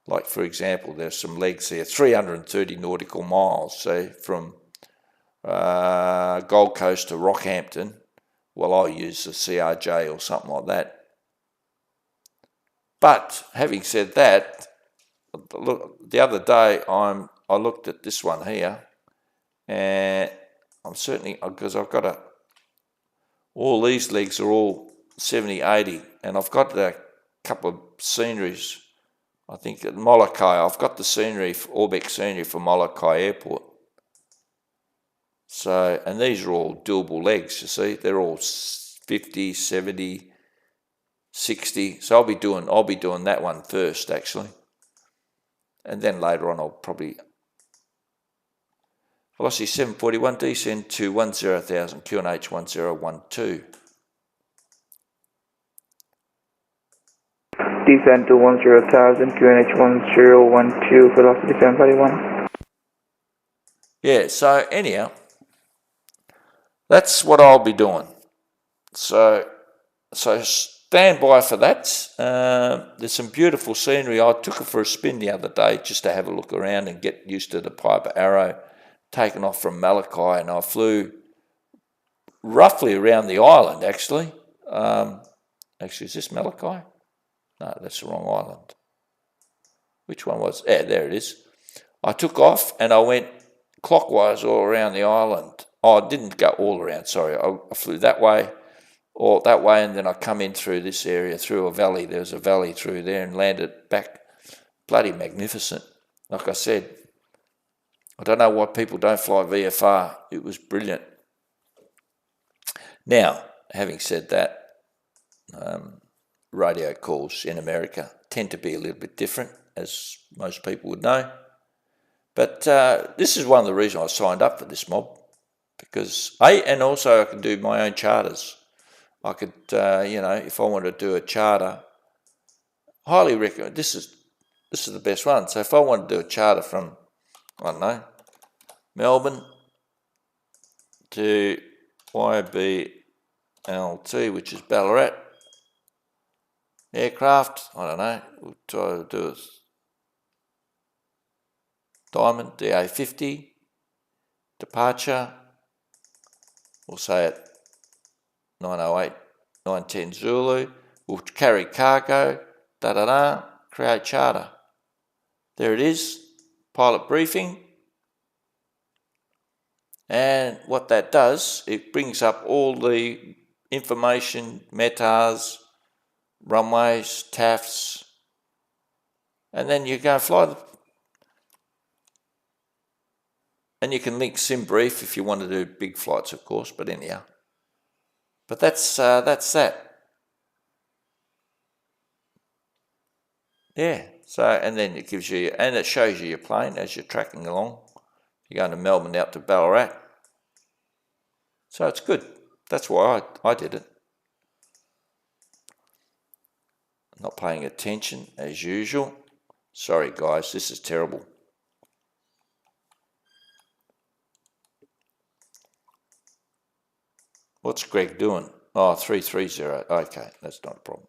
Like, for example, there's some legs there, 330 nautical miles, so from Gold Coast to Rockhampton. Well, I'll use the CRJ or something like that. But having said that, look, the other day I looked at this one here, and I'm certainly, because I've got all these legs are all 70, 80, and I've got a couple of sceneries. I think at Molokai, I've got the scenery, Orbeck scenery for Molokai Airport. So, and these are all doable legs, you see. They're all 50, 70, 60. So I'll be doing that one first, actually. And then later on I'll probably... Velocity 741, descend to 10,000, QNH 1012. Descend to 10,000, QNH 1012, velocity 741. Yeah, so anyhow, that's what I'll be doing. So stand by for that. There's some beautiful scenery. I took it for a spin the other day just to have a look around and get used to the Piper Arrow. Taken off from Malachi, and I flew roughly around the island, actually. Actually, is this Malachi? No, that's the wrong island. Which one was? Yeah, there it is. I took off and I went clockwise all around the island, Oh, I didn't go all around, sorry. I flew that way, or that way, and then I come in through this area, through a valley. There was a valley through there and landed back. Bloody magnificent. Like I said, I don't know why people don't fly VFR. It was brilliant. Now, having said that, radio calls in America tend to be a little bit different, as most people would know. But this is one of the reasons I signed up for this mob, because and also I can do my own charters. I could, if I wanted to do a charter, highly recommend. This is the best one. So if I wanted to do a charter from, I don't know, Melbourne to YBLT, which is Ballarat aircraft, I don't know, we'll try to do a Diamond DA50 departure, we'll say it 908, 910 Zulu, we'll carry cargo, create charter. There it is, pilot briefing. And what that does, it brings up all the information, METARs, runways, TAFs, and then you go and fly and you can link SimBrief if you want to do big flights, of course, but anyhow. But that's that. Yeah, so, and then it gives you, and it shows you your plane as you're tracking along. You're going to Melbourne out to Ballarat. So it's good. That's why I did it. Not paying attention as usual. Sorry guys, this is terrible. What's Greg doing? Oh, 330. Okay, that's not a problem.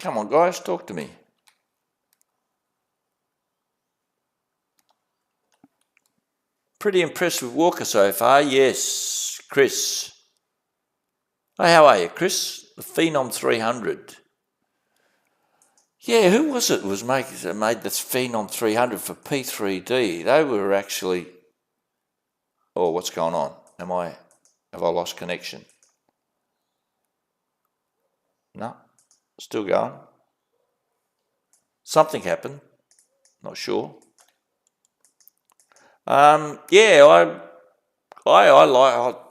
Come on guys, talk to me. Pretty impressed with Walker so far. Yes, Chris. Hey, how are you, Chris? The Phenom 300. Yeah, who was it was made this Phenom 300 for P3D? They were actually... Oh, what's going on? Have I lost connection? No, still going. Something happened. Not sure. Yeah, I like,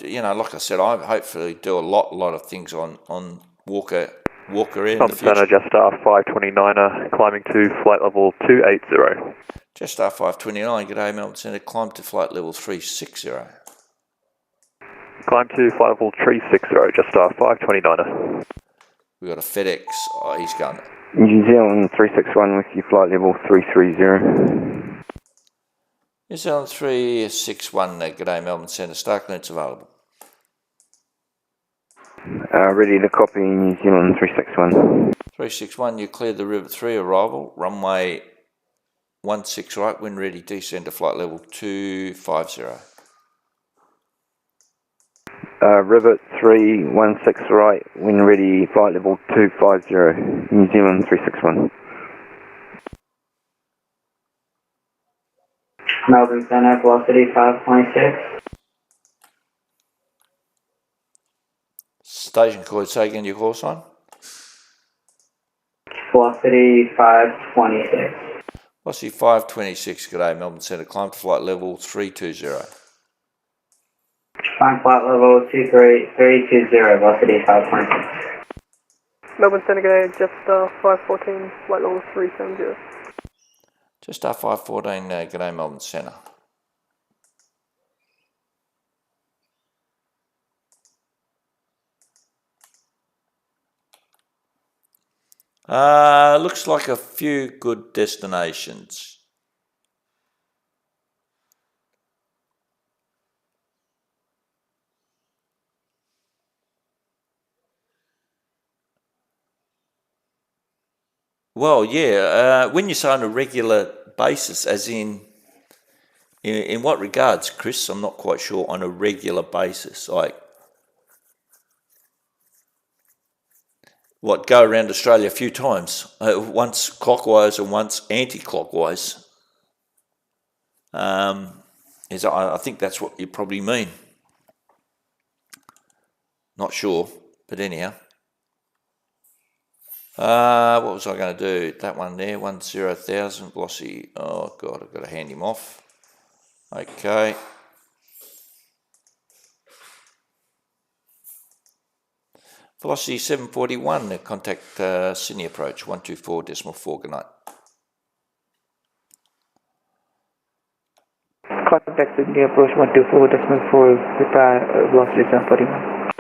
like I said, I hopefully do a lot of things on Walker in the future. Center, just 529er, climbing to flight level 280. Just 529, g'day Melbourne Centre, climb to flight level 360. Climb to flight level 360, just 529er. We've got a FedEx, he's going. New Zealand 361 with you, flight level 330. New Zealand 361, g'day Melbourne Centre, start clearance available. Ready to copy, New Zealand 361. 361, you cleared the Rivet 3 arrival, runway 16 right, wind ready, descend to flight level 250. Rivet 3, 16 right, wind ready, flight level 250, New Zealand 361. Melbourne Centre, velocity 526. Station code, say again your call sign. Velocity 526. Velocity 526, g'day Melbourne Centre, climb to flight level 320. Climb flight level 320, velocity 526. Melbourne Centre, g'day, just 514, flight level 370. Just 514, g'day Melbourne Centre. Looks like a few good destinations. Well, yeah, when you say on a regular basis, as in In what regards, Chris? I'm not quite sure. On a regular basis, like what, go around Australia a few times, once clockwise and once anti-clockwise. I think that's what you probably mean. Not sure, but anyhow. What was I going to do? That one there, 10,000 velocity. Oh God, I've got to hand him off. Okay. Velocity 741, contact Sydney Approach, 124.4, good night. Contact Sydney Approach, 124.4, reply, velocity 741.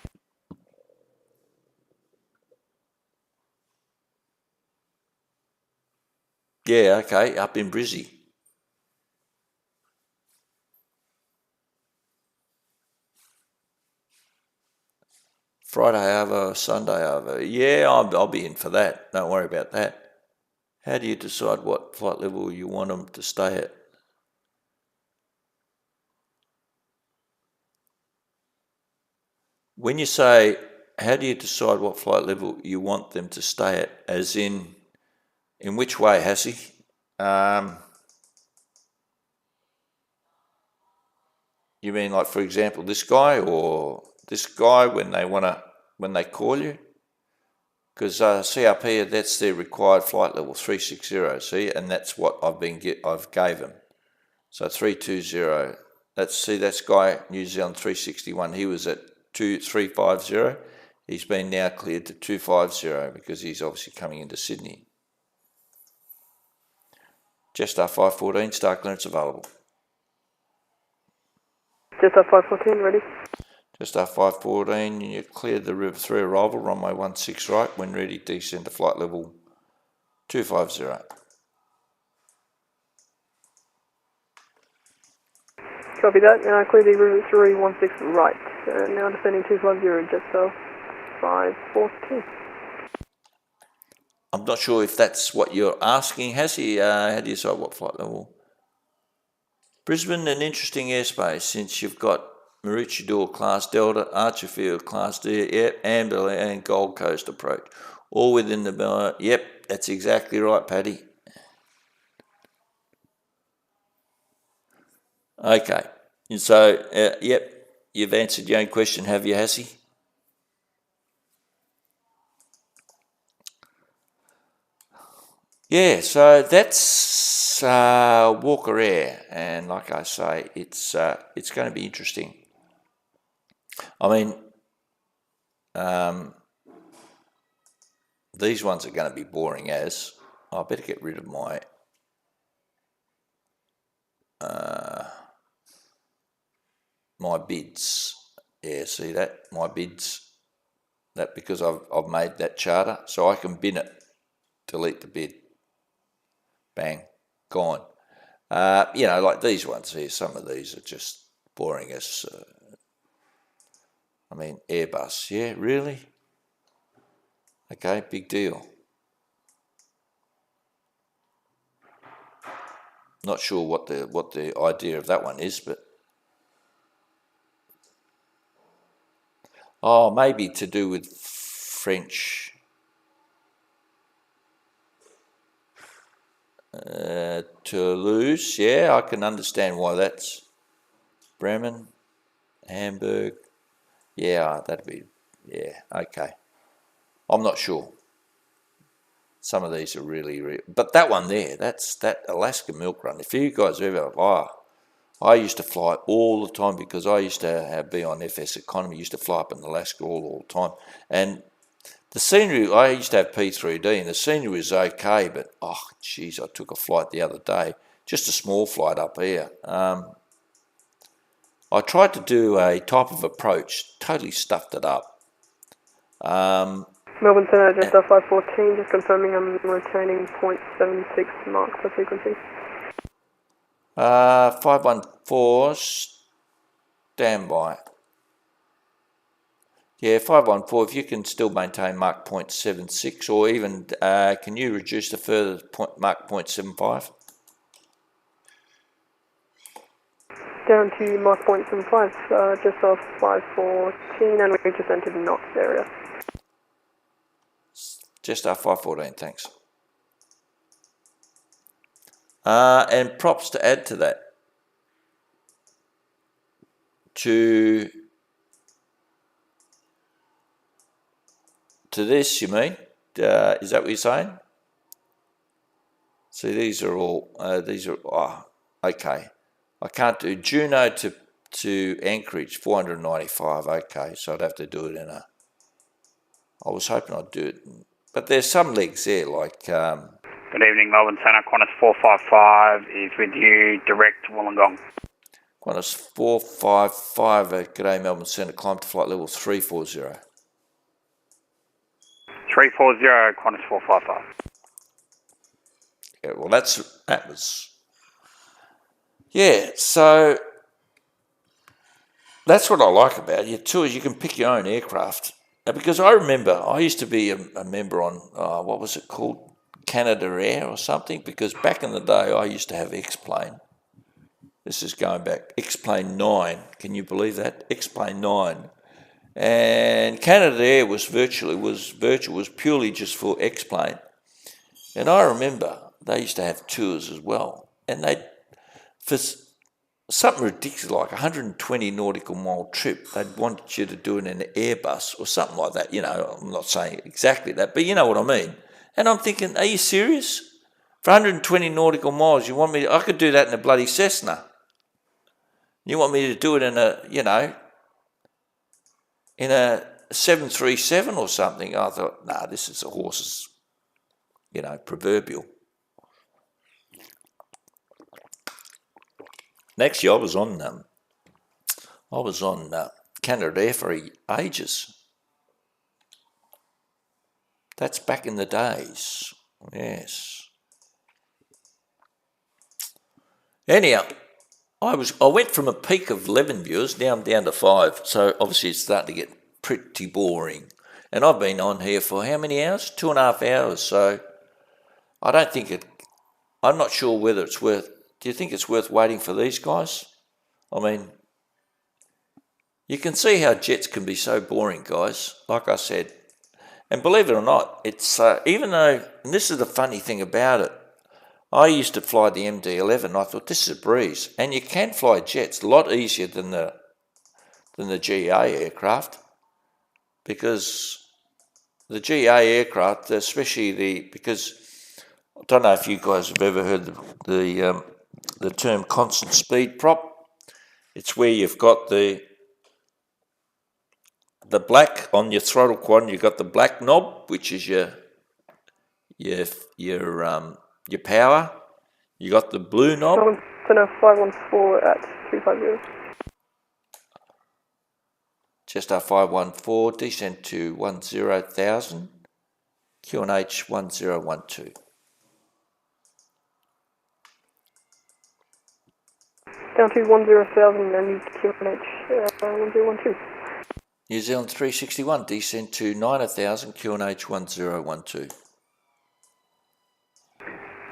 Yeah, okay, up in Brizzy. Friday over, Sunday over. Yeah, I'll be in for that. Don't worry about that. How do you decide what flight level you want them to stay at? When you say, how do you decide what flight level you want them to stay at? As in which way, Hassie? You mean like, for example, this guy or this guy when they call you? Because CRP, that's their required flight level, 360, see, and that's what I've gave them. So 320, that's guy New Zealand 361, he was at 350, he's been now cleared to 250 because he's obviously coming into Sydney. Jetstar 514, star clearance available. Jetstar 514, ready? Jetstar 514, you cleared the River 3 arrival, runway 16 right, when ready, descend to flight level 250. Copy that, and I clear the River 316 right. Now descending 250, Jetstar 514. I'm not sure if that's what you're asking, Hassie. How do you decide what flight level? Brisbane, an interesting airspace since you've got Maroochydore Class Delta, Archerfield Class D, yep, Amber and Gold Coast Approach. All within the... Yep, that's exactly right, Paddy. Okay, and so, yep, you've answered your own question, have you, Hassie? Yeah, so that's Walker Air, and like I say, it's going to be interesting. I mean, these ones are going to be boring as. I better get rid of my my bids. Yeah, see that? My bids. That because I've made that charter, so I can bin it. Delete the bid. Bang, gone. You know, like these ones here, some of these are just boring as, I mean, Airbus, yeah, really? Okay, big deal. Not sure what the idea of that one is, but... Oh, maybe to do with French... Toulouse, yeah, I can understand why that's... Bremen, Hamburg, yeah, that'd be... Yeah, okay. I'm not sure. Some of these are really... But that one there, that's that Alaska Milk Run. If you guys ever... I used to fly all the time because I used to be on FS Economy, used to fly up in Alaska all the time. And the scenery, I used to have P3D and the scenery was okay, but, oh, geez, I took a flight the other day, just a small flight up here. I tried to do a type of approach, totally stuffed it up. Melbourne Centre, Jetstar 514, just confirming I'm returning 0.76 mark per frequency. 514, standby. Yeah, 514, if you can still maintain Mach 0.76 or even, can you reduce the further Mach 0.75? Down to Mark point 75, just off 514, and we just entered the Knox area. Just our 514, thanks. And props to add to that. To this, you mean? Is that what you're saying? See, these are all, okay. I can't do Juneau to Anchorage, 495, okay, so I'd have to do it in a, I was hoping I'd do it, but there's some legs there, like... Good evening, Melbourne Centre, Qantas 455 is with you, direct to Wollongong. Qantas 455, g'day Melbourne Centre, climb to flight level 340. 340, Qantas 455. Yeah, well that was, yeah, so that's what I like about you too, is you can pick your own aircraft. Because I remember, I used to be a member on, what was it called, Canada Air or something, because back in the day I used to have X-Plane. This is going back, X-Plane 9, can you believe that? X-Plane 9. And Canada Air was purely just for X-Plane. And I remember they used to have tours as well. And they, for something ridiculous like 120 nautical mile trip, they'd want you to do it in an Airbus or something like that. You know, I'm not saying exactly that, but you know what I mean. And I'm thinking, are you serious? For 120 nautical miles, you want me to, I could do that in a bloody Cessna. You want me to do it in a, you know, in a 737 or something? I thought, nah, this is a horse's, you know, proverbial. Actually, I was on Canada Air for ages. That's back in the days. Yes. Anyhow, I went from a peak of 11 viewers, now I'm down to 5. So obviously it's starting to get pretty boring. And I've been on here for how many hours? 2.5 hours. So I don't think I'm not sure whether it's worth. Do you think it's worth waiting for these guys? I mean, you can see how jets can be so boring, guys, like I said. And believe it or not, it's even though, and this is the funny thing about it, I used to fly the MD-11, I thought this is a breeze. And you can fly jets a lot easier than the GA aircraft, because the GA aircraft, especially because I don't know if you guys have ever heard the term constant speed prop. It's where you've got the black on your throttle quadrant. You've got the black knob, which is your power. You got the blue knob. Center 514 at 350. Just our 514, descent to 10,000, QNH 1012. Down to 10,000 and QNH 1012. New Zealand 361, descent to 9,000, QNH 1012.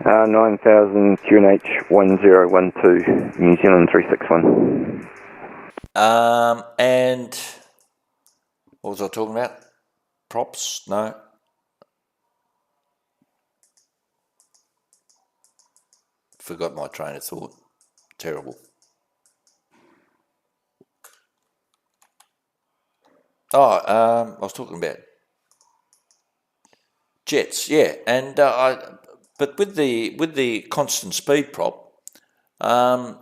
9,000 QNH 1012, New Zealand 361. And what was I talking about? Props? No. Forgot my train of thought. Terrible. I was talking about jets, yeah, and but with the constant speed prop, you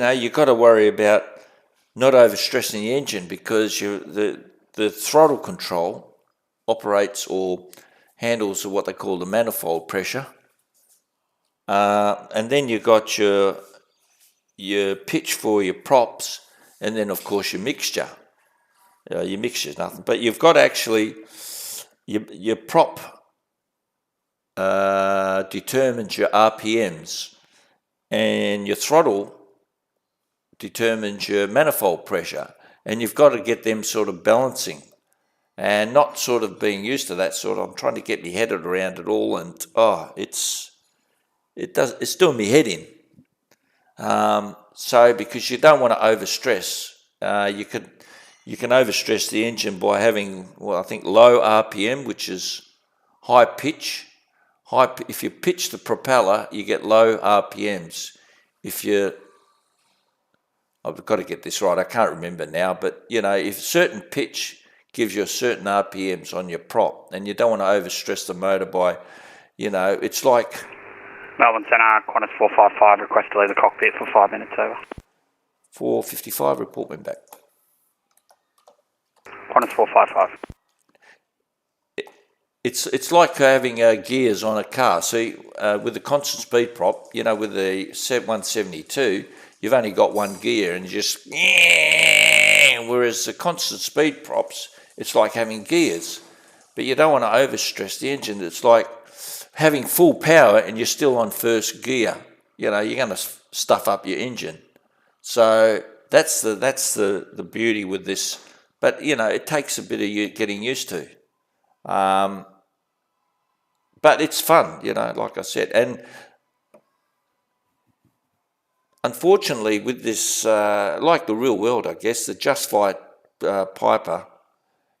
know, you've got to worry about not overstressing the engine, because the throttle control operates or handles what they call the manifold pressure, and then you've got your pitch for your props, and then of course your mixture. Your mixture's nothing, but you've got actually your prop determines your RPMs, and your throttle determines your manifold pressure, and you've got to get them sort of balancing, and not sort of being used to that sort of. I'm trying to get me headed around it all, and it's doing me head in. So because you don't want to overstress, you can overstress the engine by having, well, I think low RPM, which is high pitch. If you pitch the propeller, you get low RPMs. I've got to get this right, I can't remember now, but if certain pitch gives you a certain RPMs on your prop, and you don't want to overstress the motor by, it's like... Melbourne Centre, Qantas 455, request to leave the cockpit for 5 minutes, over. 455, report me back. Qantas 455. It's like having gears on a car. See, with the constant speed prop, with the 172, you've only got one gear and you just... Whereas the constant speed props, it's like having gears. But you don't want to overstress the engine. It's like having full power and you're still on first gear. You're going to stuff up your engine. So that's the beauty with this. But, it takes a bit of getting used to. But it's fun, like I said. And unfortunately, with this, like the real world, I guess, the Just Flight Piper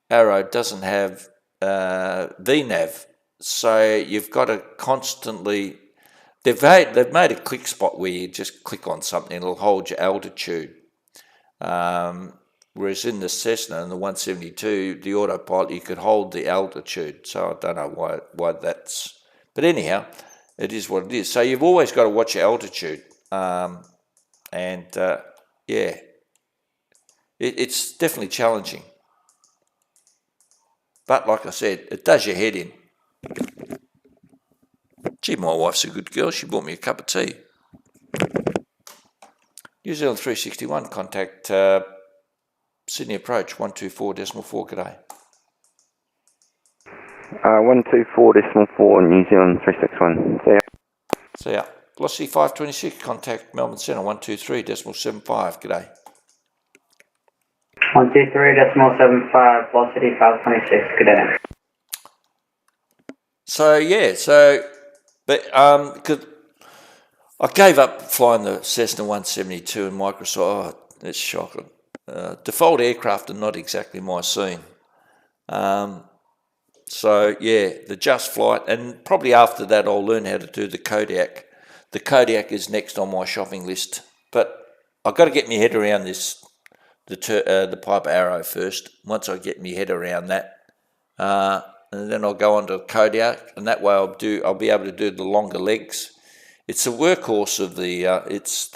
Arrow doesn't have VNav. So you've got to constantly... They've made a click spot where you just click on something and it'll hold your altitude. Whereas in the Cessna and the 172, the autopilot, you could hold the altitude. So I don't know why that's... But anyhow, it is what it is. So you've always got to watch your altitude. It's definitely challenging. But like I said, it does your head in. Gee, my wife's a good girl. She bought me a cup of tea. New Zealand 361, contact Sydney Approach 124.4, g'day. 124.4, New Zealand 361. See ya. See ya. Velocity 526, contact Melbourne Centre 123.75, g'day. 123.75, velocity 526, g'day. Because I gave up flying the Cessna 172 and Microsoft. Oh, it's shocking. Default aircraft are not exactly my scene. The Just Flight, and probably after that I'll learn how to do the Kodiak. The Kodiak is next on my shopping list, but I've got to get my head around this, the Piper Arrow first. Once I get my head around that, and then I'll go on to Kodiak, and that way I'll be able to do the longer legs. It's a workhorse of the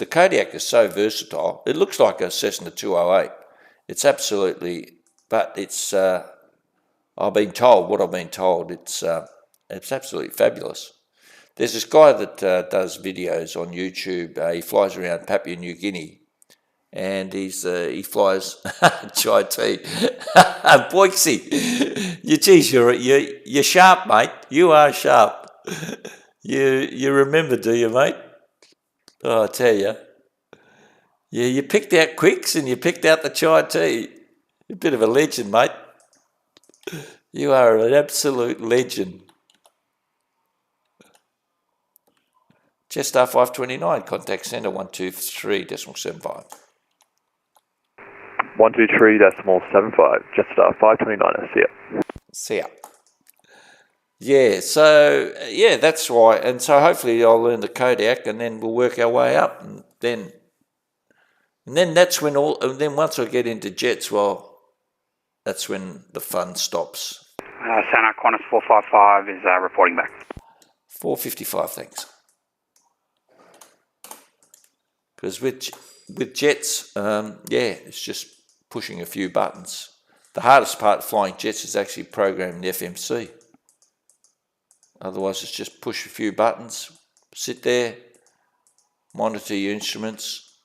Kodiak is so versatile. It looks like a Cessna 208. It's absolutely, but it's, I've been told, it's absolutely fabulous. There's this guy that does videos on YouTube. He flies around Papua New Guinea, and he flies Chai tea. Boixie, you're sharp, mate. You are sharp. You remember, do you, mate? Oh, I tell you. Yeah, you picked out quicks and you picked out the chai tea. You're a bit of a legend, mate. You are an absolute legend. Jetstar 529, contact centre 123.75. 123.75, Jetstar 529, see ya. See ya. That's why. And so hopefully I'll learn the Kodiak and then we'll work our way up. And then that's when once I get into jets, well, that's when the fun stops. Santa Qantas 455 is reporting back. 455, thanks. Because with jets, it's just pushing a few buttons. The hardest part of flying jets is actually programming the FMC. Otherwise, it's just push a few buttons, sit there, monitor your instruments,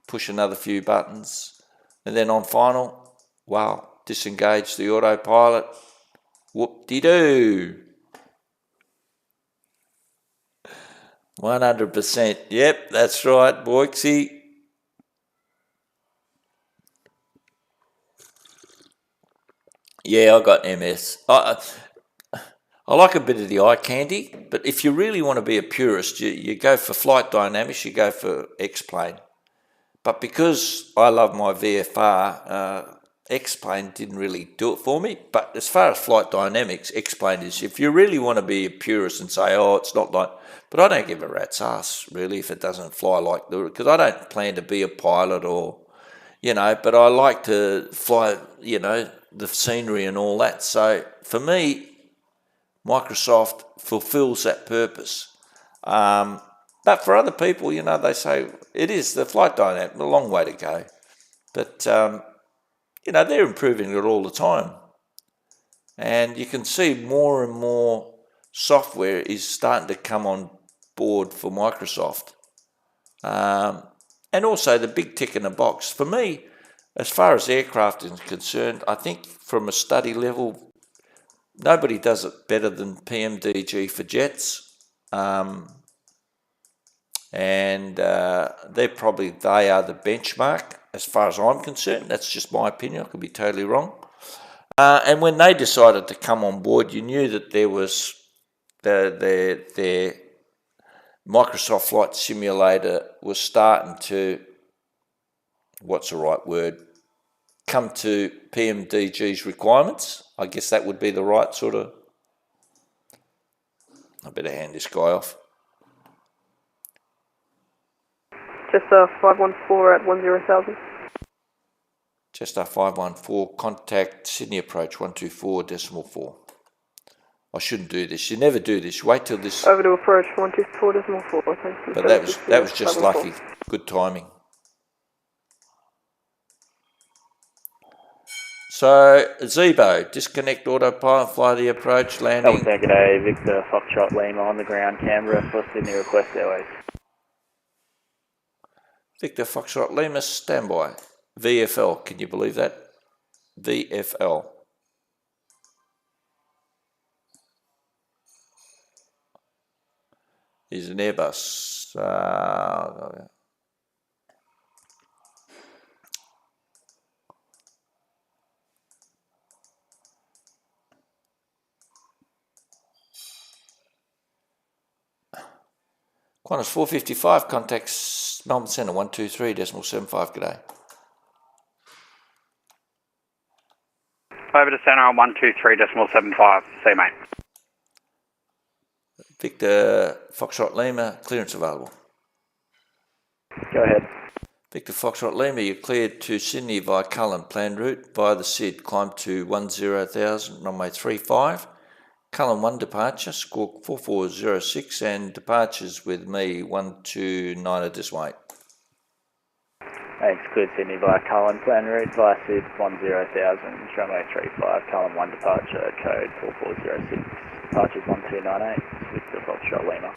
push another few buttons, and then on final, wow, disengage the autopilot. Whoop-de-doo. 100%. Yep, that's right, Boixie. Yeah, I got MS. I I like a bit of the eye candy, but if you really want to be a purist, you go for flight dynamics, you go for X-plane. But because I love my VFR, X-plane didn't really do it for me. But as far as flight dynamics, X-plane is, if you really want to be a purist and say, oh, it's not like, but I don't give a rat's ass, really, if it doesn't fly like the, because I don't plan to be a pilot or, you know, but I like to fly, you know, the scenery and all that. So for me, Microsoft fulfills that purpose. But for other people, you know, they say it is the flight dynamic, a long way to go. But, you know, they're improving it all the time. And you can see more and more software is starting to come on board for Microsoft. And also the big tick in the box. For me, as far as aircraft is concerned, I think from a study level, nobody does it better than PMDG for jets. And they are the benchmark as far as I'm concerned. That's just my opinion. I could be totally wrong. And when they decided to come on board, you knew that there was their Microsoft Flight Simulator was starting to, what's the right word, come to PMDG's requirements. I guess that would be the right sort of, I better hand this guy off. Just 514 at 10,000. Just 514, contact Sydney Approach 124.4. I shouldn't do this. You never do this. Wait till this. Over to Approach 124.4. Thank you. But that was just lucky. Good timing. So Zebo, disconnect autopilot, fly the approach, landing. G'day, Victor Foxtrot Lima on the ground, Canberra for Sydney Request Airways. Victor Foxtrot Lima, standby. VFL, can you believe that? VFL. Is an Airbus. Qantas 455 contacts Melbourne Centre 123.75. G'day. Over to Centre 123.75. See you, mate. Victor Foxtrot Lima, clearance available. Go ahead. Victor Foxtrot Lima, you're cleared to Sydney via Cullen, planned route via the SID, climb to 10,000, runway 35. Cullen 1 departure, squawk 4406, and departures with me 129 at this weight. Thanks, cleared Sydney via Cullen, planned route via SID 10,000, runway 35, Cullen 1 departure, code 4406, departures 1298, Victor Foxtrot Lima.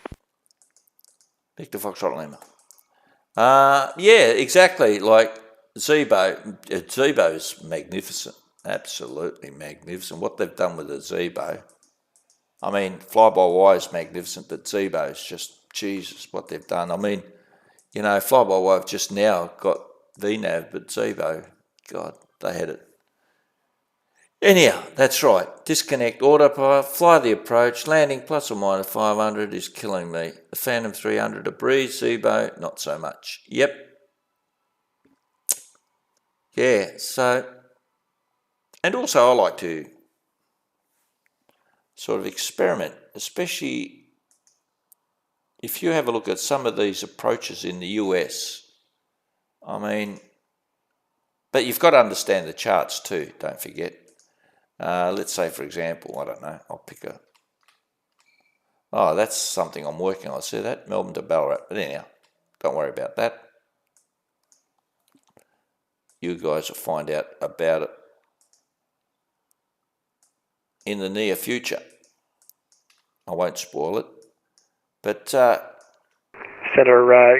Victor Foxtrot Lima. Yeah, exactly, like Zebo's magnificent, absolutely magnificent. What they've done with the Zebo, I mean, fly-by-wire is magnificent, but Zebo's just, Jesus, what they've done. I mean, you know, fly-by-wire have just now got VNAV, but Zebo, God, they had it. Anyhow, that's right. Disconnect autopilot, fly the approach, landing plus or minus 500 is killing me. The Phantom 300 a breeze, Zebo, not so much. Yep. Yeah, so, and also I like to sort of experiment, especially if you have a look at some of these approaches in the US. I mean, but you've got to understand the charts too, don't forget. Let's say, for example, I don't know, I'll pick a... Oh, that's something I'm working on. See that? Melbourne to Ballarat. But anyhow, don't worry about that. You guys will find out about it in the near future. I won't spoil it. But... Centre,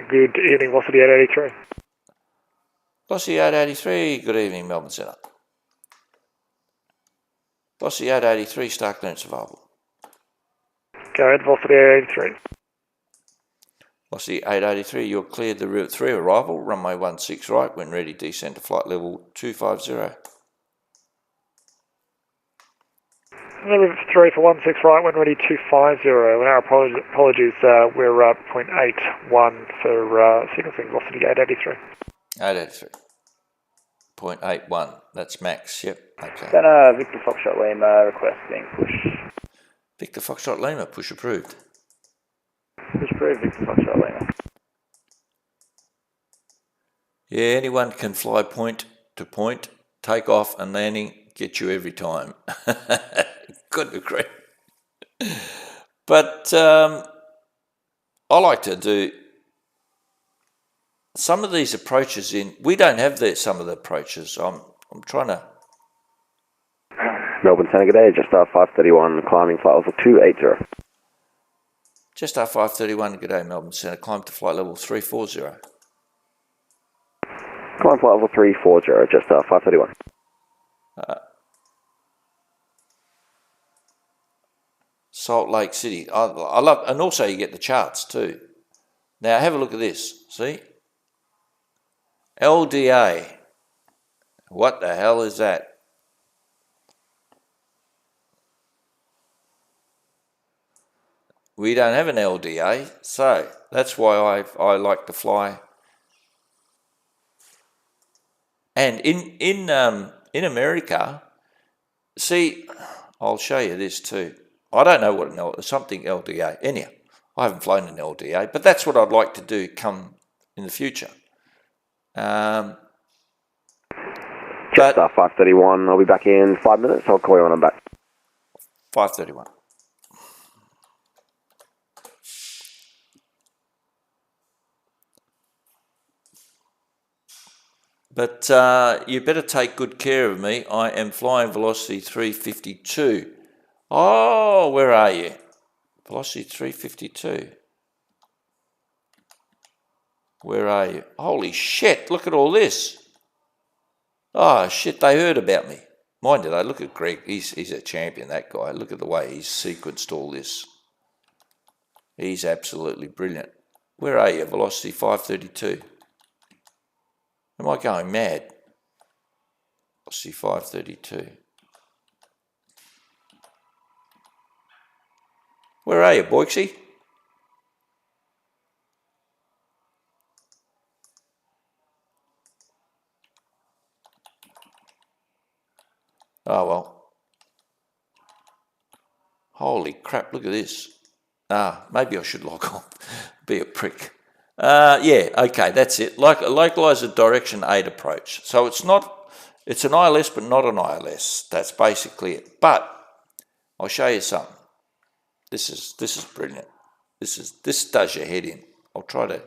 good evening, Velocity 883. Velocity 883, good evening, Melbourne Centre. Velocity 883, start clearance available. Go ahead, Velocity 883. Velocity 883, you're cleared the route 3 arrival, runway 16 right, when ready, descend to flight level 250. Rivet 3 for 16 right, when ready 250. Our apologies, we're 0.81 for sequencing velocity 883. 883. 0.81, that's max, yep, okay. Then Victor Foxtrot Lima requesting push. Victor Foxtrot Lima, push approved. Push approved, Victor Foxtrot Lima. Yeah, anyone can fly point to point, take off and landing, get you every time. Couldn't agree. But I like to do some of these approaches we don't have some of the approaches. I'm trying to. Melbourne Centre, good day, just 531, climbing flight level 280. Just 531, good day, Melbourne Centre, climb to flight level 340. Climb flight level 340, just 531. Salt Lake City. I love, and also you get the charts too. Now have a look at this. See, LDA. What the hell is that? We don't have an LDA, so that's why I like to fly. And in America, see, I'll show you this too. I don't know what something LDA. Anyhow, I haven't flown an LDA, but that's what I'd like to do come in the future. Just 531. I'll be back in 5 minutes. I'll call you when I'm back. 531. But you better take good care of me. I am flying velocity 352. Oh, where are you? Velocity 352. Where are you? Holy shit, look at all this. Oh shit, they heard about me. Mind you though, look at Greg. He's a champion, that guy. Look at the way he's sequenced all this. He's absolutely brilliant. Where are you? Velocity 532. Am I going mad? Velocity 532. Where are you, Boyksy? Oh well. Holy crap, look at this. Maybe I should log on. Be a prick. Yeah, okay, that's it. Localizer direction 8 approach. So it's an ILS but not an ILS. That's basically it. But I'll show you something. This is brilliant. This does your head in. I'll try to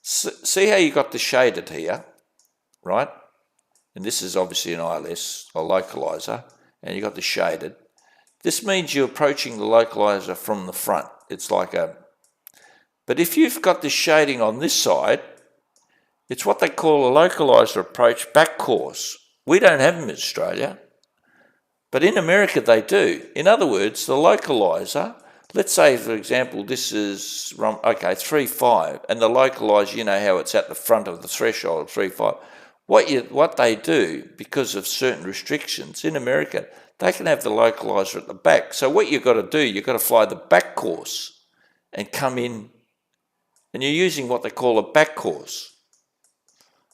see how you got this shaded here, right? And this is obviously an ILS or localizer, and you got the shaded. This means you're approaching the localizer from the front. It's like but if you've got the shading on this side, it's what they call a localizer approach back course. We don't have them in Australia, but in America they do. In other words, the localizer, let's say for example this is 3.5, and the localizer, you know how it's at the front of the threshold of 3.5. What they do, because of certain restrictions in America, they can have the localizer at the back. So what you've got to do, you've got to fly the back course and come in, and you're using what they call a back course.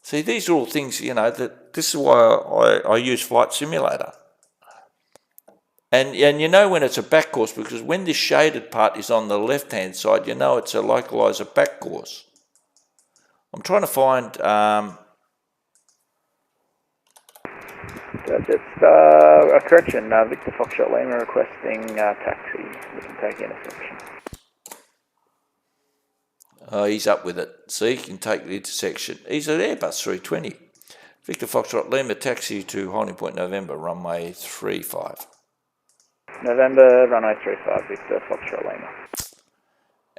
See, these are all things, that this is why I use Flight Simulator. And you know when it's a back course, because when this shaded part is on the left-hand side, you know it's a localizer back course. I'm trying to find... Just a correction, Victor Foxtrot Lima requesting taxi. We can take intersection. Oh, he's up with it. See, he can take the intersection. He's at Airbus 320. Victor Foxtrot Lima, taxi to Holding Point November, runway 35. November, runway 35, Victor Foxtrot Lima.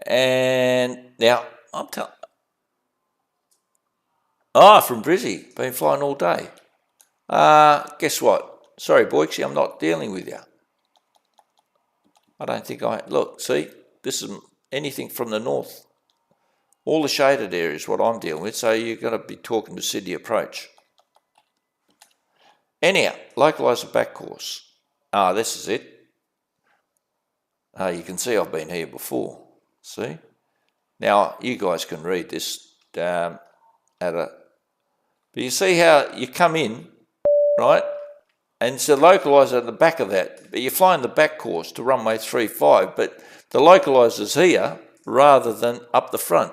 And now, I'm telling... from Brizzy. Been flying all day. Guess what? Sorry, Boyksy, I'm not dealing with you. I don't think Look, see, this is anything from the north. All the shaded areas is what I'm dealing with, so you're going to be talking to Sydney Approach. Anyhow, localizer back course. This is it. You can see I've been here before. See? Now, you guys can read this but you see how you come in, right? And it's a localiser at the back of that. But you're flying the back course to runway 35, but the localiser's here rather than up the front.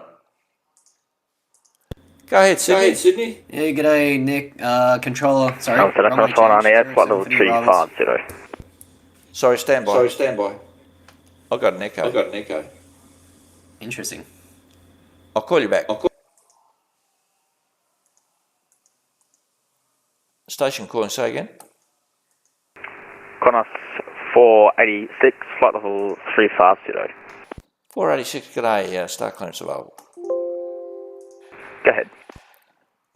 Go ahead, Sydney. Yeah, g'day, Nick. Controller, sorry. Alpha Center, runway flight change, 98, flight level 070 350. Sorry, stand by. I got an echo. Interesting. I'll call you back. Station calling, say again. Qantas 486, flight level 350. 486, g'day, start clearance available. Go ahead.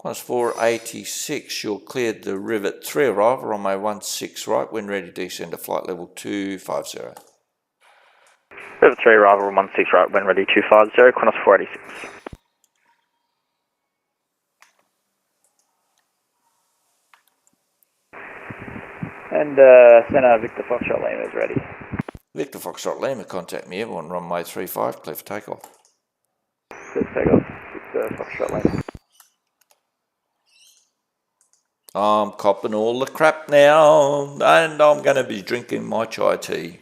Qantas 486, you're cleared the Rivet 3 arrival, runway 16 right, when ready descend to flight level 250. Rivet 3 arrival, 16 right, when ready 250, Qantas 486. And Center Victor Foxtrot Lima is ready. Victor Foxtrot Lima, contact me on runway 35, clear for takeoff. Clear for takeoff, Victor Foxtrot Lima. I'm copping all the crap now, and I'm going to be drinking my chai tea.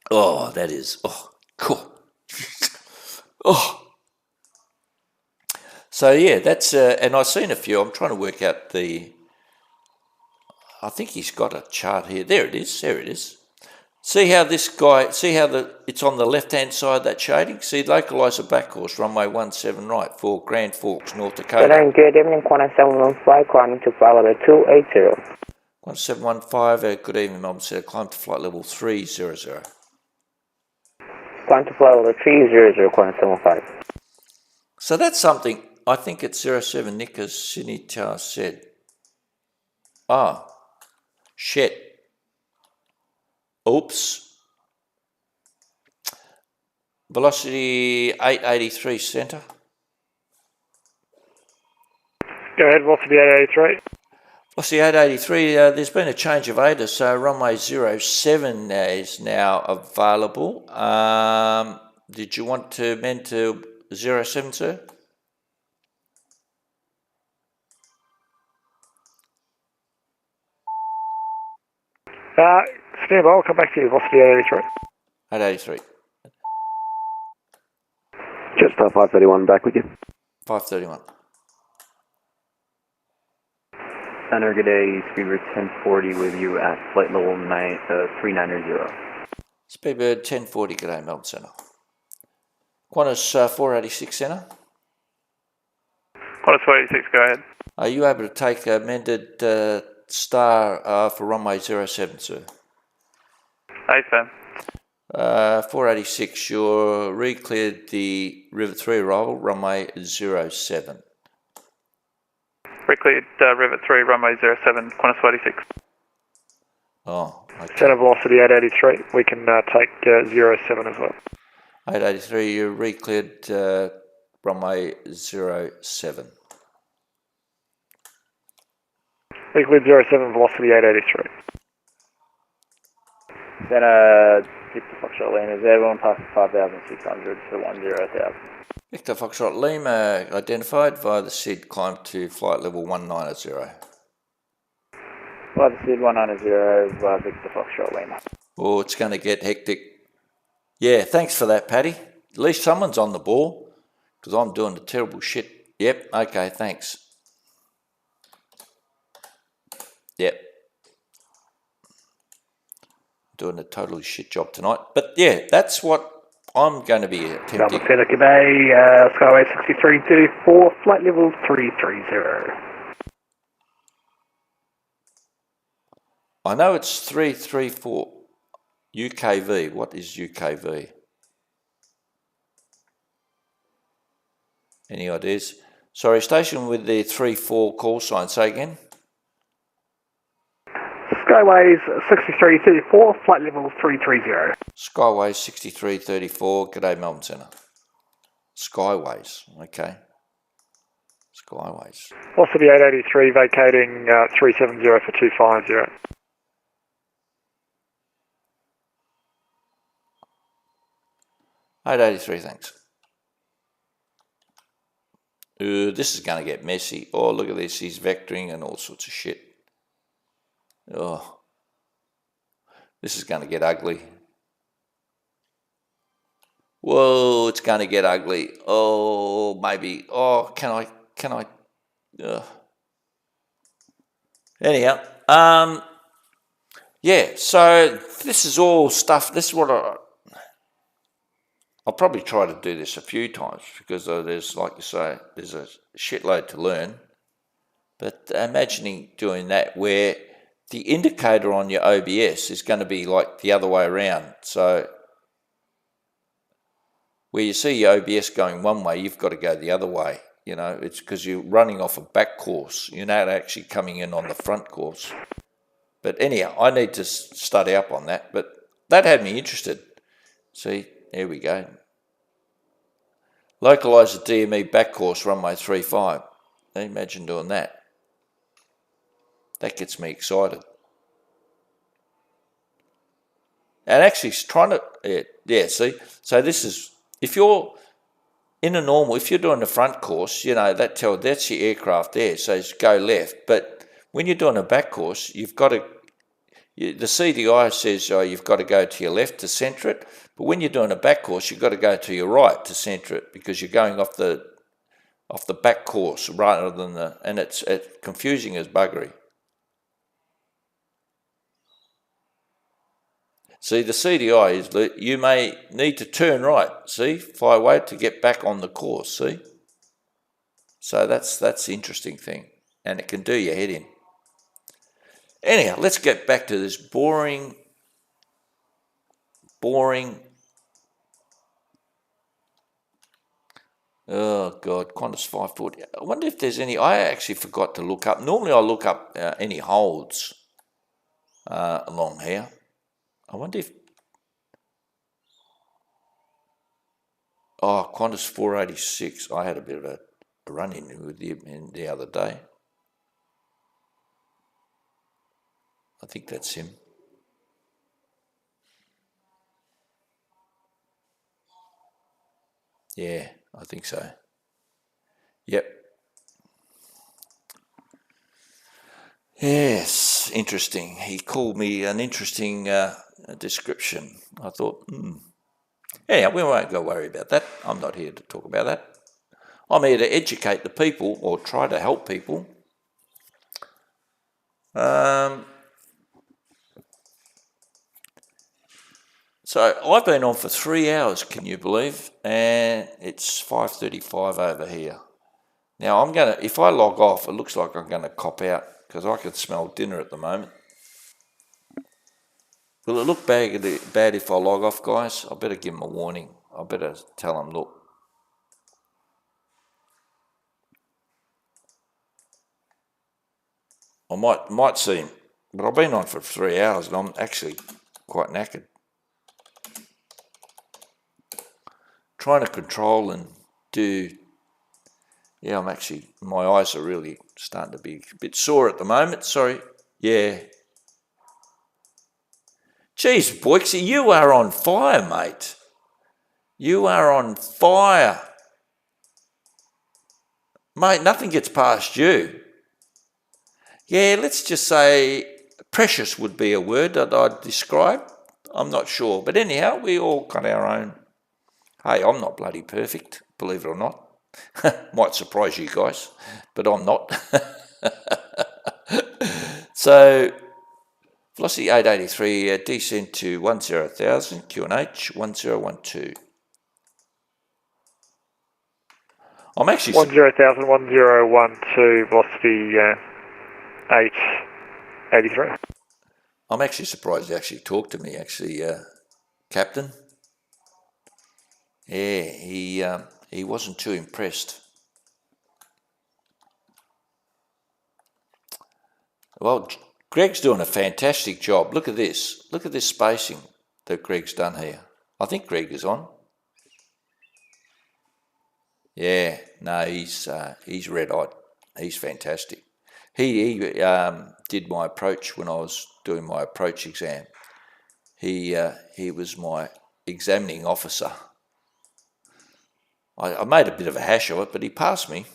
Oh, that is, cool. So yeah, that's, and I've seen a few. I'm trying to work out I think he's got a chart here. There it is. See how this guy, it's on the left-hand side, that shading? See, localiser back course, runway 17 right for Grand Forks, North Dakota. Good evening, Qantas 715, climbing to flight level 280. 1715, good evening, Melbourne Center, climb to flight level 300. Climb to flight level 300, Qantas 715. So that's something, I think it's 07 Nick, as Sinita said. Shit. Oops. Velocity 883 centre. Go ahead, velocity 883. Velocity 883, there's been a change of ADA, so runway 07 is now available. Did you want to amend to 07, sir? Stand by, I'll come back to you, velocity 883. 883. Just 531 back with you. 531. Center, good day, Speedbird 1040 with you at flight level 390. Speedbird 1040, good day, Melbourne Centre. Qantas 486 Centre. Qantas 486, go ahead. Are you able to take amended star for runway 07, sir? AFM. 486, you're re-cleared the Rivet 3 arrival, runway 07. Re-cleared Rivet 3, runway 07, Qantas 486. Oh, okay. Center velocity 883, we can take 07 as well. 883, you re-cleared runway 07. Re-cleared 07, velocity 883. Center Victor Foxtrot Lima, is everyone past 5,600 for 10,000? Victor Foxtrot Lima identified via the SID, climb to flight level 190. Via the SID 190 via Victor Foxtrot Lima. Oh, it's going to get hectic. Yeah, thanks for that, Paddy. At least someone's on the ball, because I'm doing the terrible shit. Yep, okay, thanks. Yep. Doing a totally shit job tonight. But yeah, that's what I'm going to be attempting. Melbourne Centre, good day, Skyway 6334, flight level 330. I know it's 334 UKV. What is UKV? Any ideas? Sorry, station with the 34 call sign. Say again. Skyways 6334, flight level 330. Skyways 6334, g'day Melbourne Centre. Skyways, okay. Skyways. Velocity 883, vacating 370 for 250. 883, thanks. This is going to get messy. Oh, look at this. He's vectoring and all sorts of shit. Oh, this is going to get ugly. Whoa, it's going to get ugly. Oh, maybe. Oh, can I? Anyhow, yeah, so this is all stuff. This is what I'll probably try to do this a few times because there's, like you say, there's a shitload to learn. But imagining doing that where the indicator on your OBS is going to be like the other way around. So where you see your OBS going one way, you've got to go the other way. You know, it's because you're running off a back course. You're not actually coming in on the front course. But anyhow, I need to study up on that. But that had me interested. See, there we go. Localise the DME back course runway 35. Imagine doing that. That gets me excited. And actually trying to, yeah, see, so this is, if you're in a normal, if you're doing the front course, you know, that's your aircraft there, so it's go left. But when you're doing a back course, you've got to, the CDI says you've got to go to your left to centre it, but when you're doing a back course, you've got to go to your right to centre it because you're going off the back course rather than and it's confusing as buggery. See, the CDI is that you may need to turn right, see, fly weight to get back on the course, see? So that's the interesting thing, and it can do your head in. Anyhow, let's get back to this boring, oh God, Qantas 540. I wonder if there's any, I actually forgot to look up, normally I look up any holds along here. I wonder if, oh, Qantas 486, I had a bit of a run-in with him the other day. I think that's him. Yeah, I think so. Yep. Yes, interesting. He called me an interesting description. I thought, Anyhow, we won't go worry about that. I'm not here to talk about that. I'm here to educate the people or try to help people. So I've been on for 3 hours, can you believe? And it's 5:35 over here. Now I'm gonna, if I log off, it looks like I'm gonna cop out because I can smell dinner at the moment. Will it look bad if I log off, guys? I better give them a warning. I better tell them, look. I might seem, but I've been on for 3 hours and I'm actually quite knackered. Trying to control and do, yeah, I'm actually, my eyes are really starting to be a bit sore at the moment, sorry. Yeah. Geez, Boyksy, you are on fire, mate. You are on fire. Mate, nothing gets past you. Yeah, let's just say precious would be a word that I'd describe. I'm not sure. But anyhow, we all got our own. Hey, I'm not bloody perfect, believe it or not. Might surprise you guys, but I'm not. So, velocity 883, descent to 10,000, QNH 1012. I'm actually 10,000, 1012, velocity 883. I'm actually surprised he actually talked to me, actually, Captain. Yeah, he wasn't too impressed. Well, Greg's doing a fantastic job. Look at this. Look at this spacing that Greg's done here. I think Greg is on. Yeah, no, he's red-eyed. He's fantastic. He did my approach when I was doing my approach exam. He was my examining officer. I made a bit of a hash of it, but he passed me.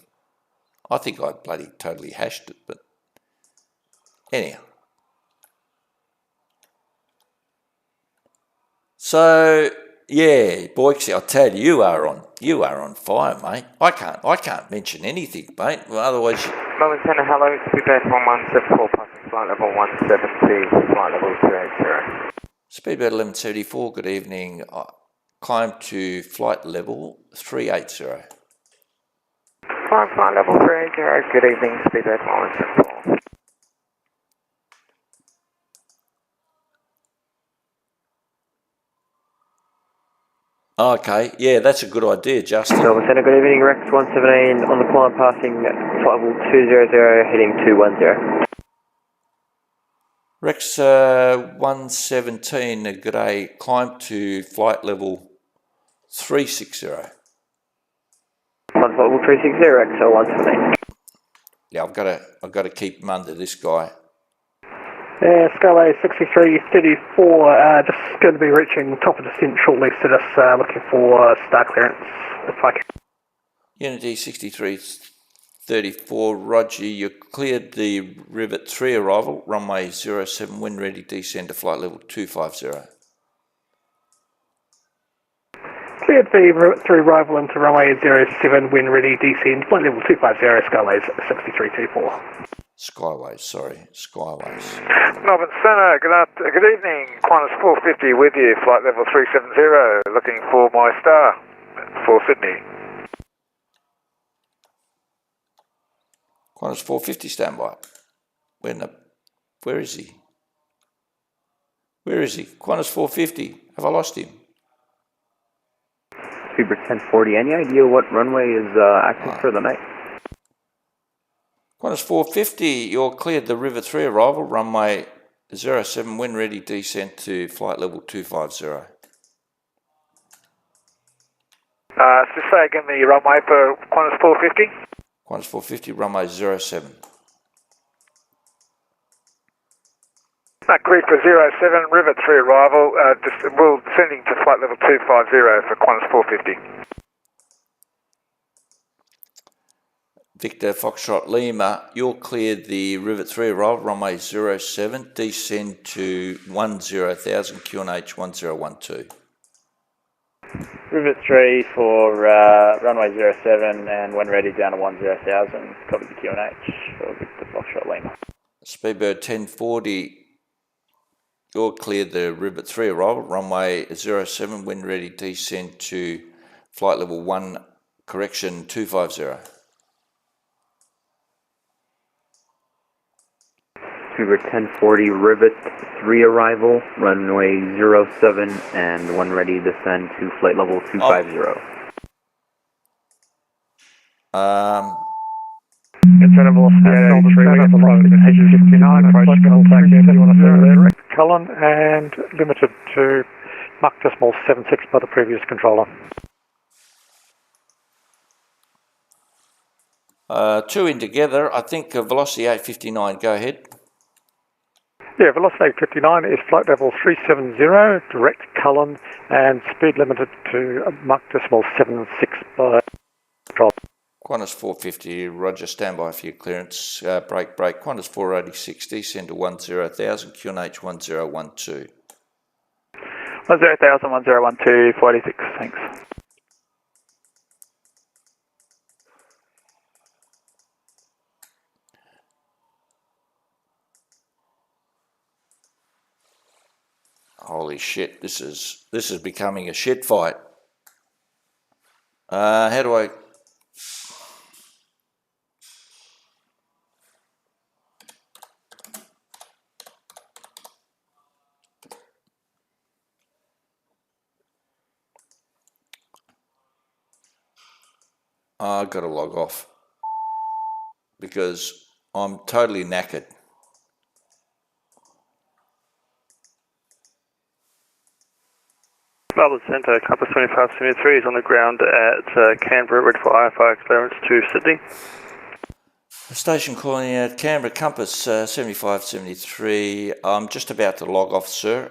I think I bloody totally hashed it, but anyhow. So yeah, Boyksy, I tell you, you are on fire, mate. I can't mention anything, mate. Well, otherwise. Melbourne Centre, hello, Speedbird 1174, passing flight level 172, flight level 280. Speedbird 1174, good evening. Climb to flight level 380. Flight level 380, good evening, Speedbird 1174. Okay, yeah, that's a good idea, Justin. Melbourne Centre, good evening, Rex 117 on the climb, passing flight level 200, heading 210. Rex 117, good day, climb to flight level 360. Flight level 360, Rex 117. Yeah, I've got to keep him under this guy. Yeah, Scala 6334, just going to be reaching top of descent shortly, so just looking for star clearance, if I can. Unity 6334, Roger, you cleared the Rivet 3 arrival, runway 07, wind ready, descend to flight level 250. Cleared the Rivet 3 arrival into runway 07, wind ready, descend, flight level 250, Scala 6324. Skyways, sorry, Skyways. Melbourne Centre, good evening. Qantas 450 with you, flight level 370, looking for my star for Sydney. Qantas 450 standby. Where is he? Where is he? Qantas 450, have I lost him? Speedbird 1040, any idea what runway is active for the night? Qantas 450, you're cleared the River 3 arrival, runway 07, wind ready, descent to flight level 250. Just say again the runway for Qantas 450? Qantas 450, runway 07. Cleared for 07, Rivet 3 arrival, we're descending to flight level 250 for Qantas 450. Victor Foxtrot Lima, you're cleared the Rivet 3 arrival, runway 07, descend to 10,000, QNH 1012. Rivet 3 for runway 07 and when ready down to 10,000, copy the QNH for Victor Foxtrot Lima. Speedbird 1040, you're cleared the Rivet 3 arrival, runway 07, wind ready, descend to flight level 1, correction 250. Speedbird 1040, Rivet 3 arrival, runway 07, and when ready, descend to flight level 250. Center velocity 59, approach contact there, Cullen, and limited to Mach decimal 76 by the previous controller. Two in together, I think velocity 859, go ahead. Yeah, velocity 859 is flight level 370, direct Cullen, and speed limited to Mach decimal 76 by control. Qantas 450, Roger, standby for your clearance, break. Qantas 486, descend to 10,000, QNH 1012. 10,000, 1012, 486, thanks. Holy shit, this is becoming a shit fight. How do I... I've got to log off because I'm totally knackered. Melbourne Centre, Compass 2573 is on the ground at Canberra, ready for IFR clearance to Sydney. Station calling out Canberra, Compass 7573. I'm just about to log off, sir.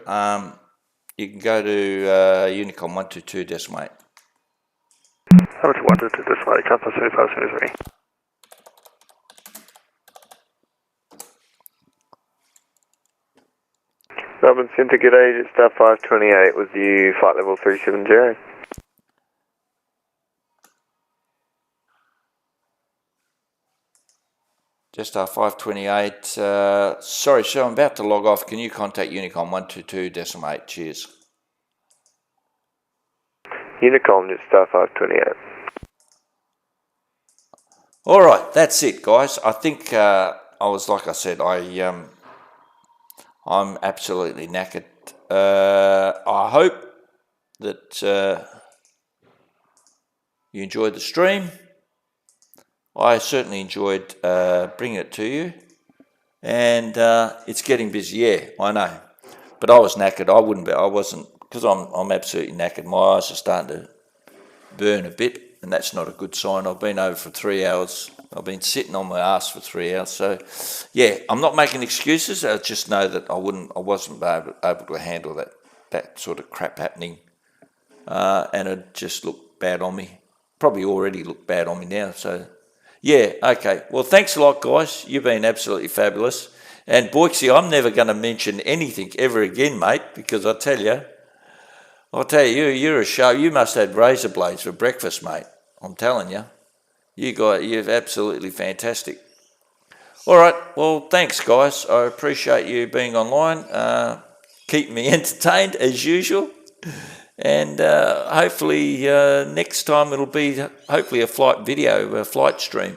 You can go to Unicom 122, decimal 8. Number 212 to display, Kappa 7573. Melbourne Centre, good day, it's Star 528 with you, flight level 370. Just our 528. Sorry, sir, I'm about to log off. Can you contact Unicom 122.8? Cheers. Unicom, it's Star 528. All right, that's it, guys. I think like I said, I'm absolutely knackered. I hope that you enjoyed the stream. I certainly enjoyed bringing it to you, and it's getting busy. Yeah, I know, but I was knackered. I wasn't, because I'm absolutely knackered. My eyes are starting to burn a bit, and that's not a good sign. I've been over for 3 hours. I've been sitting on my ass for 3 hours. So, yeah, I'm not making excuses. I just know that I wasn't able to handle that sort of crap happening, and it just looked bad on me. Probably already looked bad on me now. So, yeah, okay. Well, thanks a lot, guys. You've been absolutely fabulous. And Boyksy, I'm never going to mention anything ever again, mate, because I tell you, you're a show. You must have razor blades for breakfast, mate. I'm telling you. You're absolutely fantastic. All right. Well, thanks, guys. I appreciate you being online. Keep me entertained as usual. And hopefully next time it'll be hopefully a flight video, a flight stream.